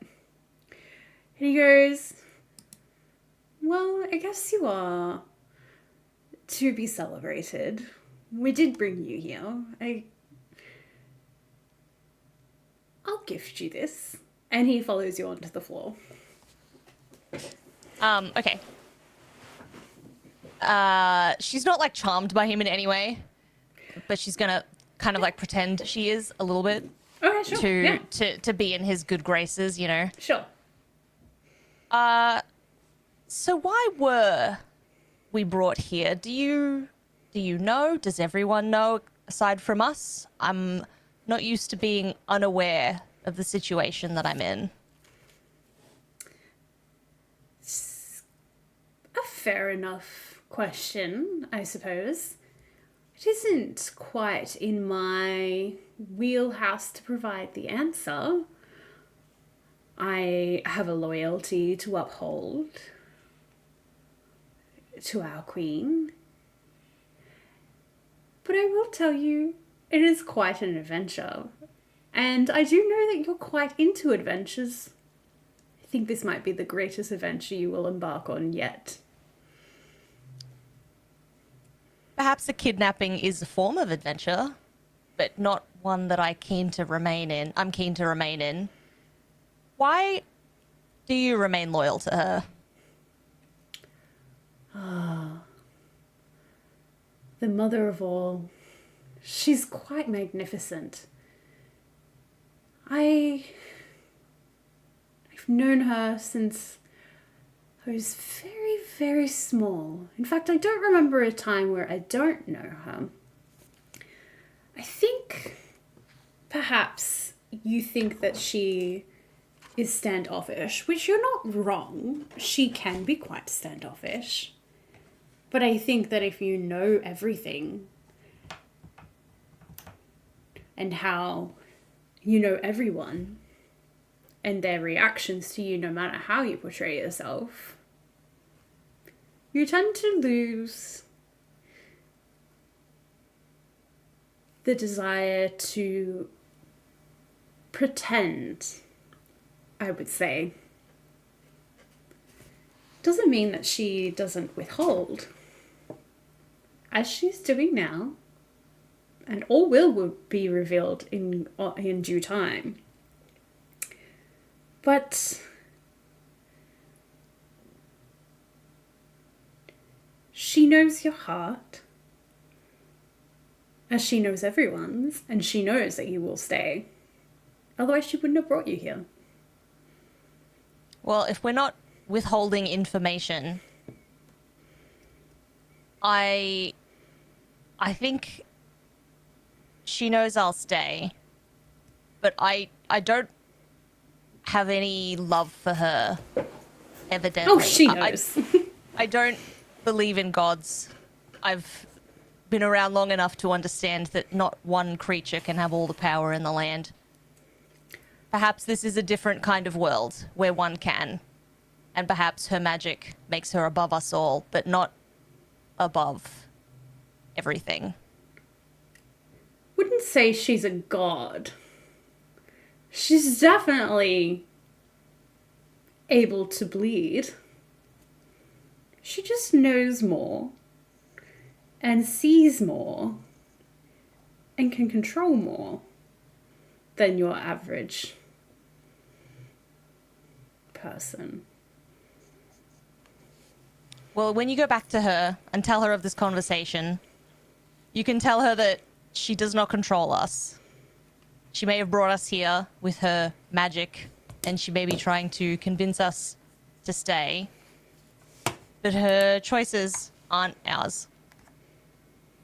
And he goes, well, I guess you are to be celebrated. We did bring you here. I'll gift you this. And he follows you onto the floor. Okay. She's not like charmed by him in any way, but she's gonna kind of like pretend she is a little bit Okay, sure. to be in his good graces, you know. Sure. So why were we brought here? Do you know? Does everyone know aside from us? I'm not used to being unaware of the situation that I'm in. A fair enough question, I suppose. It isn't quite in my wheelhouse to provide the answer. I have a loyalty to uphold to our queen. But I will tell you, it is quite an adventure. And I do know that you're quite into adventures. I think this might be the greatest adventure you will embark on yet. Perhaps a kidnapping is a form of adventure, but not one that I'm keen to remain in. Why do you remain loyal to her? The mother of all. She's quite magnificent. I've known her since I was very, very small. In fact, I don't remember a time where I don't know her. I think perhaps you think that she is standoffish, which you're not wrong. She can be quite standoffish. But I think that if you know everything and how you know everyone and their reactions to you, no matter how you portray yourself, you tend to lose the desire to pretend, I would say. Doesn't mean that she doesn't withhold, as she's doing now, and all will be revealed in due time. But she knows your heart, as she knows everyone's, and she knows that you will stay. Otherwise, she wouldn't have brought you here. Well, if we're not withholding information, I think she knows I'll stay, but I don't have any love for her, evidently. Oh, she knows. I don't believe in gods. I've been around long enough to understand that not one creature can have all the power in the land. Perhaps this is a different kind of world where one can, and perhaps her magic makes her above us all, but not above everything. Wouldn't say she's a god. She's definitely able to bleed. She just knows more and sees more and can control more than your average person. Well, when you go back to her and tell her of this conversation, you can tell her that she does not control us. She may have brought us here with her magic, and she may be trying to convince us to stay. But her choices aren't ours.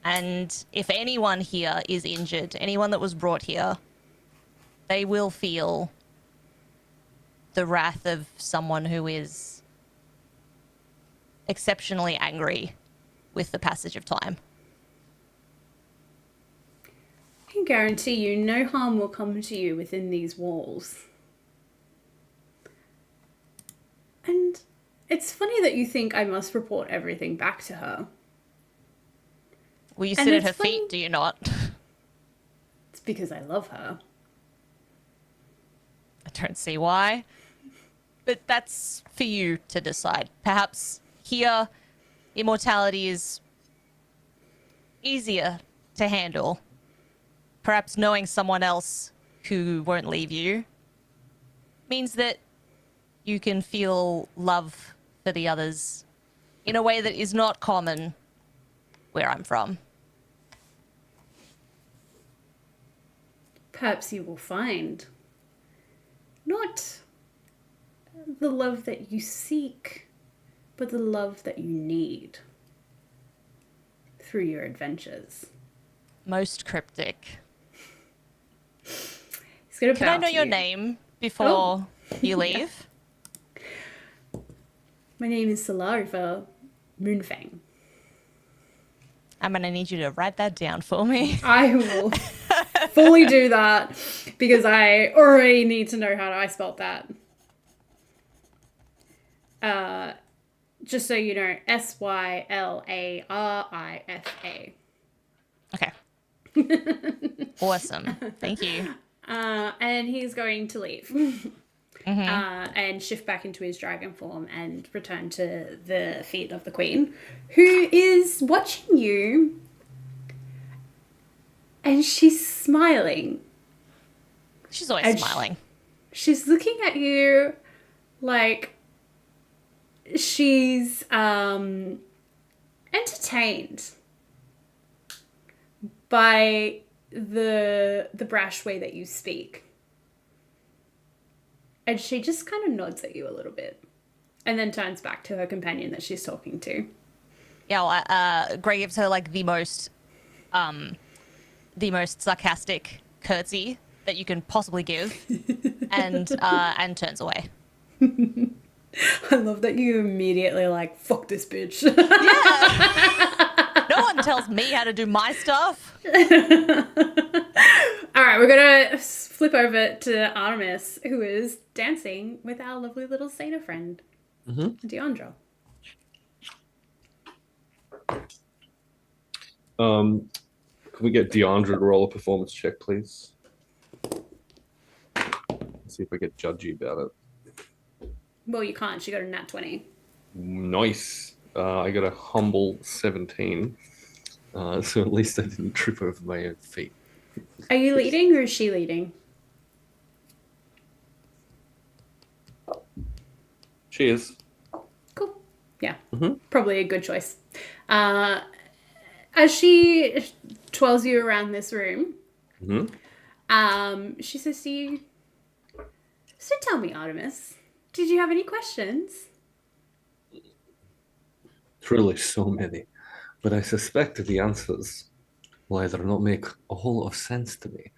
And if anyone here is injured, anyone that was brought here, they will feel the wrath of someone who is exceptionally angry with the passage of time. I can guarantee you no harm will come to you within these walls. And it's funny that you think I must report everything back to her. Will you And sit at it's her funny- feet, do you not? It's because I love her. I don't see why. But that's for you to decide. Perhaps here, immortality is easier to handle. Perhaps knowing someone else who won't leave you means that you can feel love for the others in a way that is not common where I'm from. Perhaps you will find not the love that you seek, but the love that you need through your adventures. Most cryptic. He's gonna Can I bow know to your you. name before you leave? My name is Solariva Moonfang. I'm gonna need you to write that down for me. I will fully do that because I already need to know how I spelled that. Just so you know, Sylarifa. Okay. Awesome. Thank you. And he's going to leave and shift back into his dragon form and return to the feet of the queen, who is watching you, and she's smiling. She's always And smiling. She's looking at you like she's entertained by the brash way that you speak. And she just kind of nods at you a little bit and then turns back to her companion that she's talking to. Yeah, well, Gray gives her like the most sarcastic curtsy that you can possibly give, and turns away. I love that you immediately like, fuck this bitch. No one tells me how to do my stuff. All right, we're gonna flip over to Artemis, who is dancing with our lovely little satyr friend, Deandra. Can we get Deandra to roll a performance check, please? Let's see if we get judgy about it. Well, you can't. She got a nat 20. Nice. I got a humble 17. So at least I didn't trip over my own feet. Are you leading or is she leading? She is. Cool. Yeah. Mhm. Probably a good choice. As she twirls you around this room, she says to you, so tell me, Artemis, did you have any questions? Truly so many. But I suspect the answers will either not make a whole lot of sense to me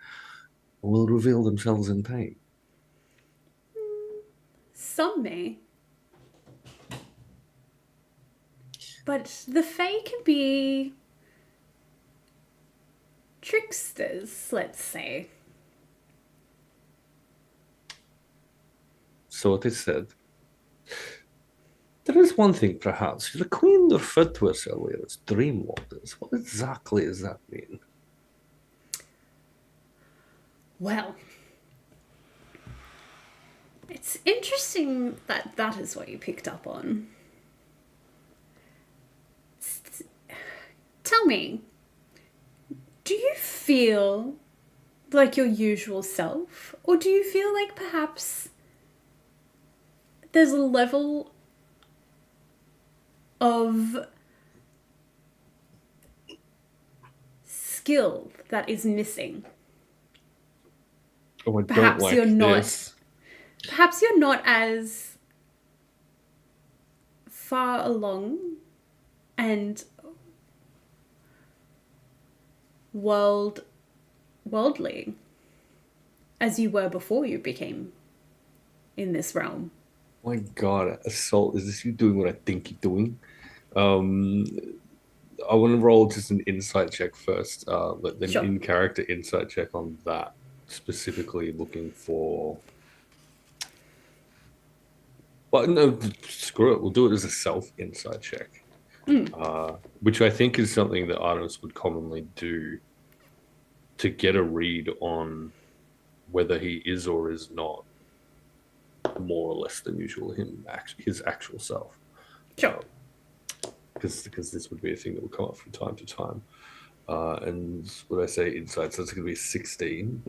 or will reveal themselves in time. Some may. But the Fae can be tricksters, let's say. So it is said. There is one thing, perhaps. The Queen referred to us earlier as dream warders. What exactly does that mean? Well, it's interesting that that is what you picked up on. Tell me, do you feel like your usual self? Or do you feel like perhaps there's a level of skill that is missing. Oh, I don't Perhaps like you're not. this. Perhaps you're not as far along and worldly as you were before you became in this realm. My God, Assault, is this you doing what I think you're doing? I want to roll just an insight check first, but then Sure. in-character insight check on that, specifically looking for... Well, no, screw it. We'll do it as a self-insight check, which I think is something that Artemis would commonly do to get a read on whether he is or is not more or less than usual his actual self. Sure. Because this would be a thing that would come up from time to time. And what I say insight, so it's going to be 16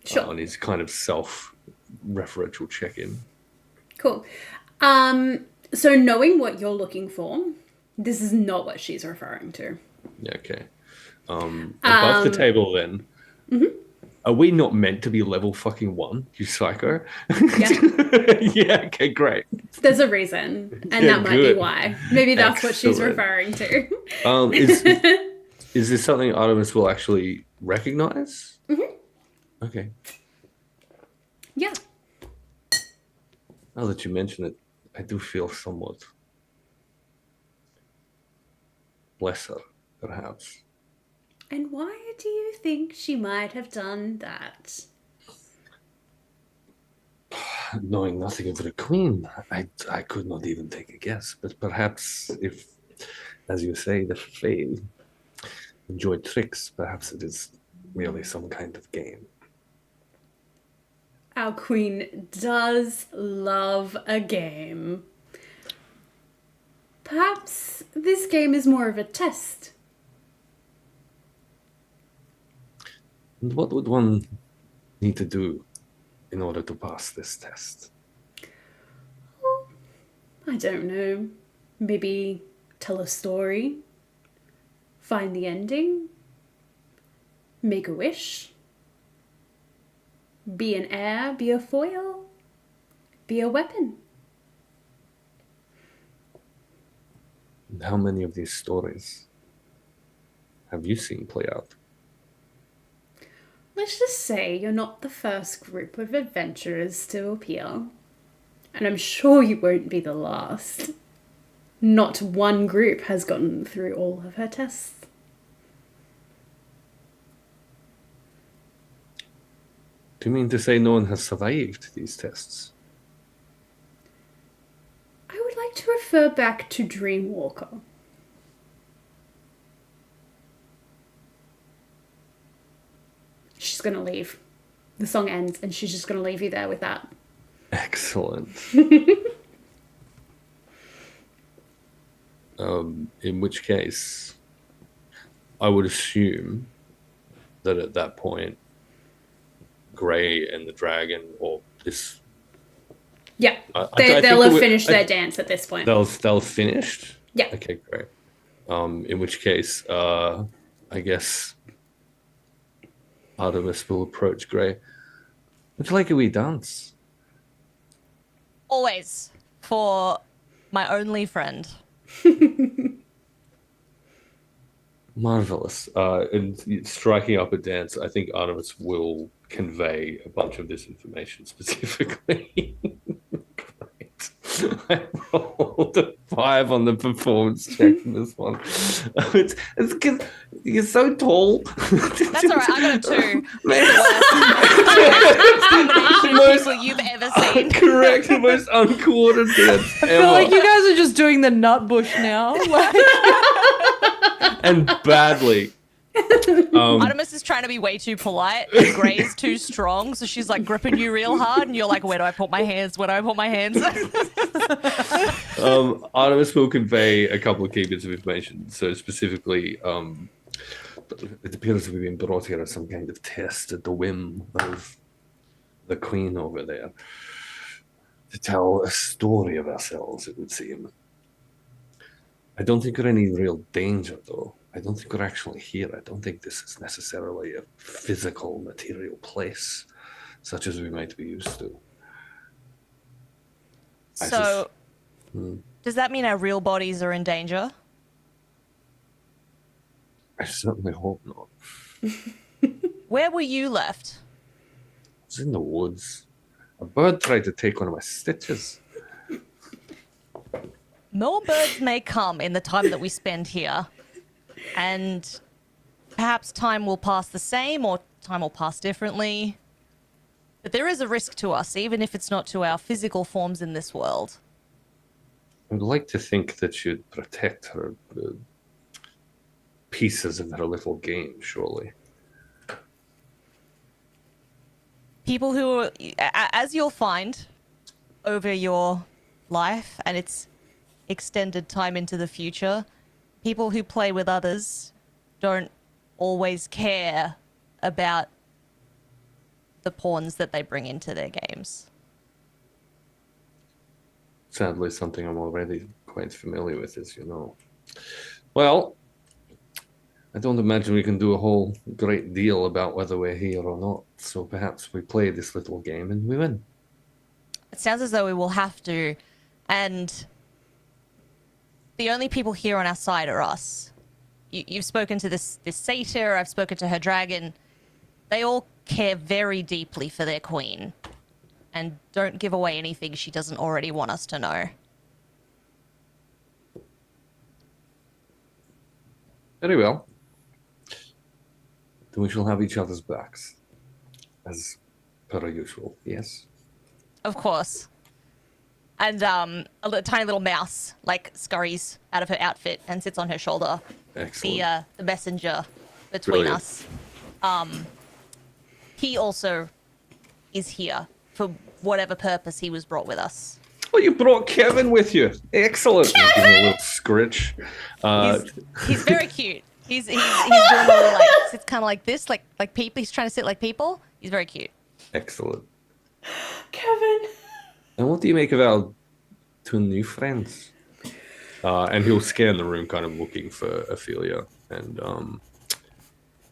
Sure. on his kind of self-referential check-in. Cool. So knowing what you're looking for, this is not what she's referring to. Yeah, okay. Above the table then, are we not meant to be level fucking 1, you psycho? Yeah. Yeah, okay, great. There's a reason, and Yeah, that might good. be why. Maybe that's what she's Excellent. referring to. Is this something Artemis will actually recognize? Okay. Yeah. Now that you mention it, I do feel somewhat lesser, perhaps. And why do you think she might have done that? Knowing nothing of the Queen, I could not even take a guess. But perhaps if, as you say, the Fae enjoy tricks, perhaps it is merely some kind of game. Our queen does love a game. Perhaps this game is more of a test. And what would one need to do in order to pass this test? I don't know. Maybe tell a story. Find the ending. Make a wish. Be an heir, be a foil. Be a weapon. And how many of these stories have you seen play out? Let's just say you're not the first group of adventurers to appear. And I'm sure you won't be the last. Not one group has gotten through all of her tests. Do you mean to say no one has survived these tests? I would like to refer back to Dreamwalker. She's gonna leave. The song ends and she's just gonna leave you there with that. Excellent. In which case, I would assume that at that point, Gray and the dragon, or this, Yeah, I they'll think have we- finished their dance at this point. they'll finished. Yeah. Okay, great. In which case, I guess Artemis will approach Gray. Would you like a wee dance? Always for my only friend. Marvelous. And striking up a dance, I think Artemis will convey a bunch of this information specifically. Great. I rolled a 5 on the performance check for this one. It's because you're so tall. That's all right. I got a 2. Man. Combination of people you've ever seen. Correct, the most uncoordinated I feel like ever. you guys are just doing the nut bush now. Like, And badly. Artemis is trying to be way too polite, and Gray's too strong, so she's like gripping you real hard, and you're like, "Where do I put my hands? Where do I put my hands?" Artemis will convey a couple of key bits of information. So specifically, it appears we've been brought here as some kind of test at the whim of the Queen over there to tell a story of ourselves, it would seem. I don't think we're in any real danger, though. I don't think we're actually here. I don't think this is necessarily a physical, material place, such as we might be used to. So, Hmm. does that mean our real bodies are in danger? I certainly hope not. Where were you left? I was in the woods. A bird tried to take one of my stitches. More birds may come in the time that we spend here, and perhaps time will pass the same or time will pass differently. But there is a risk to us, even if it's not to our physical forms in this world. I'd like to think that you'd protect her pieces of her little game, surely. People who are, as you'll find over your life and its extended time into the future, people who play with others don't always care about the pawns that they bring into their games. Sadly, something I'm already quite familiar with, as you know. Well, I don't imagine we can do a whole great deal about whether we're here or not, so perhaps we play this little game and we win. It sounds as though we will have to, and the only people here on our side are us. You've spoken to this satyr, I've spoken to her dragon. They all care very deeply for their queen and don't give away anything she doesn't already want us to know. Very well. Then we shall have each other's backs, as per usual, yes? Of course. And tiny little mouse like scurries out of her outfit and sits on her shoulder. Excellent. The messenger between Brilliant. us. He also is here for whatever purpose he was brought with us. Oh, you brought Kevin with you. Excellent. Give him a little scritch. He's very cute. He's doing all the like sits kind of like this, like people. He's trying to sit like people. He's very cute. Excellent. Kevin. And what do you make of our two new friends? And he'll scan the room, kind of looking for Ophelia and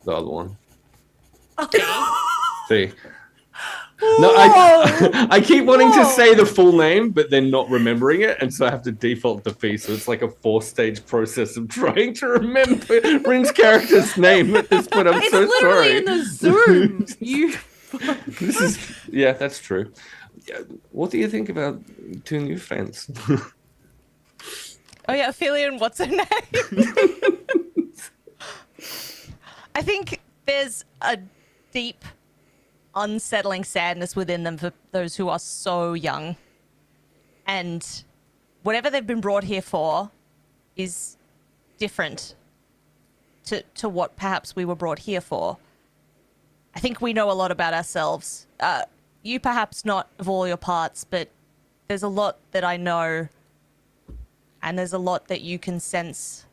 the other one. Okay. See. No, I keep wanting to say the full name, but then not remembering it, and so I have to default to P. So it's like a 4-stage process of trying to remember Rin's character's name at this point. I'm It's so literally sorry. in the Zoom. You. This is yeah, that's true. Yeah, what do you think about two new friends? Oh yeah, Ophelia, and what's her name? I think there's a deep, unsettling sadness within them for those who are so young. And whatever they've been brought here for is different to what perhaps we were brought here for. I think we know a lot about ourselves. You perhaps not of all your parts, but there's a lot that I know, and there's a lot that you can sense.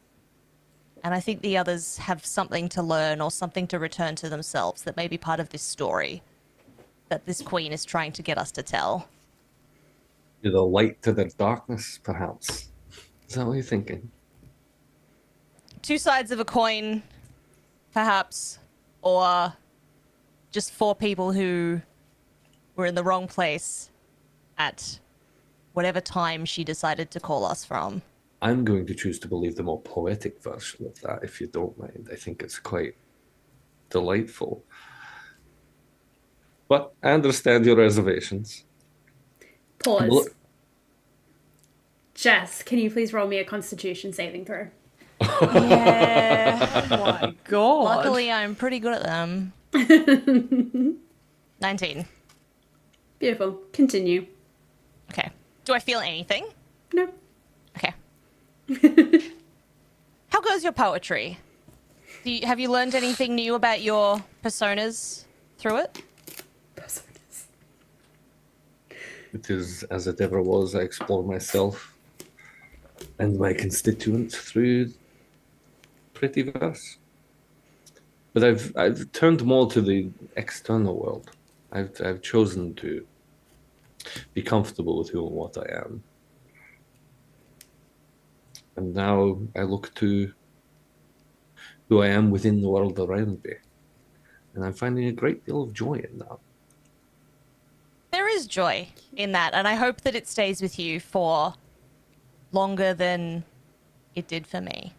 And I think the others have something to learn or something to return to themselves that may be part of this story that this queen is trying to get us to tell. You're the light to their darkness, perhaps. Is that what you're thinking? Two sides of a coin, perhaps, or just four people who were in the wrong place at whatever time she decided to call us from. I'm going to choose to believe the more poetic version of that, if you don't mind. I think it's quite delightful. But I understand your reservations. Pause. Well- Jess, can you please roll me a Constitution saving throw? Yeah. My God. Luckily, I'm pretty good at them. 19. Beautiful. Continue. Okay. Do I feel anything? No. Okay. How goes your poetry? Have you learned anything new about your personas through it? It is as it ever was. I explore myself and my constituents through pretty verse. But I've turned more to the external world. I've chosen to be comfortable with who and what I am. And now I look to who I am within the world around me. And I'm finding a great deal of joy in that. There is joy in that, and I hope that it stays with you for longer than it did for me.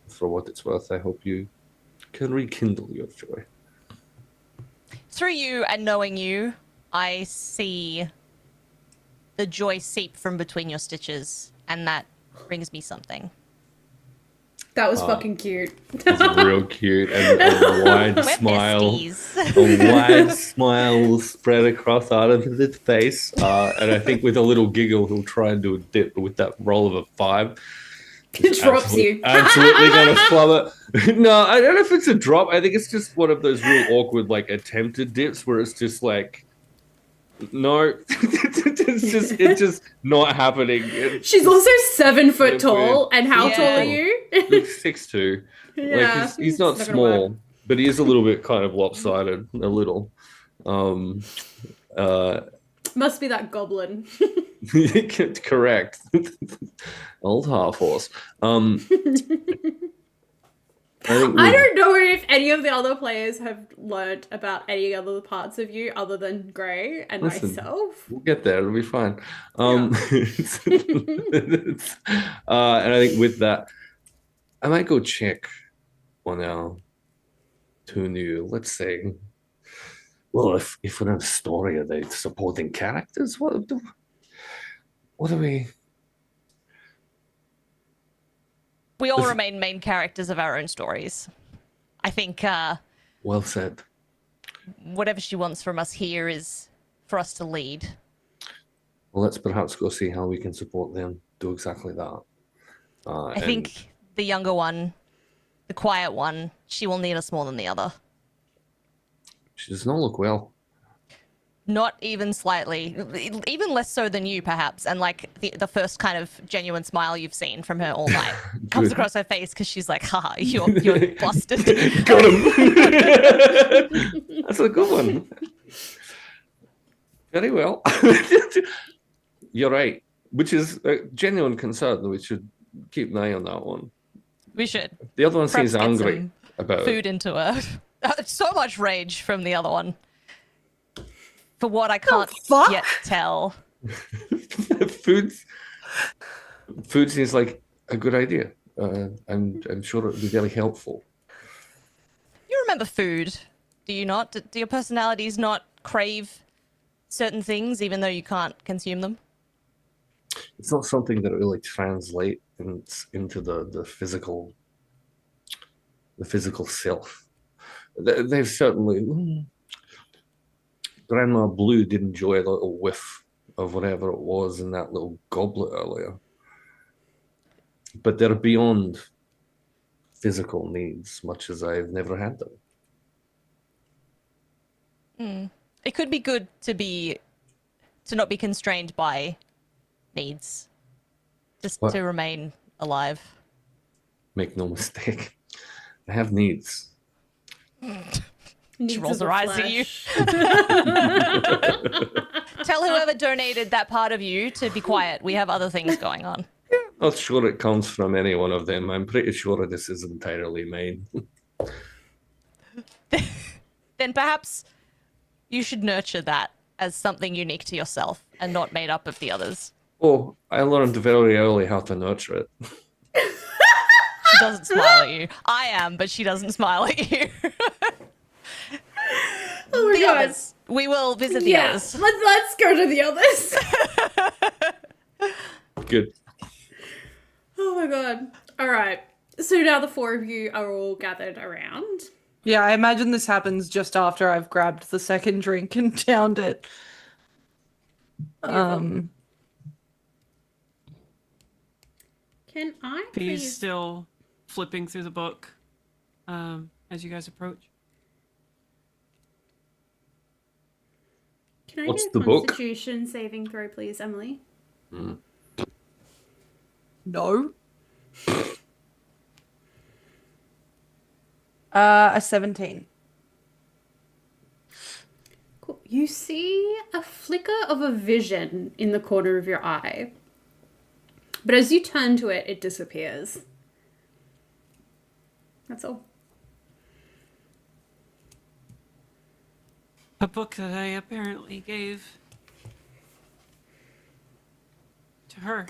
For what it's worth, I hope you can rekindle your joy. Through you and knowing you, I see the joy seep from between your stitches, and that brings me something. That was fucking cute. It's real cute, and a wide We're smile. besties. A wide smile will spread across Artemis' face, and I think with a little giggle, he'll try and do a dip, but with that roll of a 5, It drops you. Absolutely gonna flub it. No, I don't know if it's a drop. I think it's just one of those real awkward, like attempted dips where it's just like, no, it's just not happening. She's also 7 foot tall, and how Yeah. tall are you? 6'2". Yeah, Like he's not it's not gonna work. small, but he is a little bit kind of lopsided, a little. Must be that goblin. Correct. Old half horse. I don't know if any of the other players have learnt about any other parts of you other than Gray and Listen, myself. we'll get there. It'll be fine. And I think with that, I might go check on our 2 new, let's say, well, if we're in a story, are they supporting characters? What do we? We all remain main characters of our own stories. I think Well said. whatever she wants from us here is for us to lead. Well, let's perhaps go see how we can support them. Do exactly that. I think the younger one, the quiet one, she will need us more than the other. She does not look well. Not even slightly. Even less so than you, perhaps. And like the first kind of genuine smile you've seen from her all night comes Good. across her face because she's like, haha, you're busted. Got him. That's a good one. Very well. You're right. Which is a genuine concern. We should keep an eye on that one. We should. The other one Perhaps seems get angry some about food into her. So much rage from the other one. For what I can't fuck? yet tell. it. Food seems like a good idea. I'm sure it would be very helpful. You remember food, do you not? Do your personalities not crave certain things even though you can't consume them? It's not something that really translates into the physical self. They've certainly. Grandma Blue did enjoy a little whiff of whatever it was in that little goblet earlier. But they're beyond physical needs, much as I've never had them. It could be good to not be constrained by needs. Just What? to remain alive. Make no mistake. I have needs. Needs She rolls of the her eyes at you. flesh. Tell whoever donated that part of you to be quiet. We have other things going on. Not sure it comes from any one of them. I'm pretty sure this is entirely mine. Then perhaps you should nurture that as something unique to yourself and not made up of the others. Oh, I learned very early how to nurture it. She doesn't smile at you. I am, but she doesn't smile at you. Oh my The god. others. We will visit the Yeah, others. let's go to the others. Good. Oh my god. All right. So now the 4 of you are all gathered around. Yeah, I imagine this happens just after I've grabbed the second drink and downed it. Can I He's please? still flipping through the book as you guys approach. Can I What's do the a book? Constitution saving throw, please, Emily? No. A 17. Cool. you see a flicker of a vision in the corner of your eye. But as you turn to it, it disappears. That's all. A book that I apparently gave to her.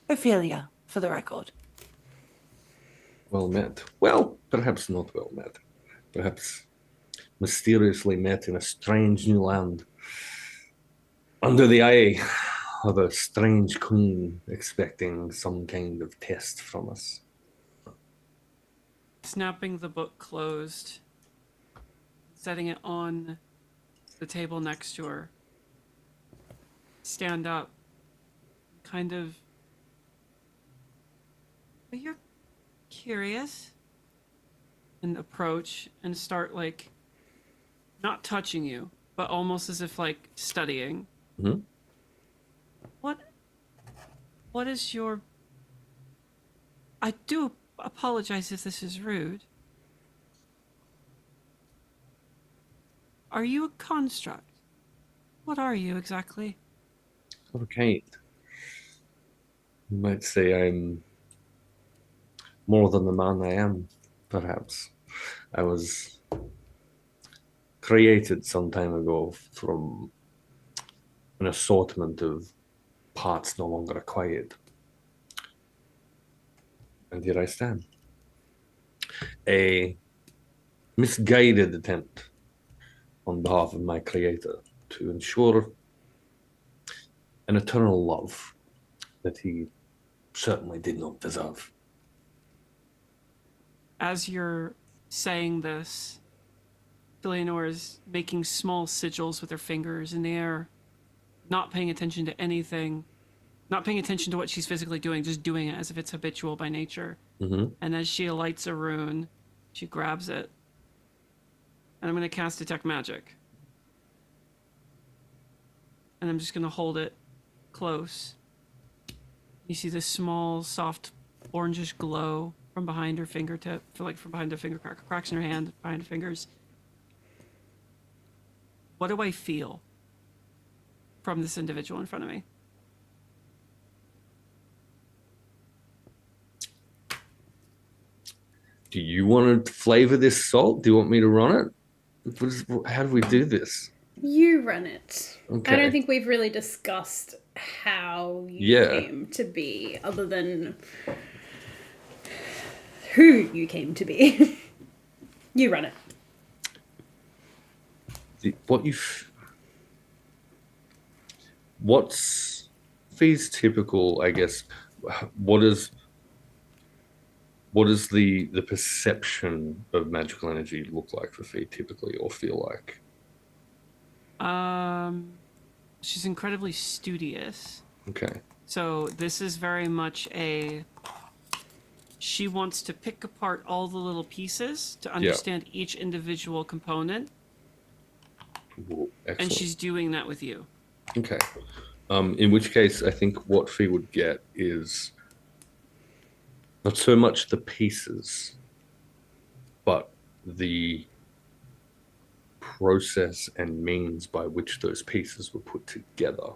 Ophelia, for the record. Well met. Well, perhaps not well met. Perhaps mysteriously met in a strange new land. Under the eye of a strange queen expecting some kind of test from us. Snapping the book closed, setting it on the table next to her. Stand up, kind of. But you're curious. And approach and start, like, not touching you, but almost as if, like, studying. Mm-hmm. What is your... I do apologize if this is rude. Are you a construct? What are you exactly? Okay. You might say I'm more than the man I am, perhaps. I was created some time ago from an assortment of parts no longer acquired. And here I stand. A misguided attempt on behalf of my creator to ensure an eternal love that he certainly did not deserve. As you're saying this, Eleanor is making small sigils with her fingers in the air, not paying attention to anything, not paying attention to what she's physically doing, just doing it as if it's habitual by nature. Mm-hmm. And as she lights a rune, she grabs it. And I'm going to cast Detect Magic. And I'm just going to hold it close. You see this small, soft, orangish glow from behind her fingertip, from behind the finger cracks in her hand, behind her fingers. What do I feel from this individual in front of me? Do you want to flavor this salt? Do you want me to run it? How do we do this? You run it. Okay. I don't think we've really discussed how you came to be, other than who you came to be. You run it. What's Fee's typical, I guess, what is the perception of magical energy look like for Fee typically, or feel like? She's incredibly studious. Okay. So this is very much she wants to pick apart all the little pieces to understand each individual component. Ooh, excellent. And she's doing that with you. Okay. In which case, I think what Fee would get is not so much the pieces, but the process and means by which those pieces were put together.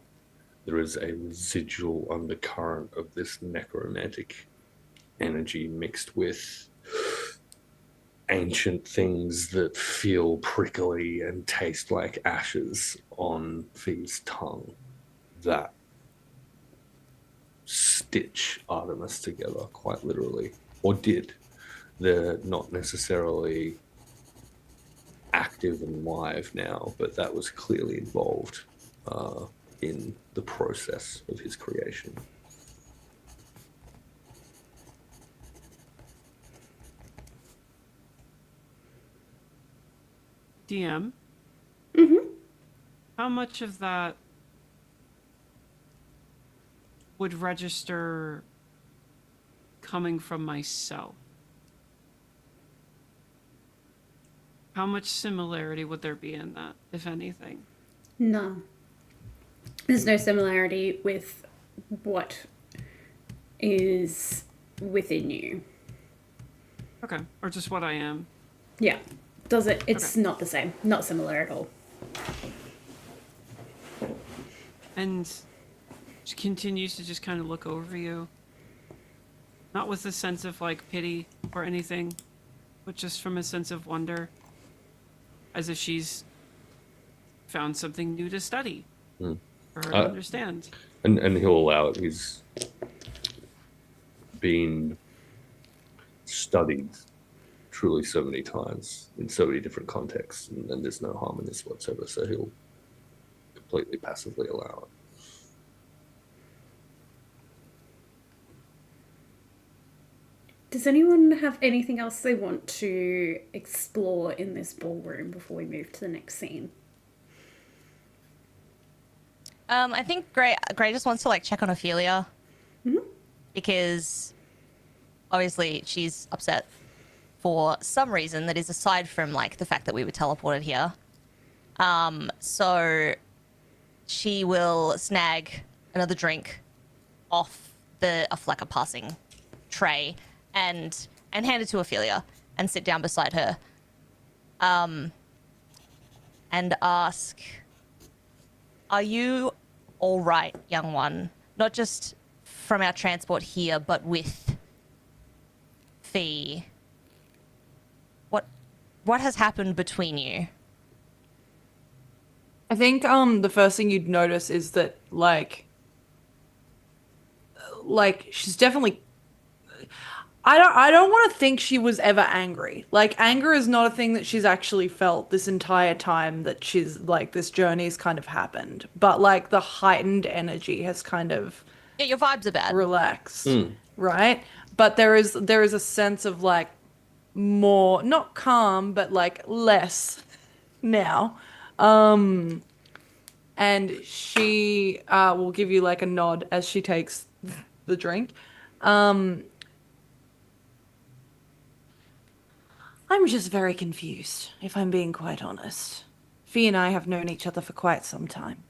There is a residual undercurrent of this necromantic energy mixed with ancient things that feel prickly and taste like ashes on Fee's tongue that stitch Artemis together, quite literally, or did. They're not necessarily active and live now, but that was clearly involved in the process of his creation. DM? Mm-hmm. How much of that would register coming from myself? How much similarity would there be in that, if anything? No. There's no similarity with what is within you. Okay. Or just what I am. Yeah. Does it? It's not the same. Not similar at all. And she continues to just kind of look over you. Not with a sense of like pity or anything, but just from a sense of wonder. As if she's found something new to study. Hmm. For her to understand. And he'll allow it. He's been studied truly so many times in so many different contexts, and there's no harm in this whatsoever, so he'll completely passively allow it. Does anyone have anything else they want to explore in this ballroom before we move to the next scene? I think Gray just wants to like check on Ophelia. Mhm. Because obviously she's upset for some reason that is aside from like the fact that we were teleported here. So she will snag another drink off a passing tray and hand it to Ophelia and sit down beside her. And ask, are you all right, young one? Not just from our transport here, but with Fee. What has happened between you? I think the first thing you'd notice is that like she's definitely I don't want to think she was ever angry. Like anger is not a thing that she's actually felt this entire time that she's like this journey's kind of happened. But like the heightened energy has kind of Yeah, your vibes are bad. relaxed, right? But there is a sense of like more not calm but like less now. And she will give you like a nod as she takes the drink. I'm just very confused, if I'm being quite honest. Fee and I have known each other for quite some time.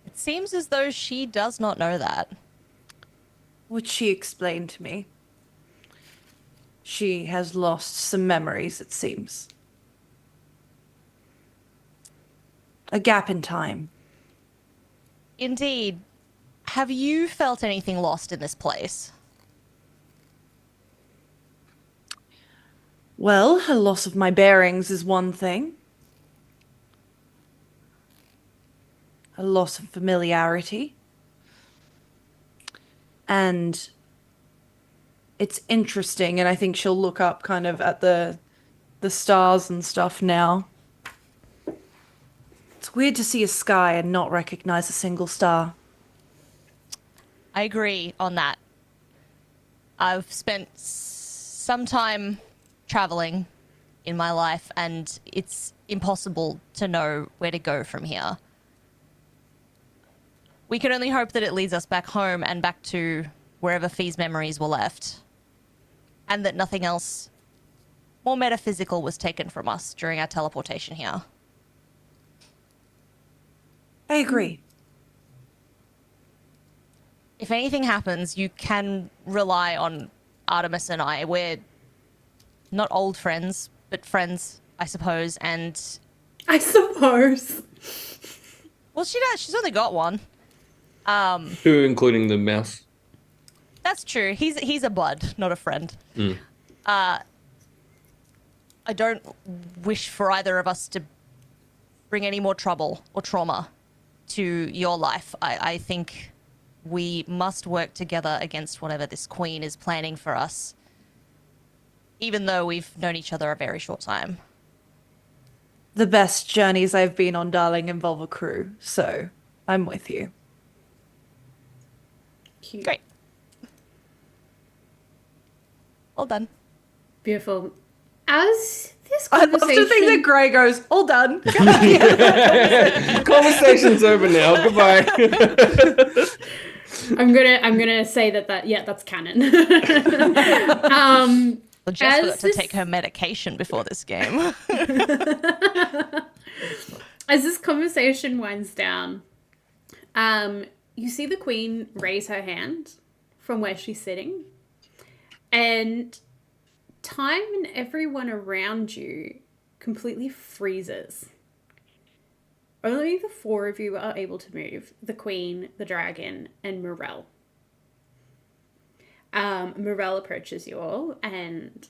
It seems as though she does not know that. Which she explained to me. She has lost some memories, it seems. A gap in time. Indeed. Have you felt anything lost in this place? Well, a loss of my bearings is one thing. A loss of familiarity. And it's interesting, and I think she'll look up kind of at the stars and stuff now. It's weird to see a sky and not recognize a single star. I agree on that. I've spent some time traveling in my life, and it's impossible to know where to go from here. We can only hope that it leads us back home and back to wherever Fee's memories were left, and that nothing else more metaphysical was taken from us during our teleportation here. I agree. If anything happens, you can rely on Artemis and I. We're not old friends, but friends, I suppose, and... I suppose. Well, she does. She's only got one. Who, including the mouse? That's true. He's a bud, not a friend. Mm. I don't wish for either of us to bring any more trouble or trauma to your life. I think we must work together against whatever this queen is planning for us, even though we've known each other a very short time. The best journeys I've been on, darling, involve a crew, so I'm with you. Cute. Great. Well done. Beautiful. As this I love to think that conversation... Gray goes, all done. Conversation's over now. Goodbye. I'm gonna say that yeah, that's canon. Well, Jess As forgot to this- take her medication before this game. As this conversation winds down, you see the queen raise her hand from where she's sitting, and time and everyone around you completely freezes. Only the four of you are able to move. The queen, the dragon, and Morel. Morel approaches you all and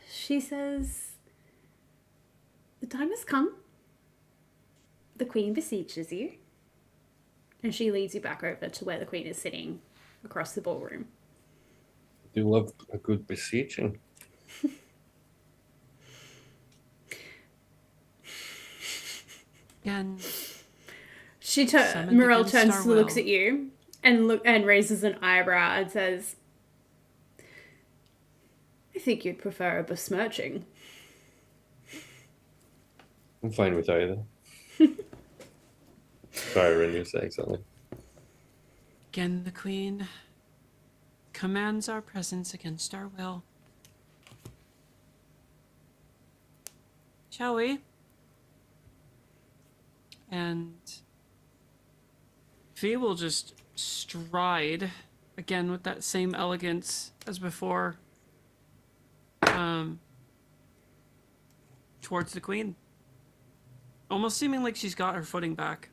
she says, "The time has come. The queen beseeches you." And she leads you back over to where the queen is sitting across the ballroom. I do love a good beseeching. Again, Morel against turns our to looks will. at you and raises an eyebrow and says, "I think you'd prefer a besmirching." I'm fine with either. Sorry, Ren, you're saying something. again, the queen commands our presence against our will. Shall we? And Fee will just stride, again with that same elegance as before, towards the queen. Almost seeming like she's got her footing back.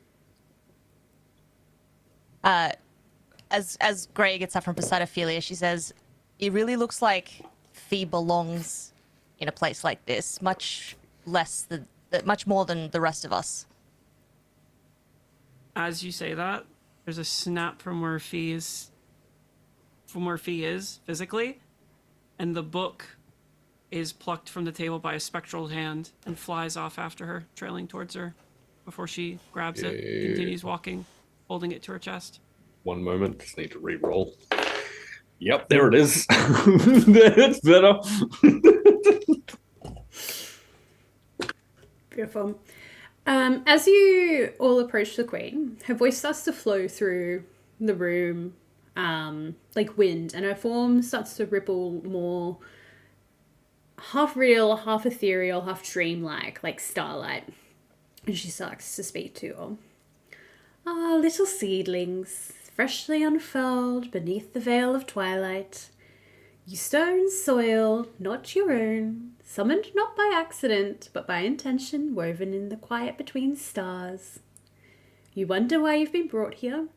As Gray gets up from beside Ophelia, she says, "It really looks like Fee belongs in a place like this, much more than the rest of us." As you say that, there's a snap from where Fee is physically, and the book is plucked from the table by a spectral hand and flies off after her, trailing towards her before she grabs it, Yay. continues walking, holding it to her chest. One moment, just need to re-roll. Yep, there it is. That's better. Beautiful. As you all approach the queen, her voice starts to flow through the room like wind, and her form starts to ripple more half real, half ethereal, half dreamlike, like starlight. And she starts to speak to you all. "Ah, little seedlings, freshly unfurled beneath the veil of twilight. You stone soil, not your own, summoned not by accident, but by intention, woven in the quiet between stars. You wonder why you've been brought here,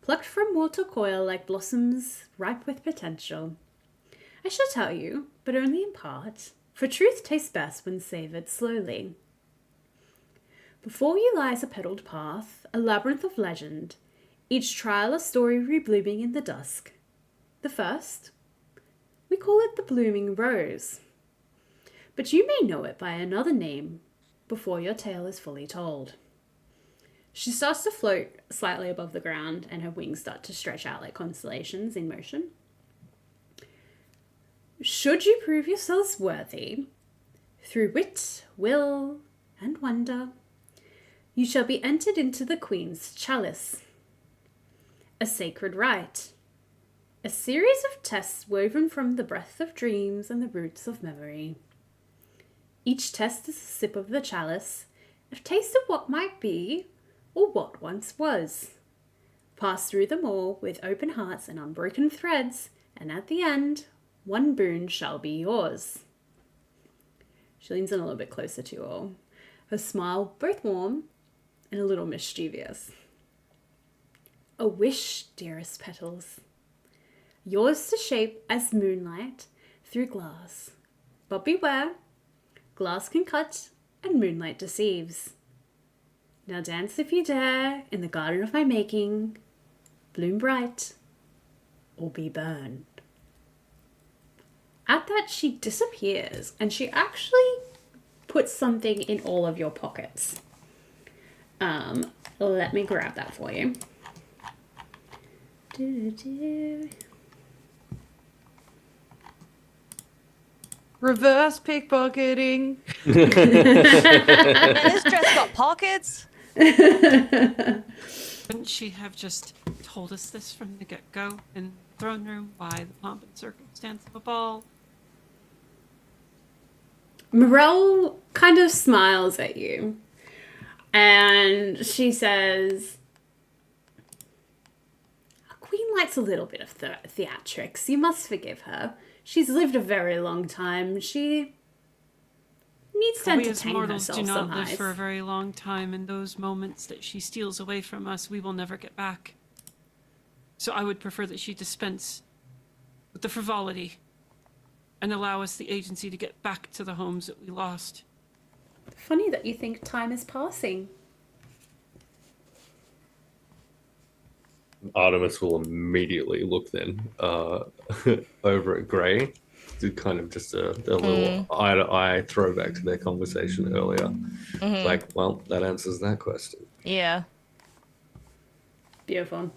plucked from mortal coil like blossoms ripe with potential. I shall tell you, but only in part, for truth tastes best when savoured slowly. Before you lies a petalled path, a labyrinth of legend, each trial a story reblooming in the dusk. The first, we call it the blooming rose. But you may know it by another name before your tale is fully told." She starts to float slightly above the ground, and her wings start to stretch out like constellations in motion. "Should you prove yourselves worthy, through wit, will, and wonder, you shall be entered into the Queen's chalice. A sacred rite. A series of tests woven from the breath of dreams and the roots of memory. Each test is a sip of the chalice, a taste of what might be, or what once was. Pass through them all with open hearts and unbroken threads, and at the end, one boon shall be yours." She leans in a little bit closer to you all, her smile both warm and a little mischievous. "A wish, dearest petals. Yours to shape as moonlight through glass. But beware, glass can cut and moonlight deceives. Now dance if you dare in the garden of my making. Bloom bright or be burned." At that, she disappears, and she actually puts something in all of your pockets. Let me grab that for you. Reverse pickpocketing. And this dress got pockets. Couldn't she have just told us this from the get-go in the throne room by the pomp and circumstance of a ball? Morel kind of smiles at you, and she says, "A queen likes a little bit of theatrics. You must forgive her. She's lived a very long time. She needs to We as entertain mortals herself do not somehow. live for a very long time, and those moments that she steals away from us, we will never get back. So I would prefer that she dispense with the frivolity and allow us the agency to get back to the homes that we lost. Funny that you think time is passing. Artemis will immediately look then over at Gray, to kind of just a little eye-to-eye throwback to their conversation earlier. It's like, well, that answers that question. Yeah. Beautiful.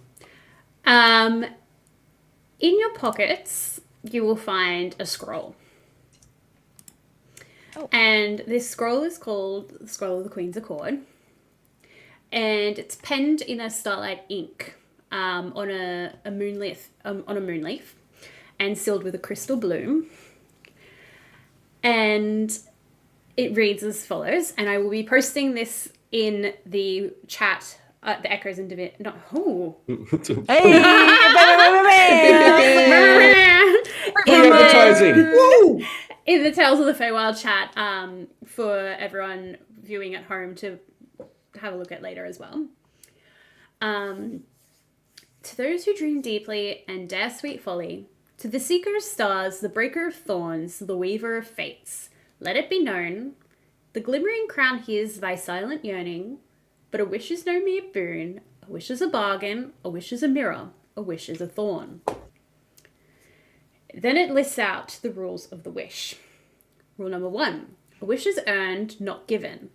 In your pockets, you will find a scroll. Oh. And this scroll is called the Scroll of the Queen's Accord. And it's penned in a starlight ink on a moonleaf, and sealed with a crystal bloom. And it reads as follows, and I will be posting this in the chat, the Echoes and Divinity. No, oh. Hey, Advertising. Woo! In the Tales of the Feywild chat, for everyone viewing at home to have a look at later as well. To those who dream deeply and dare sweet folly, to the seeker of stars, the breaker of thorns, the weaver of fates, let it be known, the glimmering crown hears thy silent yearning, but a wish is no mere boon, a wish is a bargain, a wish is a mirror, a wish is a thorn. Then it lists out the rules of the wish. Rule number 1, a wish is earned, not given.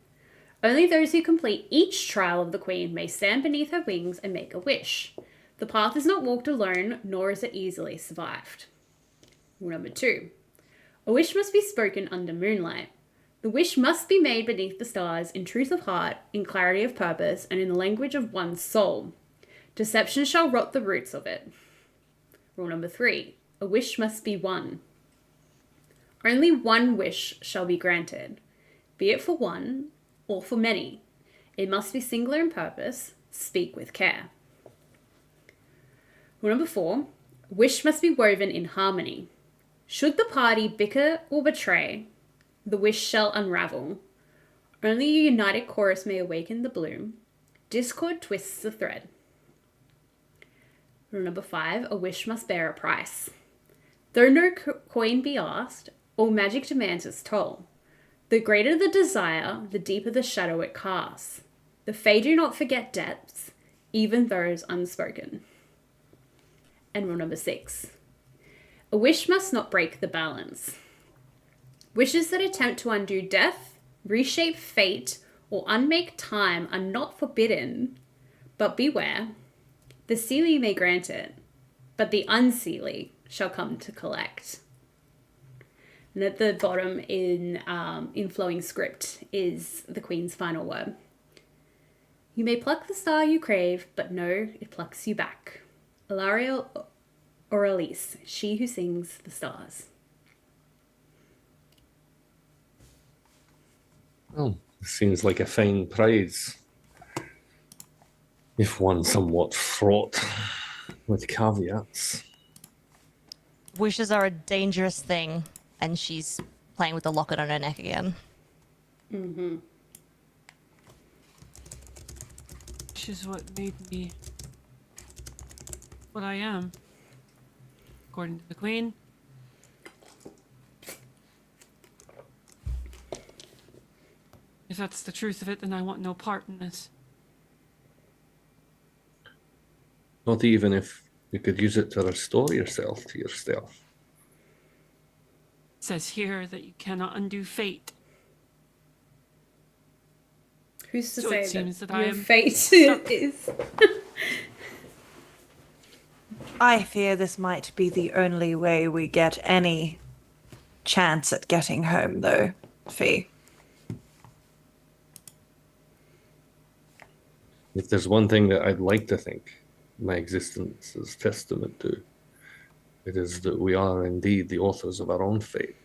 Only those who complete each trial of the Queen may stand beneath her wings and make a wish. The path is not walked alone, nor is it easily survived. Rule number 2, a wish must be spoken under moonlight. The wish must be made beneath the stars, in truth of heart, in clarity of purpose, and in the language of one's soul. Deception shall rot the roots of it. Rule number 3, a wish must be one. Only one wish shall be granted, be it for one or for many. It must be singular in purpose, speak with care. Rule number 4, a wish must be woven in harmony. Should the party bicker or betray, the wish shall unravel. Only a united chorus may awaken the bloom. Discord twists the thread. Rule number 5, a wish must bear a price. Though no coin be asked, all magic demands its toll. The greater the desire, the deeper the shadow it casts. The Fae do not forget depths, even those unspoken. And rule number 6, a wish must not break the balance. Wishes that attempt to undo death, reshape fate, or unmake time are not forbidden, but beware. The seelie may grant it, but the unseelie shall come to collect. And at the bottom in flowing script is the Queen's final word. You may pluck the star you crave, but know it plucks you back. Ilaria or Elise, she who sings the stars. Oh, seems like a fine prize, if one somewhat fraught with caveats. Wishes are a dangerous thing, and she's playing with the locket on her neck again. Mm-hmm. Which is what made me what I am, according to the Queen. If that's the truth of it, then I want no part in this. Not even if you could use it to restore yourself to yourself. It says here that you cannot undo fate. Who's to So say it seems that that I your am fate stuck. is? I fear this might be the only way we get any chance at getting home, though, Fee. If there's one thing that I'd like to think my existence is testament to, it is that we are indeed the authors of our own fate.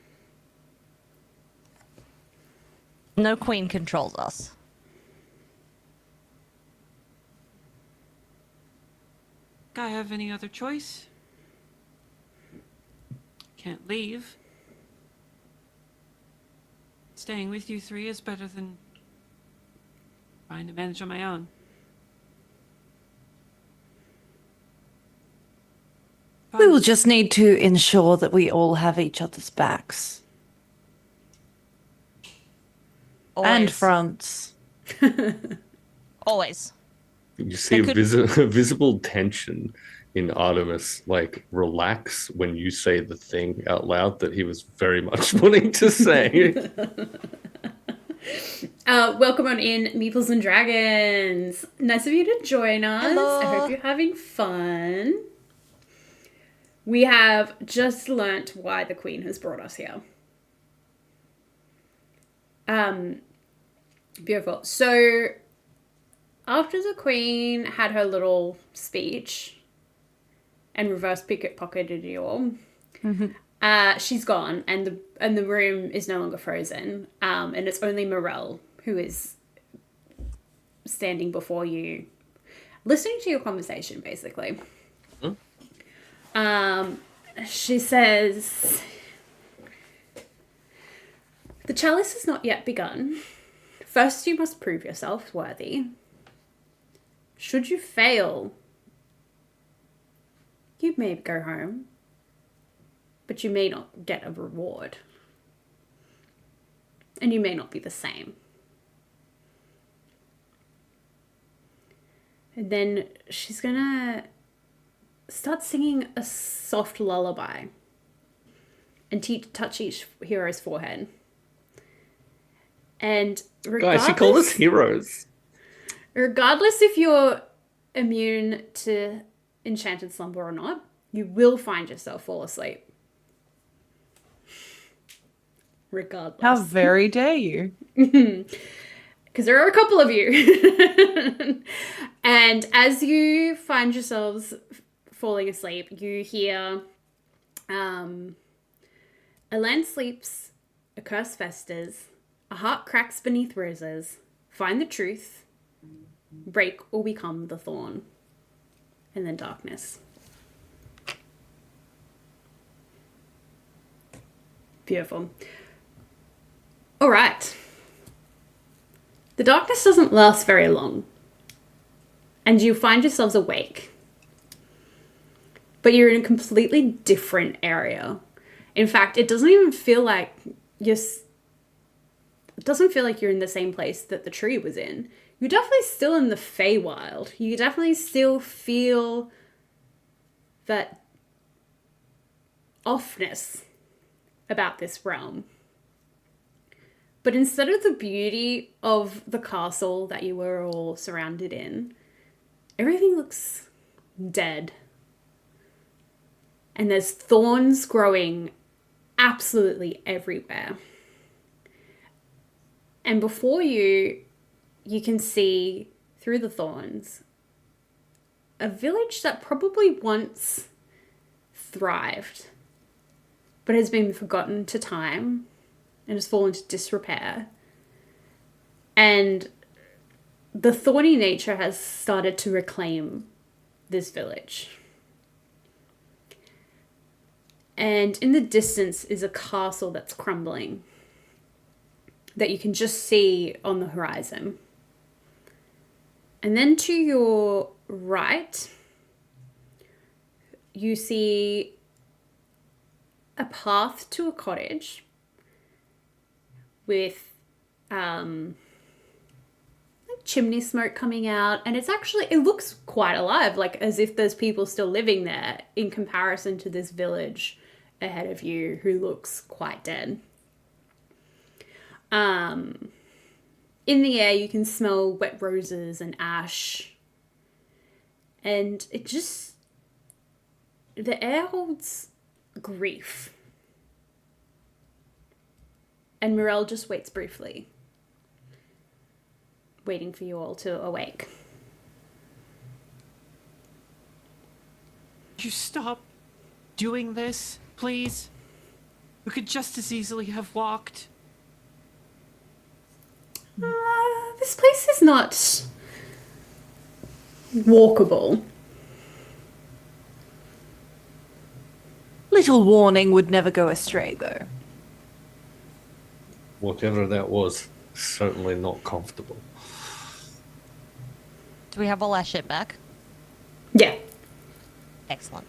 No queen controls us. I have any other choice. Can't leave. Staying with you three is better than trying to manage on my own. We will just need to ensure that we all have each other's backs and Always. fronts. Always. You see a could- visible tension in Artemis, like, relax when you say the thing out loud that he was very much wanting to say. Welcome on in, Meeples and Dragons. Nice of you to join us. Hello. I hope you're having fun. We have just learnt why the Queen has brought us here. Beautiful. So, after the Queen had her little speech and reverse pocketed you all, she's gone, and the room is no longer frozen. And it's only Morel who is standing before you, listening to your conversation, basically. She says, "The chalice has not yet begun. First, you must prove yourself worthy. Should you fail, you may go home, but you may not get a reward. And you may not be the same." And then she's gonna start singing a soft lullaby and touch each hero's forehead. And Guys, she called us heroes. regardless if you're immune to enchanted slumber or not, you will find yourself fall asleep. Regardless. How very dare you? Because there are a couple of you. And as you find yourselves falling asleep, you hear a land sleeps, a curse festers, a heart cracks beneath roses, find the truth, break or become the thorn, and then darkness. Beautiful. All right. The darkness doesn't last very long, and you find yourselves awake. But you're in a completely different area. In fact, it doesn't even feel like it doesn't feel like you're in the same place that the tree was in. You're definitely still in the Feywild. You definitely still feel that offness about this realm. But instead of the beauty of the castle that you were all surrounded in, everything looks dead. And there's thorns growing absolutely everywhere. And before you, you can see through the thorns a village that probably once thrived, but has been forgotten to time and has fallen to disrepair. And the thorny nature has started to reclaim this village. And in the distance is a castle that's crumbling that you can just see on the horizon. And then to your right, you see a path to a cottage with like chimney smoke coming out, and it looks quite alive, like as if there's people still living there in comparison to this village ahead of you who looks quite dead. In the air you can smell wet roses and ash, and the air holds grief. And Morel just waits briefly, waiting for you all to awake. Could you stop doing this, please? We could just as easily have walked. This place is not walkable. little warning would never go astray, though. Whatever that was, certainly not comfortable. Do we have all our shit back? Yeah. Excellent.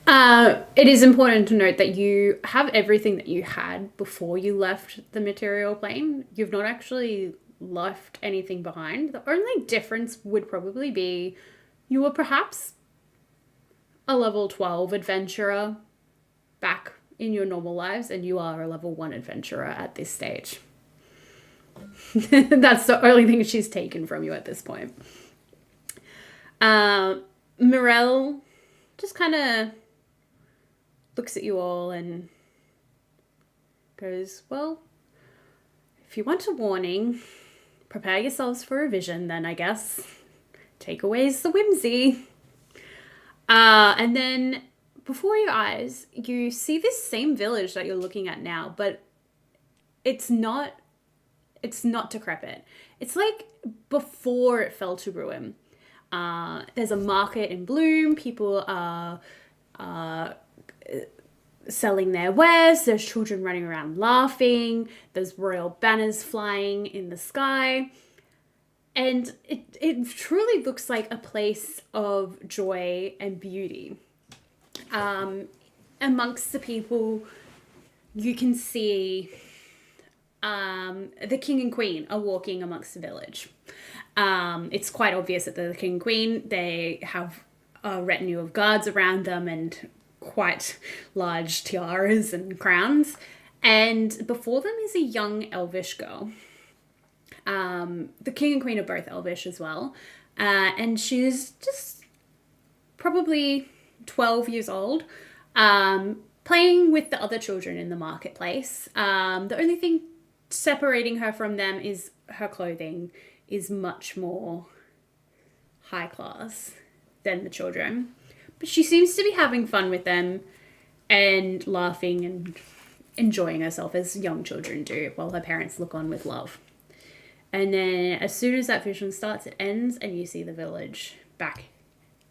It is important to note that you have everything that you had before you left the material plane. You've not actually left anything behind. The only difference would probably be you were perhaps a level 12 adventurer back in your normal lives, and you are a level 1 adventurer at this stage. That's the only thing she's taken from you at this point. Morel just kind of looks at you all and goes, well, if you want a warning, prepare yourselves for a vision then, I guess. Takeaway's the whimsy. And then before your eyes, you see this same village that you're looking at now, but it's not decrepit. It's like before it fell to ruin. There's a market in bloom. People are selling their wares. There's children running around laughing. There's royal banners flying in the sky. And it truly looks like a place of joy and beauty. Amongst the people, you can see the king and queen are walking amongst the village. It's quite obvious that they're the king and queen. They have a retinue of guards around them and quite large tiaras and crowns. And before them is a young elvish girl. The king and queen are both elvish as well. And she's just probably 12 years old, playing with the other children in the marketplace. The only thing separating her from them is her clothing is much more high class than the children. But she seems to be having fun with them and laughing and enjoying herself as young children do while her parents look on with love. And then as soon as that vision starts, it ends and you see the village back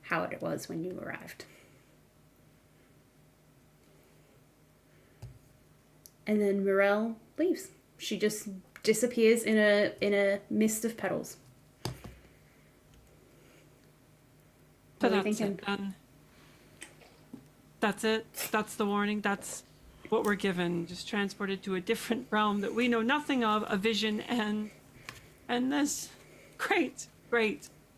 how it was when you arrived. And then Morel leaves. She just disappears in a mist of petals. So What are you that's thinking? it then. That's it. That's the warning. That's what we're given. Just transported to a different realm that we know nothing of, a vision and this. Great,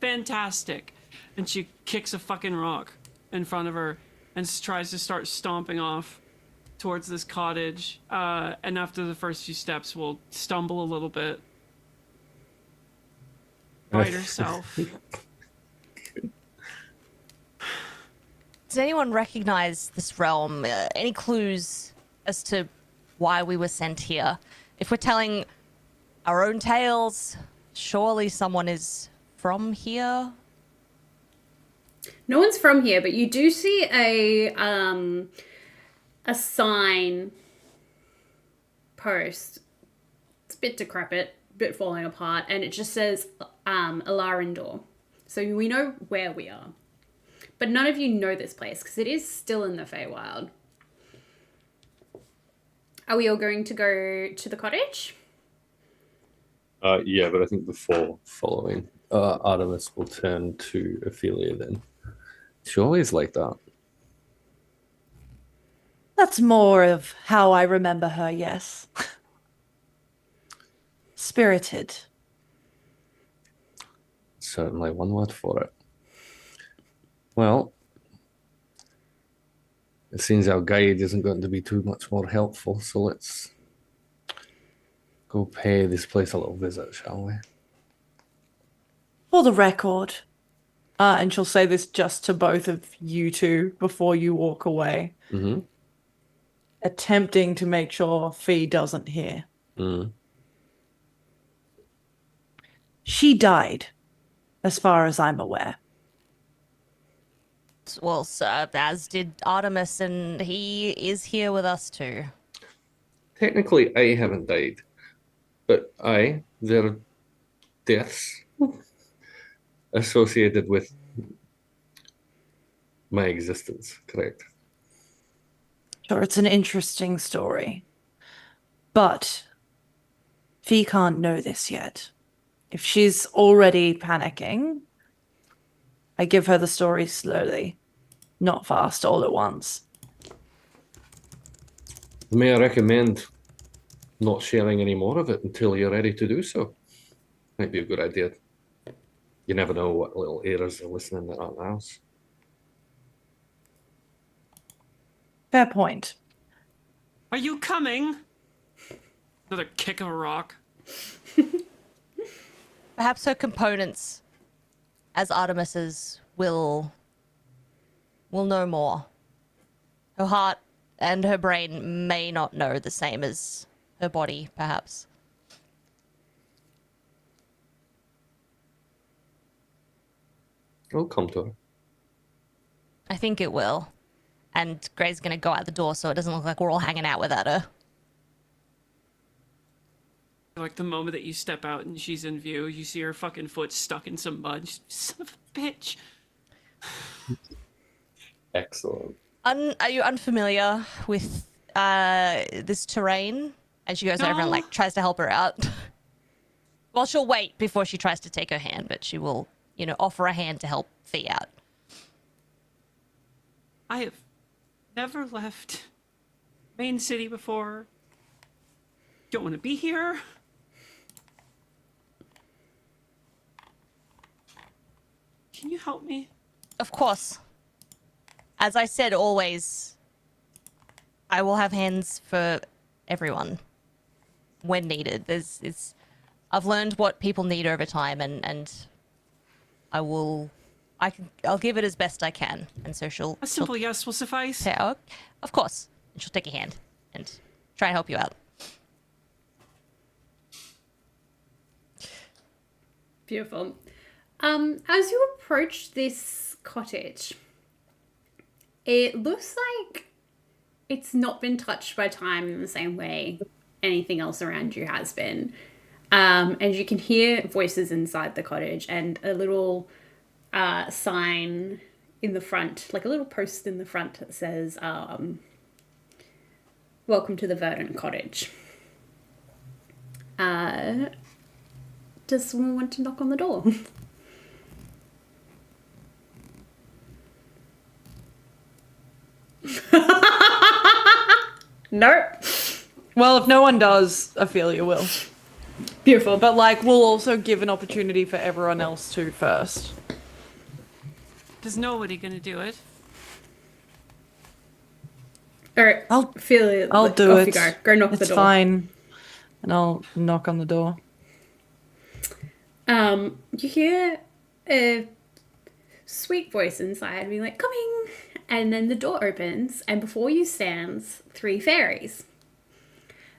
fantastic. And she kicks a fucking rock in front of her and tries to start stomping off towards this cottage. And after the first few steps, will stumble a little bit. Bite herself. Does anyone recognize this realm? Any clues as to why we were sent here? If we're telling our own tales, surely someone is from here. No one's from here, but you do see a sign post. It's a bit decrepit, a bit falling apart, and it just says Alarindor. So we know where we are. But none of you know this place because it is still in the Feywild. Are we all going to go to the cottage? Yeah, but I think before following, Artemis will turn to Ophelia then. She always like that. That's more of how I remember her, yes. Spirited. Certainly one word for it. Well, it seems our guide isn't going to be too much more helpful, so let's go pay this place a little visit, shall we? For the record, and she'll say this just to both of you two before you walk away, Mm-hmm. attempting to make sure Fee doesn't hear. Mm. She died, as far as I'm aware. Well, sir, as did Artemis, and he is here with us too. Technically, I haven't died, but there are deaths associated with my existence, correct? Sure, it's an interesting story. But Fee can't know this yet. If she's already panicking, I give her the story slowly, not fast, all at once. May I recommend not sharing any more of it until you're ready to do so? Might be a good idea. You never know what little ears are listening at our house. Fair point. Are you coming? Another kick of a rock. Perhaps her components, as Artemis's, will know more. Her heart and her brain may not know the same as her body, perhaps. I'll come to her. I think it will. And Gray's gonna go out the door so it doesn't look like we're all hanging out without her. Like the moment that you step out and she's in view, you see her fucking foot stuck in some mud. Son of a bitch. Excellent. Are you unfamiliar with this terrain? And she goes over and No. tries to help her out. Well, she'll wait before she tries to take her hand, but she will, offer a hand to help Fee out. I have never left Main City before. Don't want to be here. Can you help me? Of course. As I said, always, I will have hands for everyone when needed. I've learned what people need over time, and I'll give it as best I can. And so she'll A simple yes will suffice. say, "Oh, of course," and she'll take your hand and try and help you out. Beautiful. As you approach this cottage, it looks like it's not been touched by time in the same way anything else around you has been. And you can hear voices inside the cottage and a little sign in the front, like a little post in the front that says, "Welcome to the Verdant Cottage." Does someone want to knock on the door? Nope. Well, if no one does, Ophelia will. Beautiful. But we'll also give an opportunity for everyone else to first. There's nobody gonna do it. All right, I'll feel it. I'll do off it. You go knock the It's door. fine. And I'll knock on the door. You hear a sweet voice inside being like, "Coming!" And then the door opens, and before you stands 3 fairies.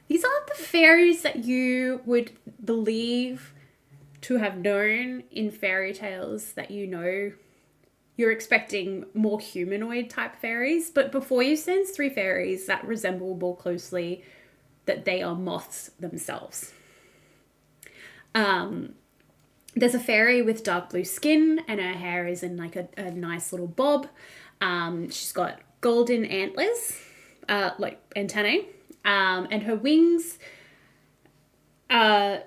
These aren't the fairies that you would believe to have known in fairy tales that you're expecting more humanoid type fairies, but before you stands 3 fairies that resemble more closely that they are moths themselves. There's a fairy with dark blue skin and her hair is in a nice little bob. She's got golden antlers, like antennae, and her wings are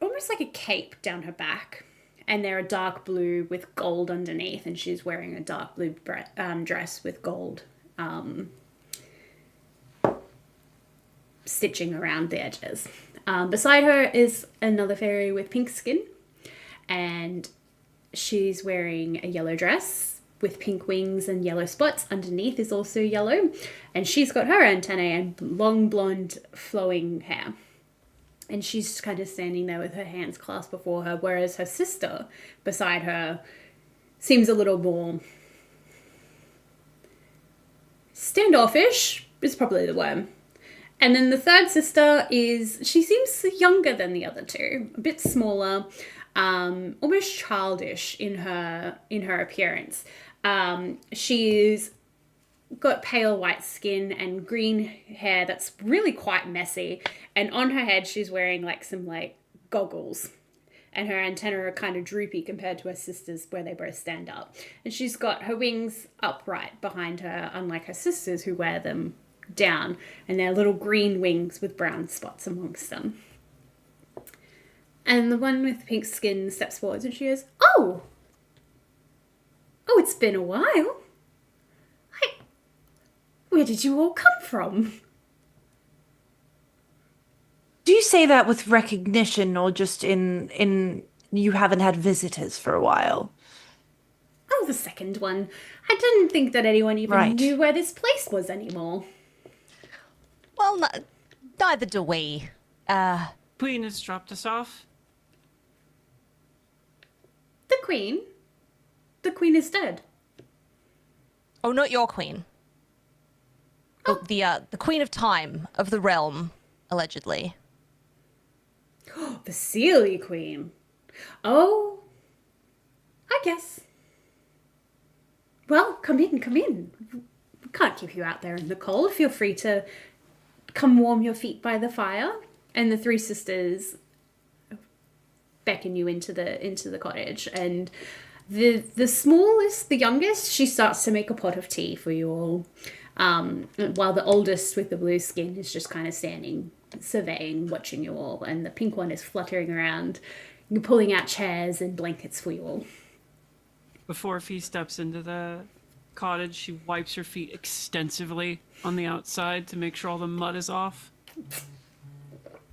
almost like a cape down her back. And they're a dark blue with gold underneath, and she's wearing a dark blue dress with gold stitching around the edges. Beside her is another fairy with pink skin, and she's wearing a yellow dress with pink wings and yellow spots. Underneath is also yellow, and she's got her antennae and long blonde flowing hair. And she's just kind of standing there with her hands clasped before her, whereas her sister beside her seems a little more standoffish, is probably the word. And then the third sister she seems younger than the other 2, a bit smaller, almost childish in her appearance. She's got pale white skin and green hair that's really quite messy, and on her head she's wearing some goggles and her antennae are kind of droopy compared to her sisters where they both stand up. And she's got her wings upright behind her, unlike her sisters who wear them down, and they're little green wings with brown spots amongst them. And the one with pink skin steps forwards and she goes, Oh, it's been a while. Where did you all come from? Do you say that with recognition or just in you haven't had visitors for a while? Oh, the second one. I didn't think that anyone even Right. knew where this place was anymore. Well, neither do we. Queen has dropped us off. The Queen? The Queen is dead. Oh, not your queen. The Queen of Time of the realm, allegedly. The Sealy Queen. Oh, I guess. Well, come in, come in. We can't keep you out there in the cold. Feel free to come warm your feet by the fire. And the three sisters beckon you into the cottage. And the smallest, the youngest, she starts to make a pot of tea for you all. While the oldest with the blue skin is just kind of standing, surveying, watching you all. And the pink one is fluttering around, pulling out chairs and blankets for you all. Before Fee steps into the cottage, she wipes her feet extensively on the outside to make sure all the mud is off And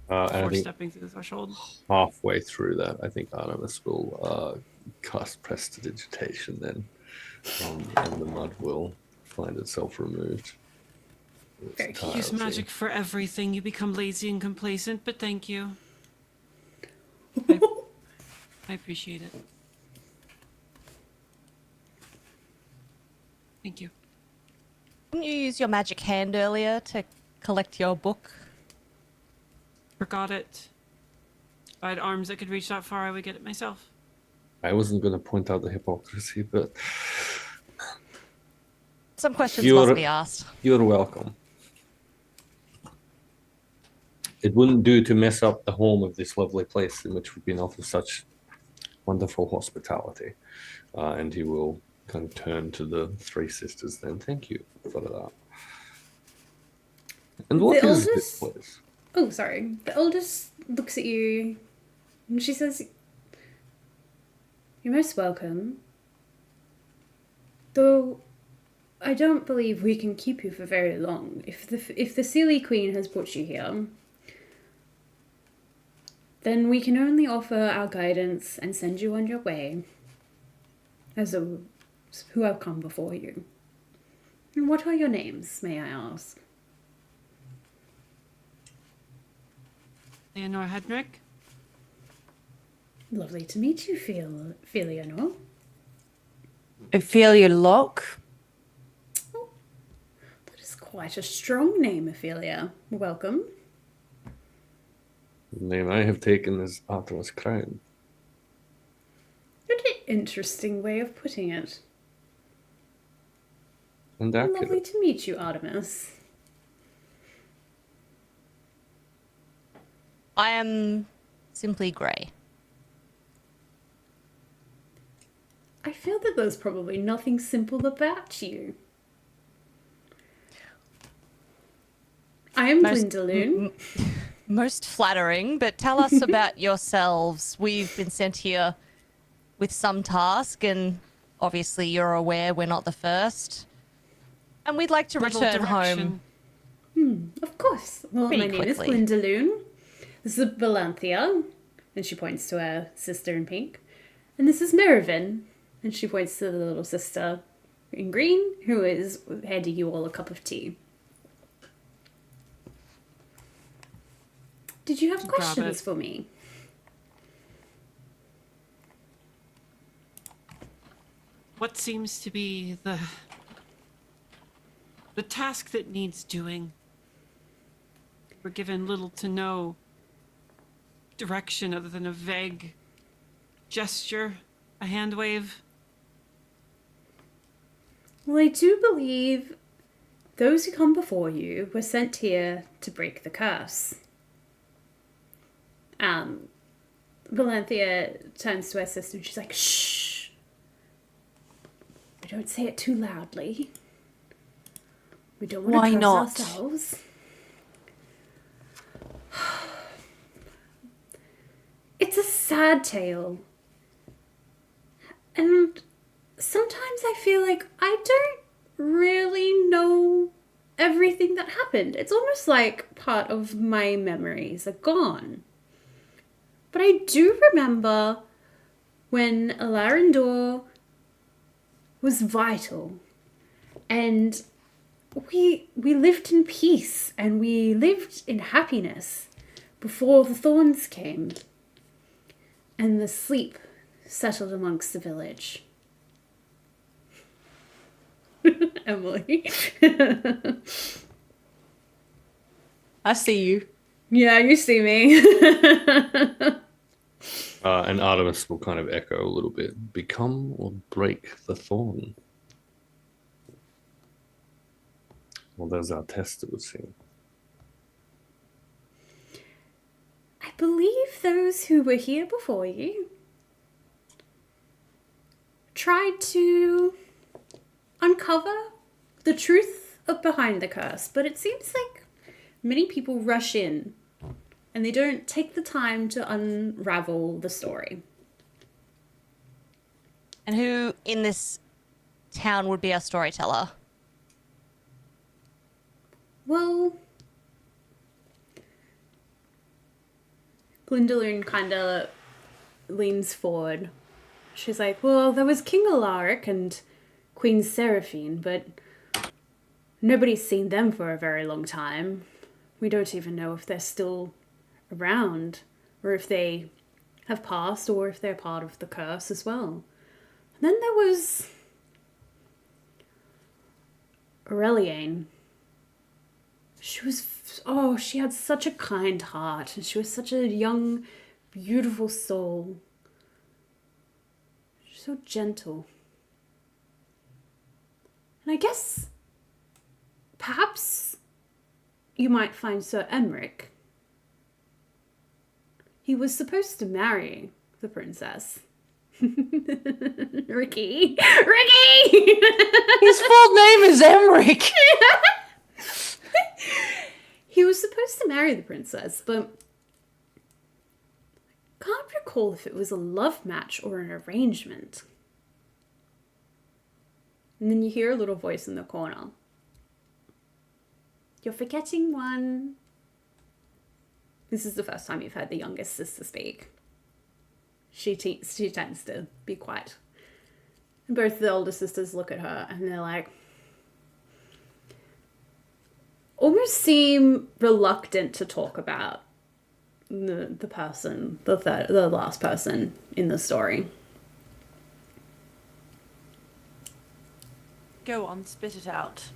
I before think stepping through the threshold. halfway through that, I think Artemis will cast Prestidigitation then, and the mud will find itself removed. Very cute. Use magic for everything. You become lazy and complacent, but thank you. I appreciate it. Thank you. Didn't you use your magic hand earlier to collect your book? Forgot it. If I had arms that could reach that far, I would get it myself. I wasn't going to point out the hypocrisy, but Some questions You're- must be asked. you're welcome. It wouldn't do to mess up the home of this lovely place in which we've been offered such wonderful hospitality. And he will kind of turn to the three sisters then. Thank you for that. And what The is this oldest- place? Oh, sorry. The oldest looks at you and she says, You're most welcome. Though I don't believe we can keep you for very long. If the Sealy Queen has brought you here, then we can only offer our guidance and send you on your way as those who have come before you. And what are your names, may I ask? Leonor Hedrick? Lovely to meet you, Filianor. Ophelia Locke. That is quite a strong name, Ophelia. Welcome. The name I have taken is Artemis Crown. What an interesting way of putting it. And Lovely accurate. to meet you, Artemis. I am simply Grey. I feel that there's probably nothing simple about you. I am Most- Glyndaloon. Most flattering, but tell us about yourselves. We've been sent here with some task, and obviously you're aware we're not the first. And we'd like to Little return direction. home. Of course. Well, Pretty my name is quickly. Glyndaloon. This is Valanthia. And she points to her sister in pink. And this is Merivin. And she points to the little sister in green, who is handing you all a cup of tea. Did you have Grab questions it. for me? What seems to be the task that needs doing? We're given little to no direction other than a vague gesture, a hand wave. Well, I do believe those who come before you were sent here to break the curse. Valanthea turns to her sister and she's like, shh. Don't say it too loudly. We don't want Why to curse not? ourselves. It's a sad tale. And sometimes I feel like I don't really know everything that happened. It's almost like part of my memories are gone. But I do remember when Alarindor was vital, and we lived in peace and we lived in happiness before the thorns came and the sleep settled amongst the village. Emily. I see you. Yeah, you see me. And Artemis will kind of echo a little bit. Become or break the thorn. Well, there's our test, it would seem. I believe those who were here before you tried to uncover the truth behind the curse, but it seems like many people rush in and they don't take the time to unravel the story. And who in this town would be our storyteller? Well, Glyndaloon kind of leans forward. She's like, well, there was King Alaric and Queen Seraphine, but nobody's seen them for a very long time. We don't even know if they're still around, or if they have passed, or if they're part of the curse as well. And then there was Aureliane. She had such a kind heart, and she was such a young, beautiful soul. She's so gentle. And I guess perhaps you might find Sir Emric. He was supposed to marry the princess. Ricky! His full name is Emric. He was supposed to marry the princess, but I can't recall if it was a love match or an arrangement. And then you hear a little voice in the corner. You're forgetting one. This is the first time you've heard the youngest sister speak. She tends to be quiet. And both the older sisters look at her and they're like, almost seem reluctant to talk about the person, the last person in the story. Go on, spit it out.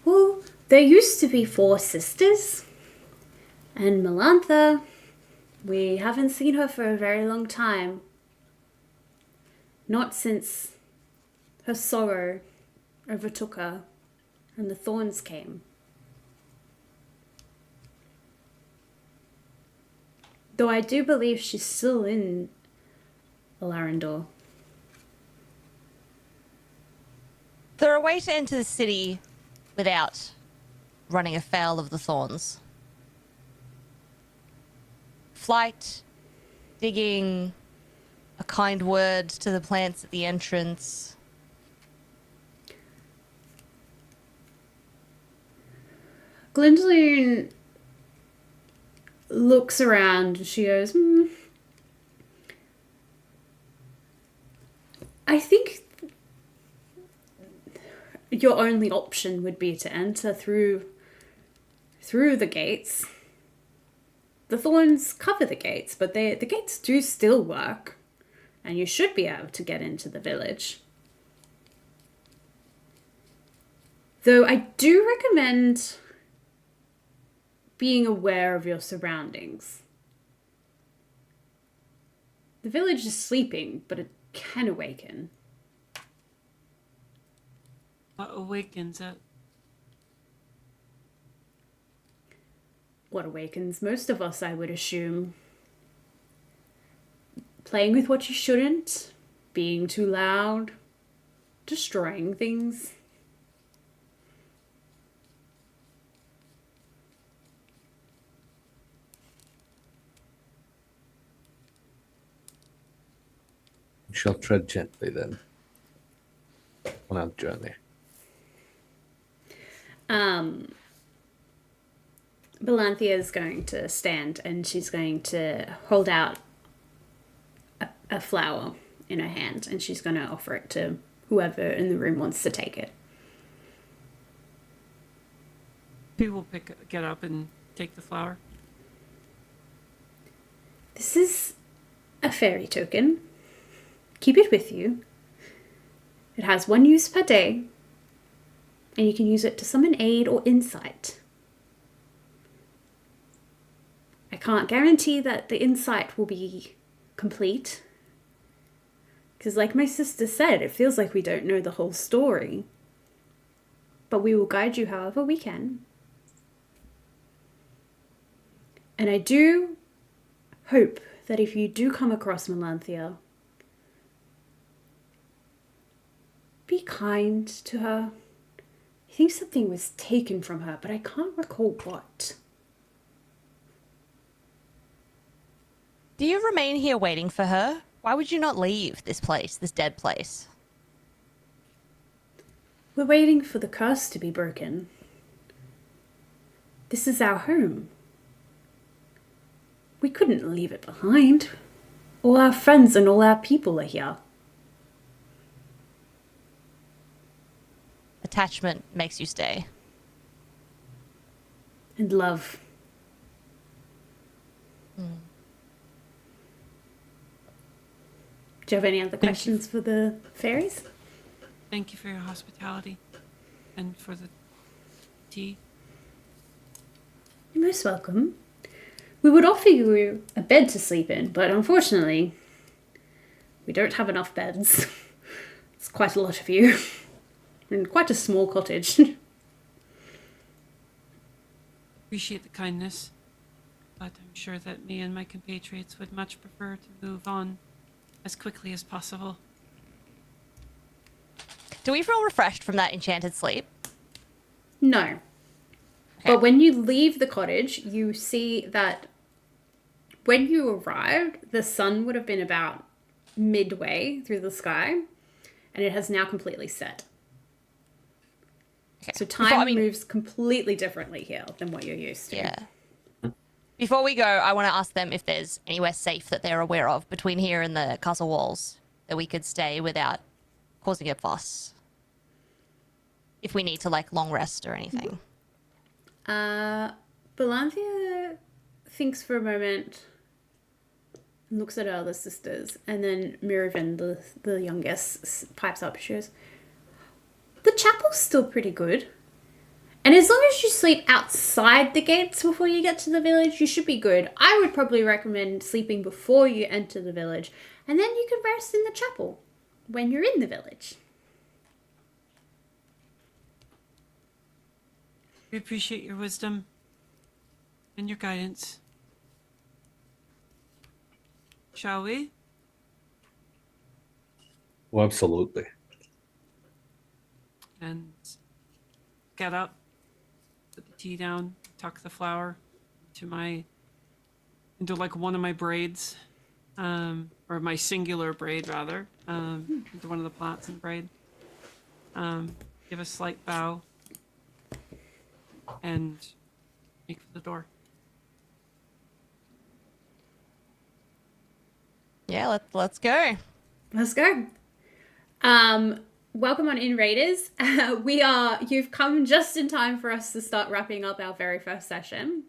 Well, there used to be 4 sisters, and Melantha, we haven't seen her for a very long time. Not since her sorrow overtook her and the thorns came. Though I do believe she's still in Alarindor. Is there a way to enter the city without running afoul of the thorns? Flight, digging, a kind word to the plants at the entrance. Glyndaloon looks around and she goes, I think your only option would be to enter through the gates. The thorns cover the gates, but the gates do still work, and you should be able to get into the village. Though I do recommend being aware of your surroundings. The village is sleeping, but it can awaken. What awakens it? what awakens most of us, I would assume. Playing with what you shouldn't, being too loud, destroying things. We shall tread gently then on our journey. Belanthea is going to stand and she's going to hold out a flower in her hand and she's going to offer it to whoever in the room wants to take it. People get up and take the flower. This is a fairy token. Keep it with you. It has 1 use per day, and you can use it to summon aid or insight. I can't guarantee that the insight will be complete, because like my sister said, it feels like we don't know the whole story. But we will guide you however we can. And I do hope that if you do come across Melanthea, be kind to her. I think something was taken from her, but I can't recall what. Do you remain here waiting for her? Why would you not leave this place, this dead place? We're waiting for the curse to be broken. This is our home. We couldn't leave it behind. All our friends and all our people are here. Attachment makes you stay. And love. Do you have any other questions for the fairies? Thank you for your hospitality and for the tea. You're most welcome. We would offer you a bed to sleep in, but unfortunately, we don't have enough beds. It's quite a lot of you. And quite a small cottage. Appreciate the kindness, but I'm sure that me and my compatriots would much prefer to move on as quickly as possible. Do we feel refreshed from that enchanted sleep? No. Okay. But when you leave the cottage, you see that when you arrived, the sun would have been about midway through the sky, and it has now completely set. Okay. So time moves completely differently here than what you're used to. Yeah. Before we go, I want to ask them if there's anywhere safe that they're aware of between here and the castle walls that we could stay without causing a fuss. If we need to, like, long rest or anything. Belanthea thinks for a moment, looks at her other sisters, and then Miraven, the youngest, pipes up. She goes, the chapel's still pretty good. And as long as you sleep outside the gates before you get to the village, you should be good. I would probably recommend sleeping before you enter the village, and then you can rest in the chapel when you're in the village. We appreciate your wisdom and your guidance. Shall we? Well, absolutely. And get up, put the tea down, tuck the flower into like one of my braids, or my singular braid rather, into one of the plaits and braid. Give a slight bow and make for the door. Yeah, let's go. Let's go. Welcome on in, Raiders. You've come just in time for us to start wrapping up our very first session.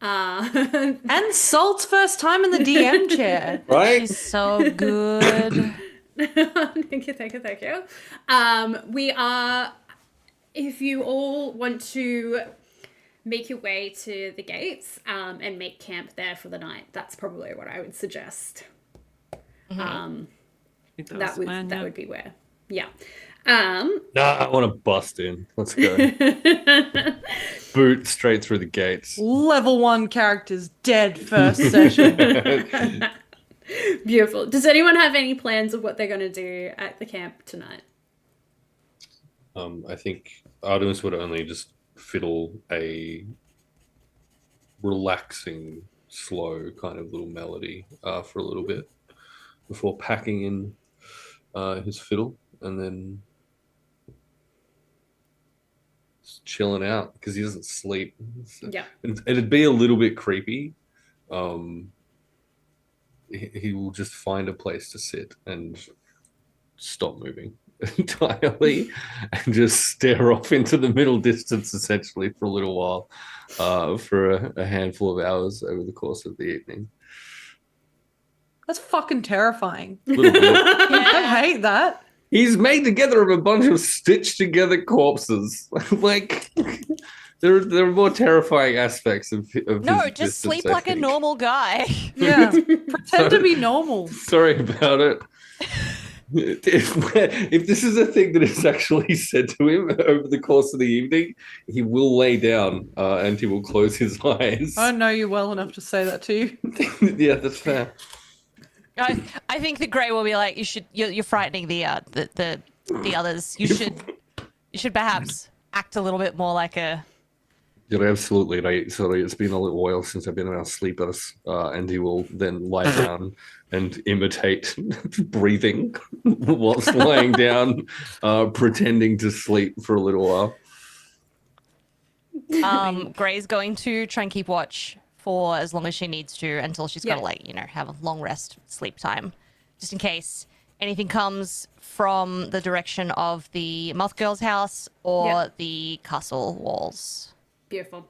And Salt's first time in the DM chair. Right? She's so good. Thank you. If you all want to make your way to the gates and make camp there for the night, that's probably what I would suggest. I think That was the plan, would yeah. be where. Yeah. Nah, I want to bust in. Let's go. Boot straight through the gates. Level 1 characters dead first session. Beautiful. Does anyone have any plans of what they're going to do at the camp tonight? I think Artemis would only just fiddle a relaxing, slow kind of little melody for a little bit before packing in his fiddle and then just chilling out because he doesn't sleep. So Yeah. it'd be a little bit creepy. He will just find a place to sit and stop moving entirely and just stare off into the middle distance essentially for a little while for a handful of hours over the course of the evening. That's fucking terrifying. Little bit. I hate that. He's made together of a bunch of stitched together corpses. Like there are more terrifying aspects of No, his just sleep existence, I like a think. normal guy. Yeah. Pretend to be normal. Sorry about it. If this is a thing that is actually said to him over the course of the evening, he will lay down and he will close his eyes. I don't know you well enough to say that to you. Yeah, that's fair. I think the Grey will be like, you're frightening the others. You should perhaps act a little bit more like a. You're absolutely right. Sorry, it's been a little while since I've been around sleepers, and he will then lie down and imitate breathing whilst lying down, pretending to sleep for a little while. Grey's going to try and keep watch for as long as she needs to until she's got to have a long rest sleep time, just in case anything comes from the direction of the Moth Girl's house or the castle walls. Beautiful.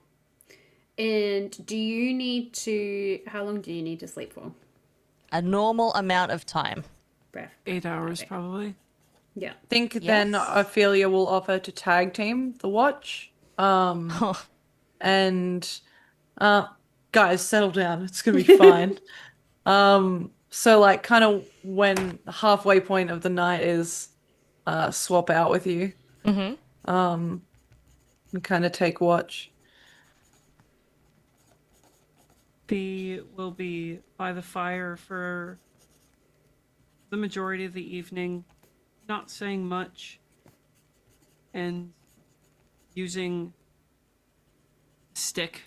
And how long do you need to sleep for? A normal amount of time. Breath. 8 hours, probably. Yeah. I think then Ophelia will offer to tag team the watch. And guys, settle down. It's gonna be fine. So like kind of when the halfway point of the night is swap out with you. And kind of take watch. He will be by the fire for the majority of the evening, not saying much, and using a stick,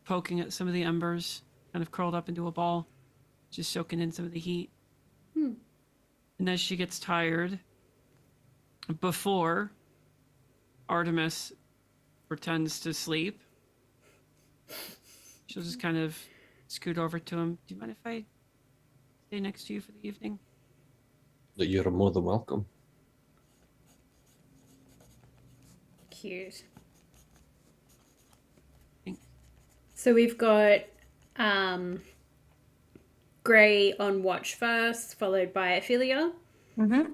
poking at some of the embers, kind of curled up into a ball, just soaking in some of the heat. And as she gets tired, before Artemis pretends to sleep, she'll just kind of scoot over to him. Do you mind if I stay next to you for the evening? You're more than welcome. Cute. Thanks. So we've got Grey on watch first, followed by Ophelia. Mm-hmm.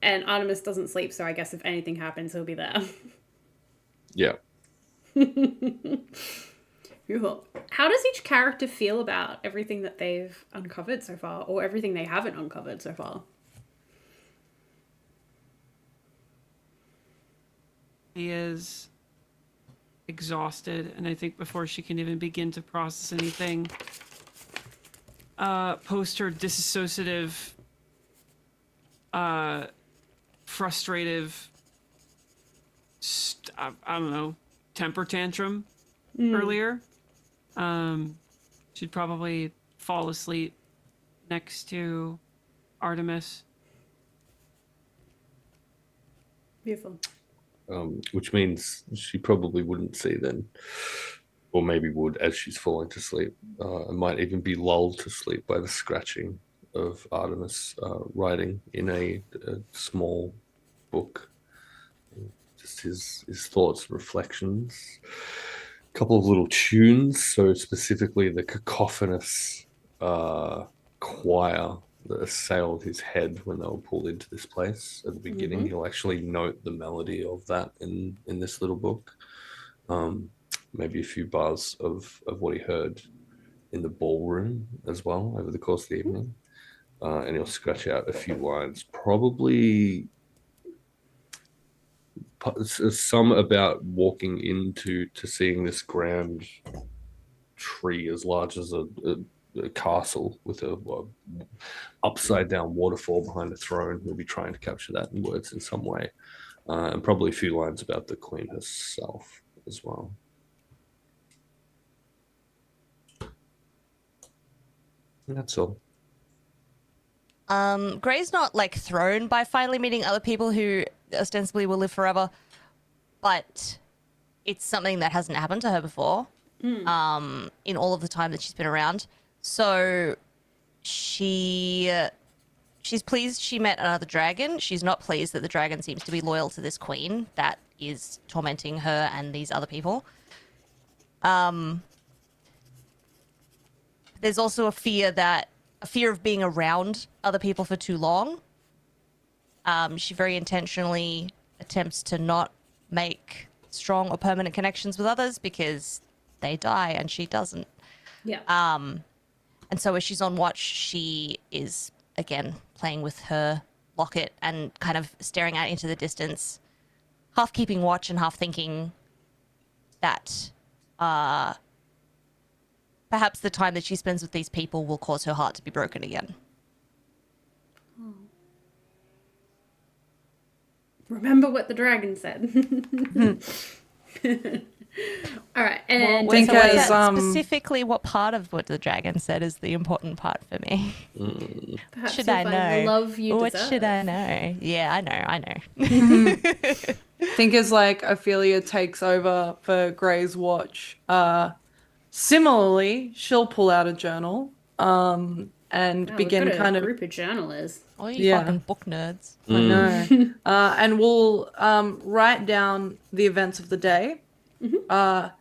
And Artemis doesn't sleep, so I guess if anything happens, he'll be there. Yeah. Cool. How does each character feel about everything that they've uncovered so far, or everything they haven't uncovered so far? He is exhausted, and I think before she can even begin to process anything, post her dissociative, frustrative, I don't know, temper tantrum earlier, she'd probably fall asleep next to Artemis. Beautiful. Which means she probably wouldn't see then, or maybe would as she's falling to sleep. And might even be lulled to sleep by the scratching of Artemis writing in a small book. Just his thoughts, reflections, a couple of little tunes. So specifically the cacophonous choir that assailed his head when they were pulled into this place at the beginning. He'll actually note the melody of that in this little book. Maybe a few bars of what he heard in the ballroom as well over the course of the evening. And he'll scratch out a few lines, probably some about walking into seeing this grand tree as large as a castle with a upside down waterfall behind a throne. We'll be trying to capture that in words in some way, and probably a few lines about the queen herself as well. And that's all. Grey's not like thrown by finally meeting other people who ostensibly will live forever, but it's something that hasn't happened to her before. In all of the time that she's been around. So she's pleased she met another dragon. She's not pleased that the dragon seems to be loyal to this queen that is tormenting her and these other people. There's also a fear of being around other people for too long. She very intentionally attempts to not make strong or permanent connections with others because they die and she doesn't. Yeah. And so as she's on watch, she is again playing with her locket and kind of staring out into the distance, half keeping watch and half thinking that perhaps the time that she spends with these people will cause her heart to be broken again. Remember what the dragon said. All right, and Well, think as, specifically what part of what the dragon said is the important part for me. perhaps Should you'll I find the know? love you What deserve. should I know? Yeah, I know. think as like Ophelia takes over for Grey's watch. Similarly, she'll pull out a journal and Wow, begin we've got kind a of. group of journalers. Oh, you Yeah. fucking book nerds. I know. And we'll write down the events of the day, but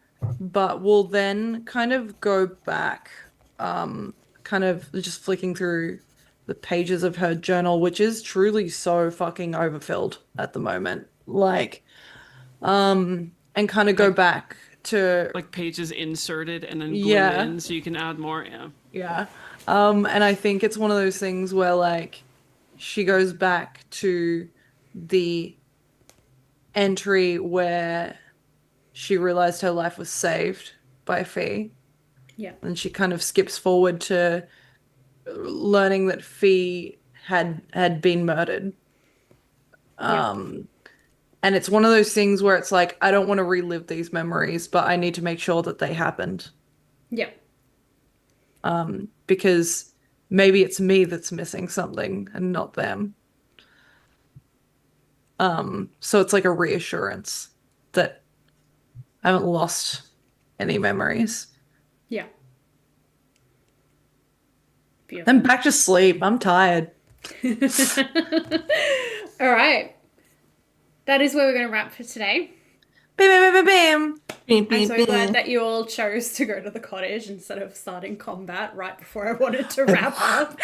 we'll then kind of go back, kind of just flicking through the pages of her journal, which is truly so fucking overfilled at the moment. Like, and kind of go back to Like pages inserted and then glue Yeah. in so you can add more. Yeah. Yeah. And I think it's one of those things where like she goes back to the entry where she realized her life was saved by Fee. Yeah. And she kind of skips forward to learning that Fee had been murdered. And it's one of those things where it's like, I don't want to relive these memories, but I need to make sure that they happened. Yeah. Because maybe it's me that's missing something and not them. So it's like a reassurance that I haven't lost any memories. Yeah. Beautiful. I'm back to sleep. I'm tired. All right. That is where we're going to wrap for today. Bam, bam, bam, bam. I'm so glad that you all chose to go to the cottage instead of starting combat right before I wanted to wrap up.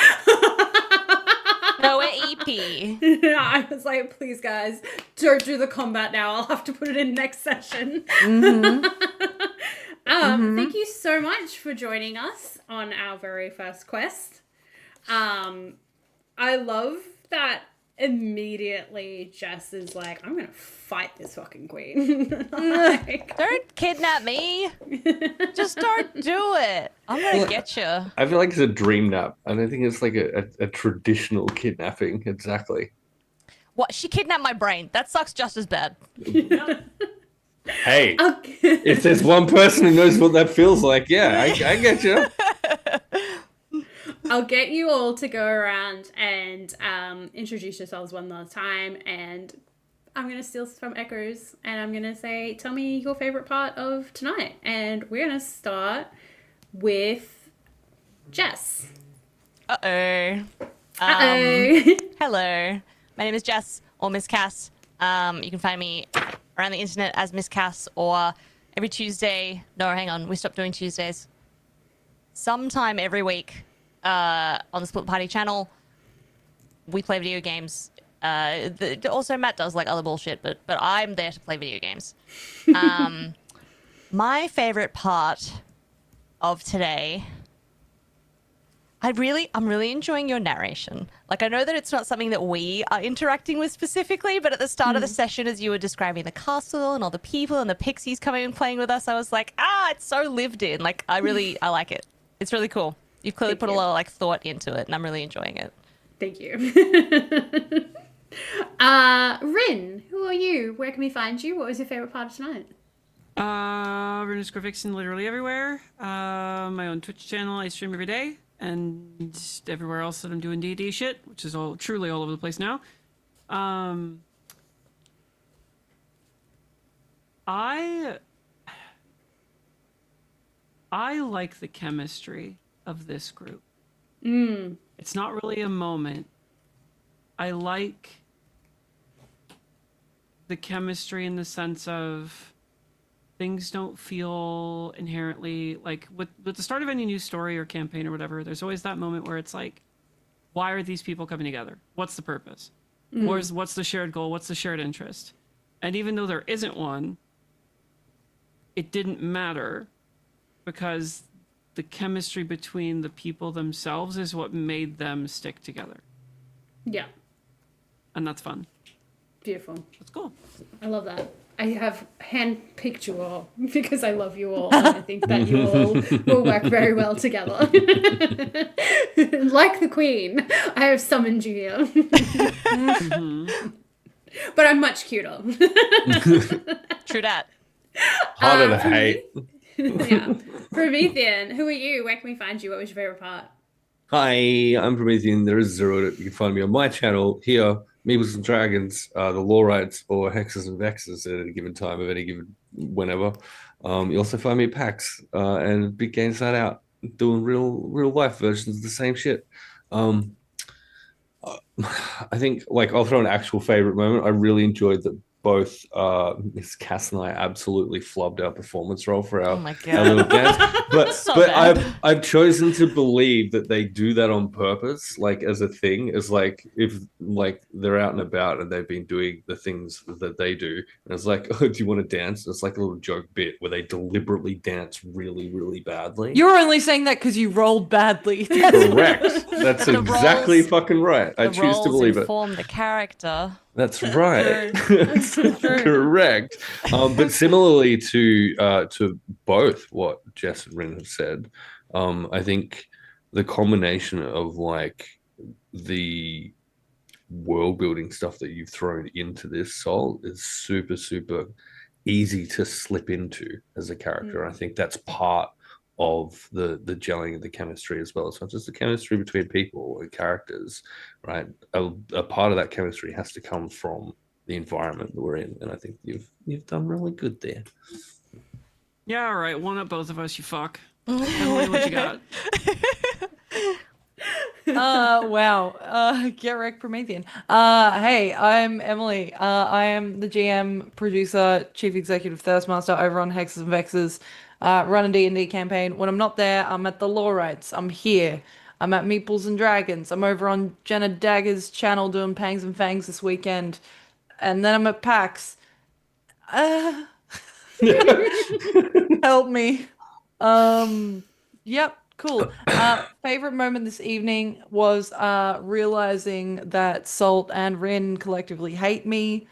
No, we're EP. I was like, please, guys, don't do the combat now. I'll have to put it in next session. Thank you so much for joining us on our very first quest. I love that immediately Jess is like, I'm gonna fight this fucking queen. Like, Don't kidnap me. Just don't do it. I'm gonna get you. I feel like it's a dream nap. I don't think it's like a traditional kidnapping exactly. What? She kidnapped my brain. That sucks just as bad. Hey, okay. if there's one person who knows what that feels like, yeah, I get you. I'll get you all to go around and introduce yourselves one last time, and I'm going to steal from Echoes, and I'm going to say, tell me your favorite part of tonight. And we're going to start with Jess. Uh-oh. Uh-oh. Hello. My name is Jess, or Miss Cass. You can find me around the internet as Miss Cass, or every Tuesday. No, hang on. We stopped doing Tuesdays. Sometime every week on the Split Party channel, we play video games. Also, Matt does like other bullshit, but I'm there to play video games. My favorite part of today, I'm really enjoying your narration. Like, I know that it's not something that we are interacting with specifically, but at the start of the session, as you were describing the castle and all the people and the pixies coming and playing with us, I was like, it's so lived in. Like, I like it. It's really cool. You've clearly put a lot of like thought into it, and I'm really enjoying it. Thank you. Rin, who are you? Where can we find you? What was your favorite part of tonight? Rin Vixen literally everywhere. My own Twitch channel, I stream every day, and everywhere else that I'm doing D&D shit, which is truly all over the place now. I like the chemistry of this group. It's not really a moment. I like the chemistry in the sense of things don't feel inherently like with the start of any new story or campaign or whatever, there's always that moment where it's like, why are these people coming together? What's the purpose? What's the shared goal? What's the shared interest? And even though there isn't one, it didn't matter because the chemistry between the people themselves is what made them stick together. Yeah. And that's fun. Beautiful. That's cool. I love that. I have handpicked you all because I love you all, and I think that you all will work very well together. Like the queen, I have summoned you here. But I'm much cuter. True that. Harder to hate. Yeah. Promethean, who are you? Where can we find you? What was your favorite part? Hi, I'm Promethean. There is Zero. You can find me on my channel here, Meeples and Dragons, the lore rights or hexes and vexes at any given time of any given whenever. You also find me at PAX and Big Games Night Out, doing real life versions of the same shit. I think like I'll throw an actual favorite moment. I really enjoyed that both Miss Cass and I absolutely flubbed our performance role for our little dance. But So but bad. I've chosen to believe that they do that on purpose, like as a thing, as like if like they're out and about and they've been doing the things that they do, and it's like, oh, do you want to dance? It's like a little joke bit where they deliberately dance really badly. You're only saying that because you rolled badly. Correct. That's The exactly roles- fucking right. I The choose to roles believe it. inform the character. That's right. True. Correct. But similarly to both what Jess and Rin have said, I think the combination of like the world building stuff that you've thrown into this Soul is super easy to slip into as a character. I think that's part of the gelling of the chemistry as well. It's not just the chemistry between people and characters, right? A part of that chemistry has to come from the environment that we're in, and I think you've done really good there. Yeah, all right. One up both of us, you fuck. Emily, what you got? Wow. Get wrecked, Promethean. Hey, I'm Emily. I am the GM, producer, chief executive, Thirstmaster over on Hexes and Vexes. Run a D&D campaign. When I'm not there, I'm at the Lore Rights. I'm here. I'm at Meeples and Dragons. I'm over on Jenna Dagger's channel doing Pangs and Fangs this weekend. And then I'm at PAX. Help me. Yep, cool. Favorite moment this evening was realizing that Salt and Rin collectively hate me.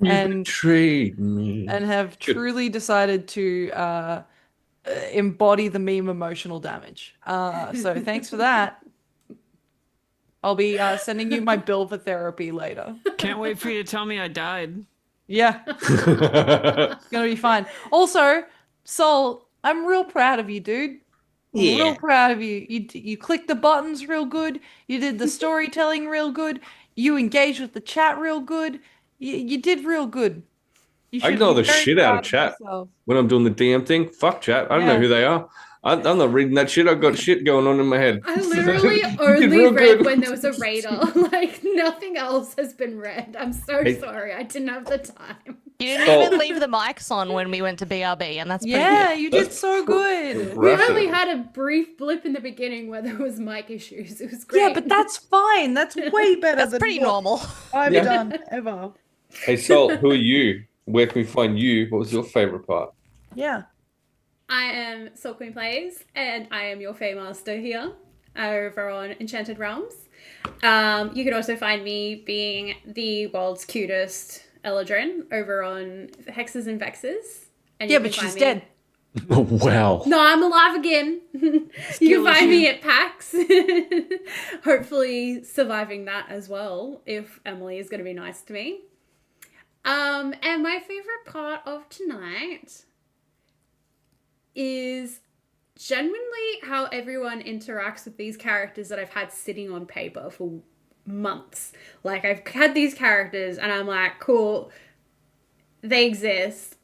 And Betrayed me. and have Good. truly decided to embody the meme emotional damage. So thanks for that. I'll be sending you my bill for therapy later. Can't wait for you to tell me I died. Yeah, it's gonna be fine. Also, Sol, I'm real proud of you, dude. I'm real proud of you. You clicked the buttons real good. You did the storytelling real good. You engaged with the chat real good. You did real good. You I should ignore be the very shit out proud of chat yourself. when I'm doing the DM thing. Fuck chat. I don't know Yeah. who they are. I'm not reading that shit. I've got shit going on in my head. I literally You did only real read good. when there was a raider. Like, nothing else has been read. I'm so Hey. sorry. I didn't have the time. You didn't Salt. even leave the mics on when we went to BRB, and that's pretty Yeah, good. you did That's so good. We Impressive. only had a brief blip in the beginning where there was mic issues. It was great. Yeah, but that's fine. That's way better That's than pretty what normal. I've Yeah. done ever. Hey, Salt, who are you? Where can we find you? What was your favorite part? Yeah. I am Soul Queen Plays, and I am your Fey Master here over on Enchanted Realms. You can also find me being the world's cutest Eladrin over on Hexes and Vexes. And Yeah, you but can she's find me- dead. Oh, wow. No, I'm alive again. You Skill can find me issue. at PAX. Hopefully surviving that as well, if Emily is going to be nice to me. And my favorite part of tonight is genuinely how everyone interacts with these characters that I've had sitting on paper for months. Like, I've had these characters and I'm like, cool, they exist.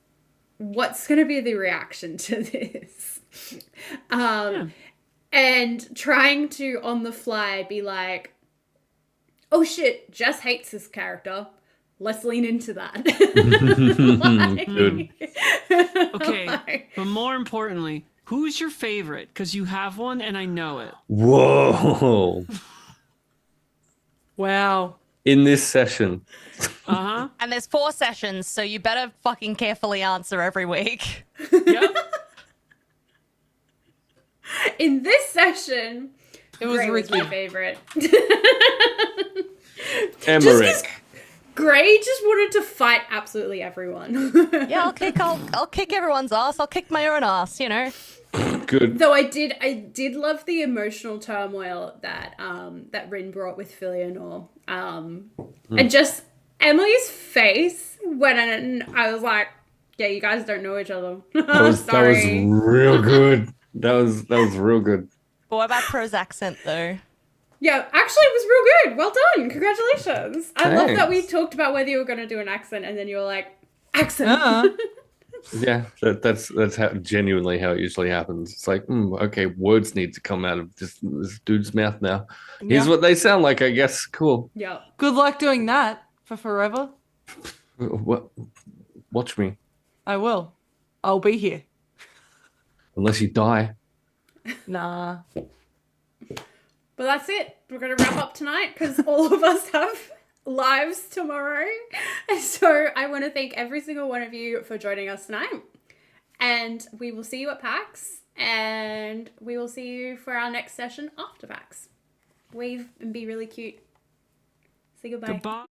What's going to be the reaction to this? And trying to, on the fly, be like, oh shit, Jess hates this character. Let's lean into that. Good. Okay, Like, but more importantly, who's your favorite? Because you have one, and I know it. Whoa. Wow. In this session. Uh And there's 4 sessions, so you better fucking carefully answer every week. huh. Yep. in this session, It was Gray was Ricky. my favorite. Emmerich. Gray just wanted to fight absolutely everyone. Yeah, I'll kick everyone's ass. I'll kick my own ass, you know. Good. Though I did love the emotional turmoil that that Rin brought with Filianor. And just Emily's face when I was like, yeah, you guys don't know each other. That was Sorry. real good. That was real good. But what about Pro's accent, though? Yeah, actually it was real good. Well done. Congratulations. I love that we Thanks. talked about whether you were going to do an accent and then you were like, accent. Yeah, that's how genuinely how it usually happens. It's like, okay, words need to come out of this dude's mouth now. Here's Yeah. what they sound like, I guess. Cool. Yeah. Good luck doing that for forever. What? Watch me, I will. I'll be here. unless you die. Nah. But that's it. We're going to wrap up tonight because all of us have lives tomorrow. And so I want to thank every single one of you for joining us tonight. And we will see you at PAX. And we will see you for our next session after PAX. Wave and be really cute. Say goodbye. Goodbye.